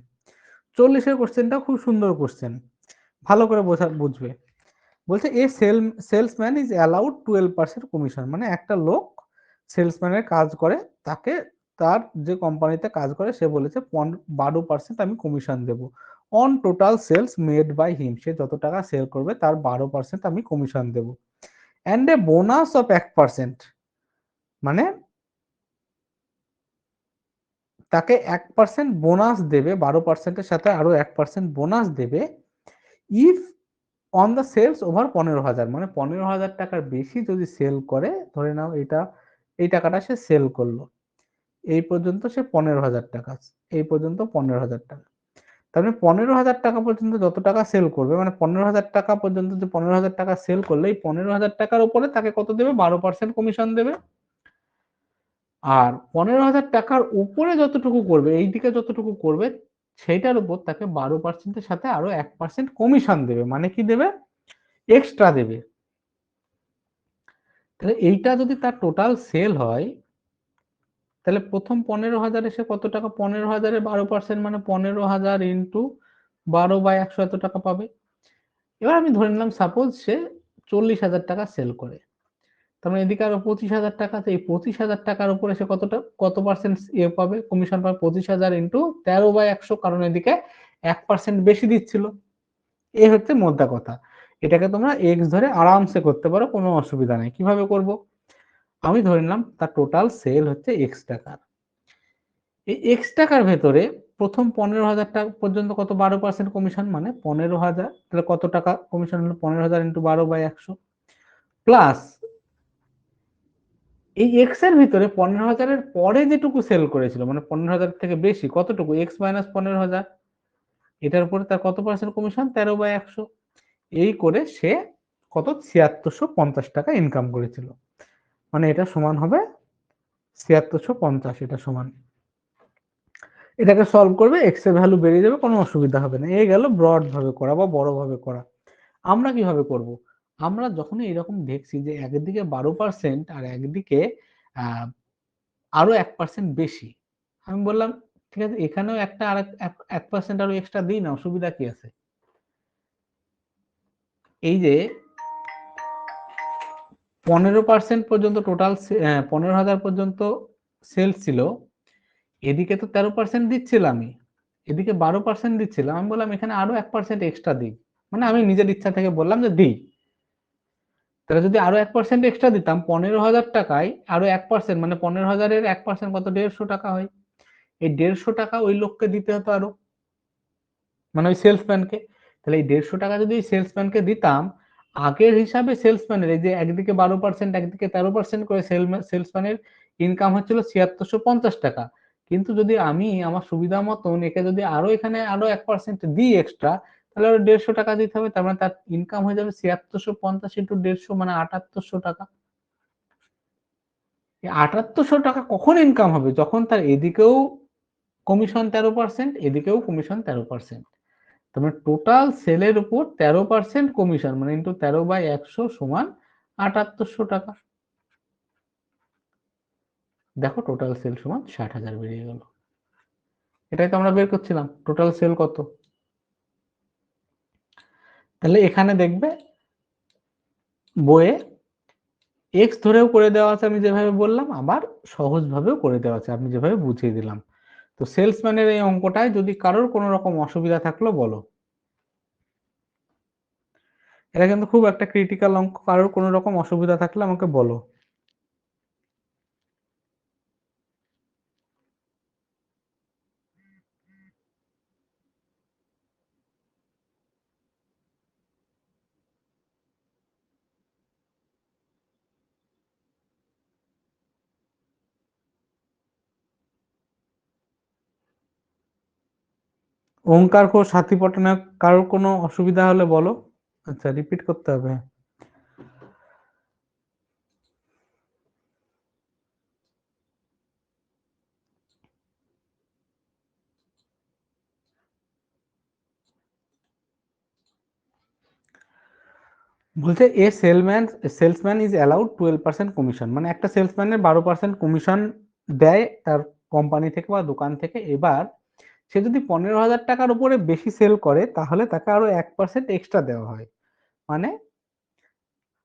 40-এর কোশ্চেনটা খুব সুন্দর কোশ্চেন, ভালো করে বুঝবে। বলছে a salesman is allowed 12% commission, মানে একটা লোক সেলসম্যানের কাজ করে, তাকে তার যে কোম্পানিতে কাজ করে সে বলেছে 12% আমি কমিশন দেব on total sales made by him, সে যত টাকা সেল করবে তার 12% আমি কমিশন দেব, অ্যান্ড এ বোনাস অফ 1%, মানে তাকে 1% বোনাস দেবে, 12%-এর সাথে আরো 1% বোনাস দেবে if on the sales over 15,000, মানে 15,000 টাকার বেশি যদি সেল করে, ধরে নাও এটা এই টাকাটা সে সেল করলো, এই পর্যন্ত সে 15,000 টাকা, এই পর্যন্ত 15,000 টাকা, তার মানে 15,000 টাকা পর্যন্ত যত টাকা সেল করবে, মানে 15,000 টাকা পর্যন্ত যে 15,000 টাকা সেল করলে এই 15,000 টাকার উপরে তাকে কত দেবে, 12% কমিশন দেবে। আর 15,000 টাকার উপরে যতটুকু করবে, এই দিকে যতটুকু করবে সেইটার উপর তাকে 12%-এর সাথে আরো 1% কমিশন দেবে, মানে কি দেবে, এক্সট্রা দেবে। তাহলে এইটা যদি তার টোটাল সেল হয়, তাহলে প্রথম 15,000 এসে কত টাকা, 15,000-এর 12% মানে 15,000 ইন্টু 12/100 এত টাকা পাবে। এবার আমি ধরে নিলাম সাপোজ সে 40,000 টাকা সেল করে, তার মানে এদিকে আরো 25,000 টাকা, এই 25,000 টাকার উপরে সে কত পার্সেন্ট পাবে, কমিশন পাবে, 25,000 ইন্টু 13/100, কারণ এদিকে 1% বেশি দিচ্ছিল। এই হচ্ছে মোদ্দা কথা, এটাকে তোমরা এক্স ধরে আরামসে করতে পারো, কোনো অসুবিধা নেই। কিভাবে করব, আমি ধরে নিলাম তার টোটাল সেল হচ্ছে এক্স টাকার, এই এক্স টাকার ভেতরে প্রথম 15,000 টাকা পর্যন্ত কত, 12% কমিশন, মানে 15,000, তাহলে কত টাকা কমিশন হলো, 15,000 ইন্টু 12/100, প্লাস এই এক্স এর ভিতরে 15,000-এর পরে যেটুকু সেল করেছিল, মানে 15,000 থেকে বেশি কতটুকু, এক্স মাইনাস 15,000, এটার উপরে তার কত পার্সেন্ট কমিশন, 13/100, এই করে সে কত 7,650 টাকা ইনকাম করেছিল, মানে এটা সমান হবে 7,650, এটা সমান, এটাকে সলভ করবে, এক্স এর ভ্যালু বেরিয়ে যাবে, কোনো অসুবিধা হবে না। এই গেল ব্রড ভাবে করা বা বড় ভাবে করা। আমরা কিভাবে করব, আমরা যখনই এরকম দেখছি যে একদিকে 12% আর একদিকে আরো 1% বেশি, আমি বললাম ঠিক আছে, এখানেও একটা আর 1% আরো এক্সট্রা দিই না, অসুবিধা কি আছে। এই যে 15% পর্যন্ত টোটাল 15,000 পর্যন্ত সেলস ছিল, এদিকে তো 13% দিচ্ছিলামই, এদিকে 12% দিচ্ছিলাম, আমি বললাম এখানে আরো 1% এক্সট্রা দিই, মানে আমি নিজের ইচ্ছা থেকে বললাম যে দিই। তাহলে যদি আরো 1% এক্সট্রা দিতাম 15,000 টাকায়, আরো 1% মানে 15,000-এর 1% কত, 150 টাকা হয়, এই 150 টাকা ওই লোককে দিতে হতো আরো, মানে ওই সেলসম্যানকে। তাহলে এই 150 টাকা যদি সেলসম্যানকে দিতাম, আগের হিসাবে সেলসম্যানের এই যে একদিকে 12% একদিকে 13% করে সেলসম্যানের ইনকাম হচ্ছিল 7,650 টাকা, কিন্তু যদি আমি আমার সুবিধা মতন একে যদি আরো এখানে আরো 1% দিই এক্সট্রা, তাহলে আরো 150 টাকা দিতে হবে, তার মানে তার ইনকাম হয়ে যাবে 7,650 ইন্টু 150, মানে 7,800 টাকা। এই 7,800 টাকা কখন ইনকাম হবে, যখন তার এদিকেও কমিশন 13%, এদিকেও কমিশন 13%, তার মানে টোটাল সেলের উপর 13% কমিশন, মানে ইন্টু 13/100 সমান 7800 টাকা। দেখো টোটাল সেল সমান 60,000 বেরিয়ে গেল। এটাই তো আমরা বের করছিলাম, টোটাল সেল কত। তাহলে এখানে দেখবে বইয়ে এক্স ধরেও করে দেওয়া আছে আমি যেভাবে বললাম, আবার সহজভাবেও করে দেওয়া আছে আমি যেভাবে বুঝিয়ে দিলাম। তো সেলসম্যানের এই অঙ্কটায় যদি কারোর কোনো রকম অসুবিধা থাকলো বলো। এটা কিন্তু খুব একটা ক্রিটিক্যাল অঙ্ক, কারোর কোনো রকম অসুবিধা থাকলে আমাকে বলো। ওঙ্কার ঘোষ, সাথী পটনায়ক, কারোর কোনো অসুবিধা হলে বলো। আচ্ছা, রিপিট করতে হবে। বলছে a salesman is allowed 12% commission, মানে একটা সেলসম্যানের 12% কমিশন দেয় তার কোম্পানি থেকে বা দোকান থেকে। এবার সে যদি 15,000 টাকার উপরে বেশি সেল করে তাহলে তাকে আরো 1% এক্সট্রা দেওয়া হয়। মানে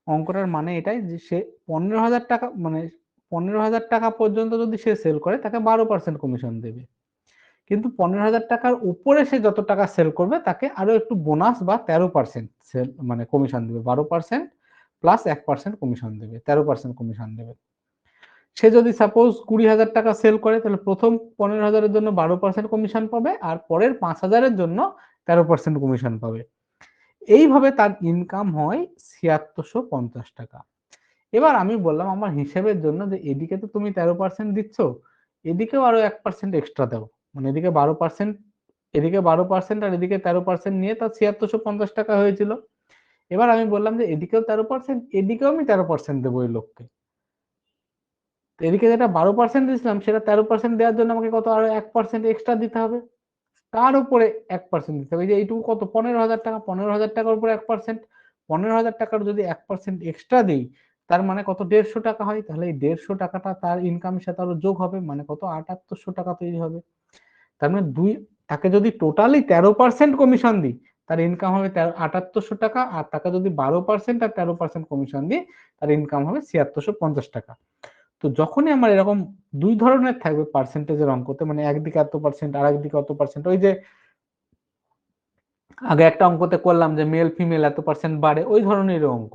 অঙ্কটার মানে এটাই যে সে 15,000 টাকা, মানে 15,000 টাকা পর্যন্ত যদি সে সেল করে তাকে 12% কমিশন দেবে। কিন্তু 15,000 টাকার উপরে সে যত টাকা সেল করবে তাকে আরো একটু বোনাস বা 13% সেল মানে কমিশন দেবে। 12% প্লাস 1% কমিশন দেবে, 13% কমিশন দেবে। সে যদি সাপোজ 20,000 টাকা সেল করে তাহলে প্রথম 15,000-এর জন্য 12% কমিশন পাবে, আর পরের 5,000-এর জন্য 13% কমিশন পাবে। এইভাবে তার ইনকাম হয় 7,650 টাকা। এবার আমি বললাম আমার হিসেবের জন্য যে এদিকে তো তুমি 13% দিচ্ছ, এদিকেও আরো 1% এক্সট্রা দাও, মানে এদিকে 12%, এদিকে 12% আর এদিকে 13% নিয়ে তার 7,650 টাকা হয়েছিল। এবার আমি বললাম যে এদিকেও 13%, এদিকেও আমি 13% দেবো এই লোককে। এদিকে যেটা 12% দিয়েছিলাম সেটা 13% দেওয়ার জন্য আমাকে কত আরো 1% এক্সট্রা দিতে হবে, তার উপরে 1% দিতে হবে। যে এইটুকু কত 15,000 টাকা, 15,000 টাকার উপরে 1%, 15,000 টাকার যদি 1% এক্সট্রা দিই তার মানে কত 150 টাকা হয়। তাহলে এই 150 টাকাটা তার ইনকামের সাথে আরো যোগ হবে, মানে কত 7800 টাকা তৈরি হবে। তার মানে তাকে যদি টোটালি 13% কমিশন দিই তার ইনকাম হবে 7800 টাকা, আর তাকে যদি 12% আর 13% কমিশন দিই তার ইনকাম হবে 7,650 টাকা। তো যখনই আমার এরকম দুই ধরনের থাকবে পার্সেন্টেজের অঙ্কতে, মানে একদিকে এত পার্সেন্ট আর একদিকে অত পার্সেন্ট, ওই যে আগে একটা অঙ্কতে করলাম যে মেল ফিমেল এত পার্সেন্ট বাড়ে, ওই ধরনের অঙ্ক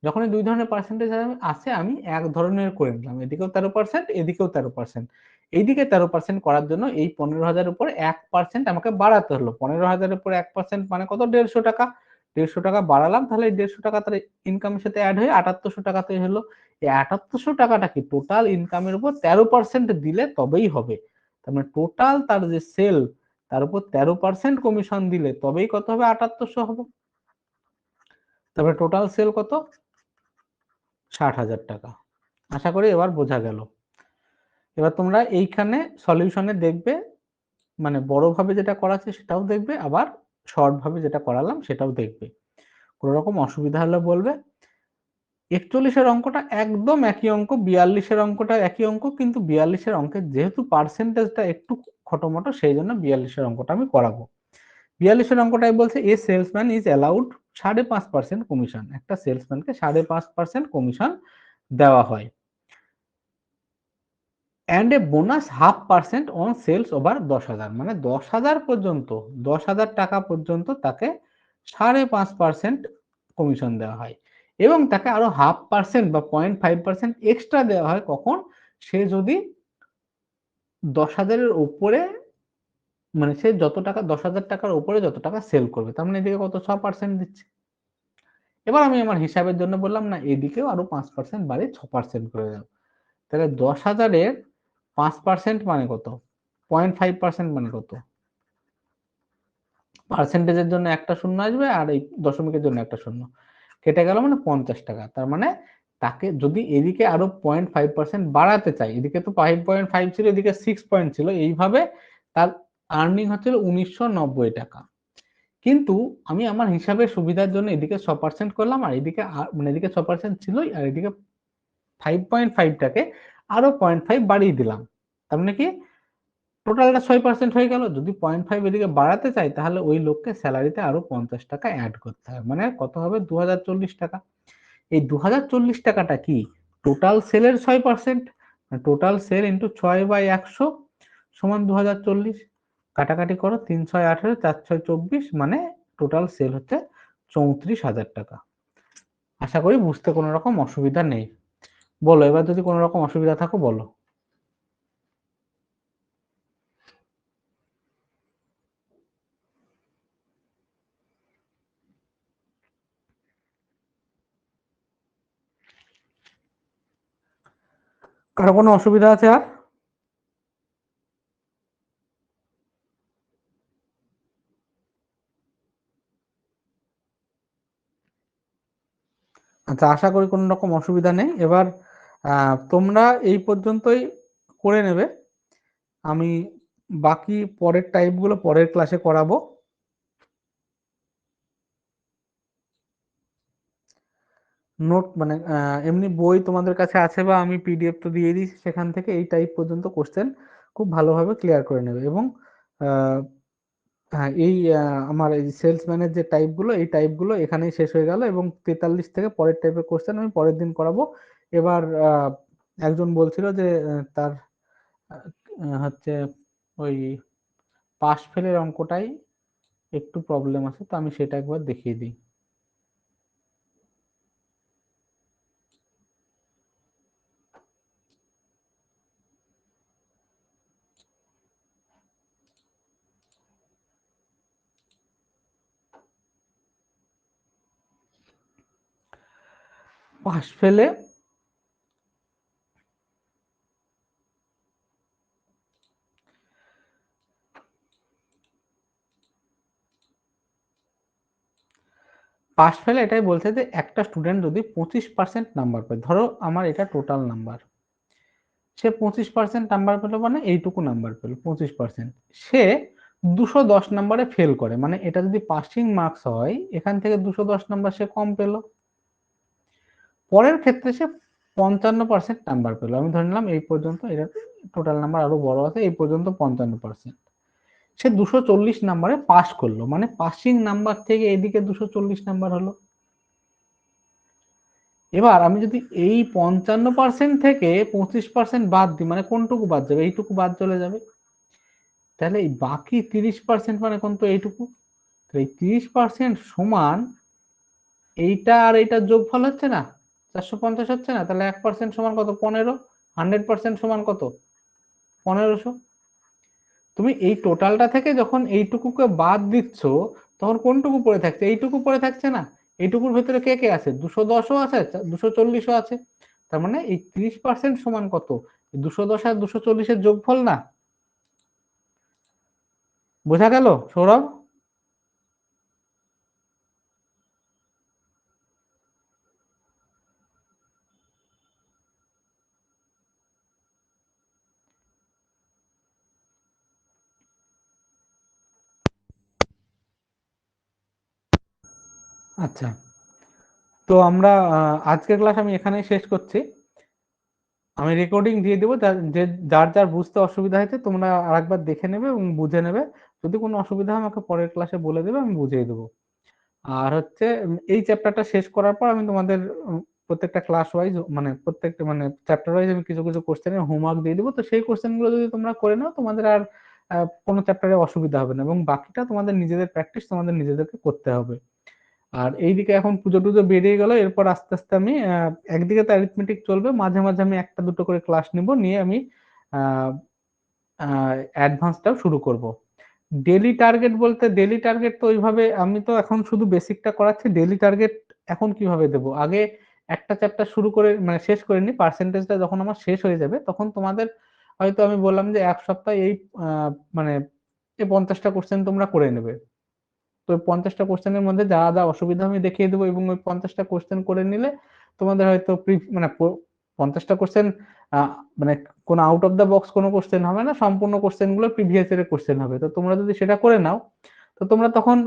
যখনই দুই ধরনের পার্সেন্টেজ আছে আমি এক ধরনের করে নিলাম, এদিকেও 13% এদিকেও 13%। এইদিকে 13% করার জন্য এই 15,000 উপরে 1% আমাকে বাড়াতে হলো। 15,000 উপরে 1% মানে কত 150 টাকা। 150 টাকা বাড়ালাম, তাহলে এই 150 টাকা তার ইনকামের সাথে অ্যাড হয়ে 7800 টাকাতে হলো। এই 7800 টাকাটা কি টোটাল ইনকামের উপর 13% দিলে তবেই হবে। তার মানে টোটাল তার যে সেল তার উপর 13% কমিশন দিলে তবেই কত হবে 7800 হবে। তারপরে টোটাল সেল কত 60,000 টাকা। আশা করি এবার বোঝা গেল। এবার তোমরা এইখানে সলিউশনে দেখবে, মানে বড় ভাবে যেটা করাচ্ছে সেটাও দেখবে, আবার শর্ট ভাবে যেটা করালাম সেটাও দেখবে। কোনো রকম অসুবিধা হলে বলবে। 41-এর অঙ্কটা একদম একই অঙ্ক, 42-এর অঙ্কটা একই অঙ্ক, কিন্তু 42-এর অঙ্কের যেহেতু পার্সেন্টেজটা একটু খটোমটো সেই জন্য 42-এর অঙ্কটা আমি করাবো। 42-এর অঙ্কটাই বলছে a salesman is allowed 5.5% commission, একটা সেলসম্যানকে 5.5% কমিশন দেওয়া হয়, and a bonus 0.5% on sales over 10,000, মানে 10,000 পর্যন্ত, 10,000 টাকা পর্যন্ত তাকে 5.5% কমিশন দেওয়া হয়, এবং তাকে আরো 0.5% বা 0.5% এক্সট্রা দেওয়া হয় কখন, সে যদি 10,000-এর উপরে, মানে সে যত টাকা 10,000 টাকার উপরে যত টাকা সেল করবে, তার মানে এদিকে কত 6% দিচ্ছে। এবার আমি আমার হিসাবের জন্য বললাম না এদিকেও আরো 5% বাড়ে 6% করে দাও। তাহলে 10,000-এর 5% মানে কত, 0.5% মানে কত, পার্সেন্টেজের জন্য একটা শূন্য আসবে আর এই দশমিকের জন্য একটা শূন্য, কেটে গেল মানে 50 টাকা। তার মানে তাকে যদি এদিকে আরো 0.5% বাড়াতে চাই, এদিকে তো 5.5 ছিল, এদিকে 6 পয়েন্ট ছিল, এইভাবে তার আর্নিং হচ্ছিল 1990 টাকা। কিন্তু আমি আমার হিসাবের সুবিধার জন্য এদিকে 100% করলাম, আর এদিকে মানে এদিকে 100% ছিলই, আর এদিকে 5.5টাকে আরো 0.5 বাড়িয়ে দিলাম। তার মানে কি টোটালটা 6% হয়ে গেল। যদি 0.5 এদিকে বাড়াতে চাই তাহলে ওই লোককে স্যালারিতে আরো 50 টাকা অ্যাড করতে হবে, মানে কত হবে 2040 টাকা। এই 2040 টাকাটা কি টোটাল সেলের 6%, টোটাল সেল ইন্টু 6/100 সমান 2040। কাটাকাটি করো, 3×6 = 18, 4×6 = 24, মানে টোটাল সেল হচ্ছে 34,000 টাকা। আশা করি বুঝতে কোনো রকম অসুবিধা নেই। বলো এবার যদি কোনো রকম অসুবিধা থাকো বলো। কারো কোনো অসুবিধা আছে আর? আচ্ছা, আশা করি কোনো রকম অসুবিধা নেই। এবার তোমরা এই পর্যন্তই করে নেবে। আমি বাকি পরের টাইপগুলো পরের ক্লাসে করাবো। নোট মানে এমনি বই তোমাদের কাছে আছে বা আমি পিডিএফ তো দিয়ে দিয়েছি, সেখান থেকে এই টাইপ পর্যন্ত কোশ্চেন খুব ভালোভাবে ক্লিয়ার করে নেবে। এবং হ্যাঁ, এই আমার এই সেলসম্যানের যে টাইপগুলো, এই টাইপগুলো এখানেই শেষ হয়ে গেল, এবং 43 থেকে পরের টাইপের কোশ্চেন আমি পরের দিন করাবো। এবার একজন বলছিল যে তার হচ্ছে ওই পাশ ফেলের অঙ্কটাই একটু প্রবলেম আছে, তো আমি সেটা একবার দেখিয়ে দিই। পাশ ফেলে পাশ ফেলে এটাই বলছে যে একটা স্টুডেন্ট যদি 25% নাম্বার পায়, ধরো আমার এটা টোটাল নাম্বার, সে 25% নাম্বার পেলো, মানে এইটুকু নাম্বার পেলো 25%, সে 210 নাম্বারে ফেল করে, মানে এটা যদি পাসিং মার্কস হয় এখান থেকে 210 নাম্বার সে কম পেলো। পরের ক্ষেত্রে সে 55% নাম্বার পেলো, আমি ধরে নিলাম এই পর্যন্ত, এটা টোটাল নাম্বার আরো বড় আছে, এই পর্যন্ত 55%, সে 240 নাম্বারে পাস করলো, মানে পাসিং নাম্বার থেকে এদিকে 240 নাম্বার হলো। এবার আমি যদি এই 55% থেকে 25% বাদ দিই, মানে কোনটুকু বাদ যাবে, এইটুকু বাদ চলে যাবে, তাহলে এই বাকি 30% মানে কোন, তো এইটুকু। এই 30% সমান এইটা আর এইটার যোগফল হচ্ছে না, 450 হচ্ছে না, তাহলে 1% সমান কত, 15। 100% সমান কত, 1500। তুমি এই টোটালটা থেকে যখন এইটুকুকে বাদ দিচ্ছ তখন কোনটুকু পড়ে থাকছে, এইটুকু পড়ে থাকছে না। এইটুকুর ভেতরে কে কে আছে, 210ও আছে, 240ও আছে। তার মানে এই 30% সমান কত, 210 আর 240-এর যোগফল না। বোঝা গেল সৌরভ? আচ্ছা, তো আমরা আজকের ক্লাস আমি এখানেই শেষ করছি। আমি রেকর্ডিং দিয়ে দেবো, যার যার বুঝতে অসুবিধা হয়েছে তোমরা আরেকবার দেখে নেবে এবং বুঝে নেবে। যদি কোনো অসুবিধা হয় আমাকে পরের ক্লাসে বলে দেবে, আমি বুঝিয়ে দেবো। আর হচ্ছে এই চ্যাপ্টারটা শেষ করার পর আমি তোমাদের প্রত্যেকটা ক্লাস ওয়াইজ, মানে প্রত্যেকটা মানে চ্যাপ্টার ওয়াইজ আমি কিছু কিছু কোশ্চেনের হোমওয়ার্ক দিয়ে দেবো। তো সেই কোশ্চেনগুলো যদি তোমরা করে নাও তোমাদের আর কোনো চ্যাপ্টারে অসুবিধা হবে না, এবং বাকিটা তোমাদের নিজেদের প্র্যাকটিস তোমাদের নিজেদেরকে করতে হবে। আর এইদিকে এখন পুজো টুজো বেরিয়ে গেল, এরপর আস্তে আস্তে আমি একদিকে তো অ্যারিথমেটিক চলবে, মাঝে মাঝে আমি একটা দুটো করে ক্লাস নিব, নিয়ে আমি অ্যাডভান্সটাও শুরু করব। ডেলি টার্গেট বলতে, ডেলি টার্গেট তো ওইভাবে আমি তো এখন শুধু বেসিকটা করাচ্ছি। ডেলি টার্গেট এখন কিভাবে দেবো, আগে একটা চ্যাপ্টার শুরু করে মানে শেষ করে নি, পার্সেন্টেজটা যখন আমার শেষ হয়ে যাবে তখন তোমাদের হয়তো আমি বললাম যে এক সপ্তাহে এই মানে এই 50টা কোশ্চেন তোমরা করে নেবে। তো 50টা কোশ্চেনের মধ্যে যা যা অসুবিধা আমি দেখিয়ে দেবো, এবং ওই 50টা কোশ্চেন করে নিলে তোমাদের হয়তো মানে 50টা কোশ্চেন মানে কোনো আউট অফ দা বক্স কোনো কোশ্চেন হবে না, সম্পূর্ণ কোশ্চেন গুলো প্রিভিয়াস এর কোশ্চেন হবে। তো তোমরা যদি সেটা করে নাও তো তোমরা তখন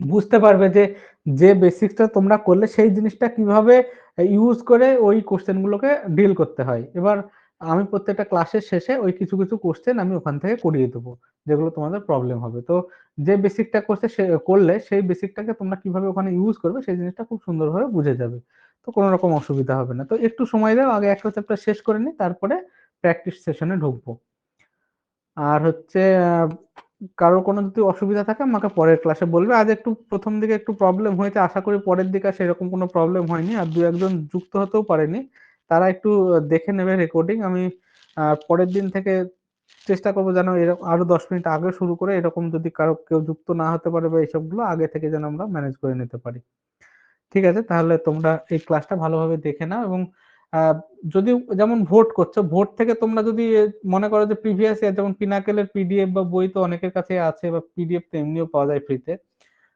বুঝতে পারবে যে যে বেসিক্সটা তোমরা করলে সেই জিনিসটা কিভাবে ইউজ করে ওই কোশ্চেন গুলোকে ডিল করতে হয়। এবার আমি প্রত্যেকটা ক্লাসের শেষে ওই কিছু কিছু কোশ্চেন আমি ওখান থেকে করিয়ে দেবো, যেগুলো তোমাদের প্রবলেম হবে। তো যে বেসিকটা করলে সেই বেসিকটাকে তোমরা কিভাবে ওখানে ইউজ করবে সেই জিনিসটা খুব সুন্দরভাবে বুঝে যাবে। তো কোনো রকম অসুবিধা হবে না। তো একটু সময় দাও, আগে একটা চ্যাপ্টার শেষ করে নিই, তারপরে প্র্যাকটিস সেশনে ঢুকবো। আর হচ্ছে কারোর কোনো যদি অসুবিধা থাকে আমাকে পরের ক্লাসে বলবে। আজ একটু প্রথম দিকে একটু প্রবলেম হয়েছে, আশা করি পরের দিকে আর সেরকম কোনো প্রবলেম হয়নি। আর দু একজন যুক্ত হতেও পারেনি, তারা একটু দেখে নেবে রেকর্ডিং। আমি পরের দিন থেকে চেষ্টা করবো যেন এরকম আরো 10 মিনিট আগে শুরু করে, এরকম যদি কারো কেউ যুক্ত না হতে পারে বা এইসবগুলো আগে থেকে যেন আমরা ম্যানেজ করে নিতে পারি। ঠিক আছে, তাহলে তোমরা এই ক্লাসটা ভালোভাবে দেখে নাও। এবং আহ, যদি যেমন ভোট করছো, ভোট থেকে তোমরা যদি মনে করো যে প্রিভিয়াস ইয়ার যেমন পিনাকেলের পিডিএফ বা বই তো অনেকের কাছে আছে, বা পিডিএফ তো এমনিও পাওয়া যায় ফ্রিতে।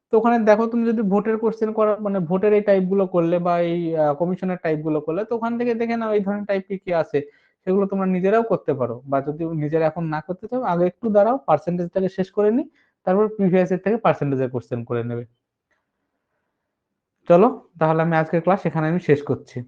তো ওখানে দেখো তুমি যদি ভোটের কোশ্চেন করা মানে ভোটের এই টাইপ গুলো করলে বা এই কমিশনের টাইপ গুলো করলে, তো ওখান থেকে দেখে নাও এই ধরনের টাইপ কি কি আছে। সেগুলো তোমরা নিজেরাও করতে পারো, বা যদি নিজেরা এখন না করতে চাও আগে একটু দাঁড়াও, পার্সেন্টেজটাকে শেষ করে নি, তারপর প্রিভিয়াস এর থেকে পার্সেন্টেজের কোশ্চেন করে নেবে। চলো, তাহলে আমি আজকের ক্লাস এখানে আমি শেষ করছি।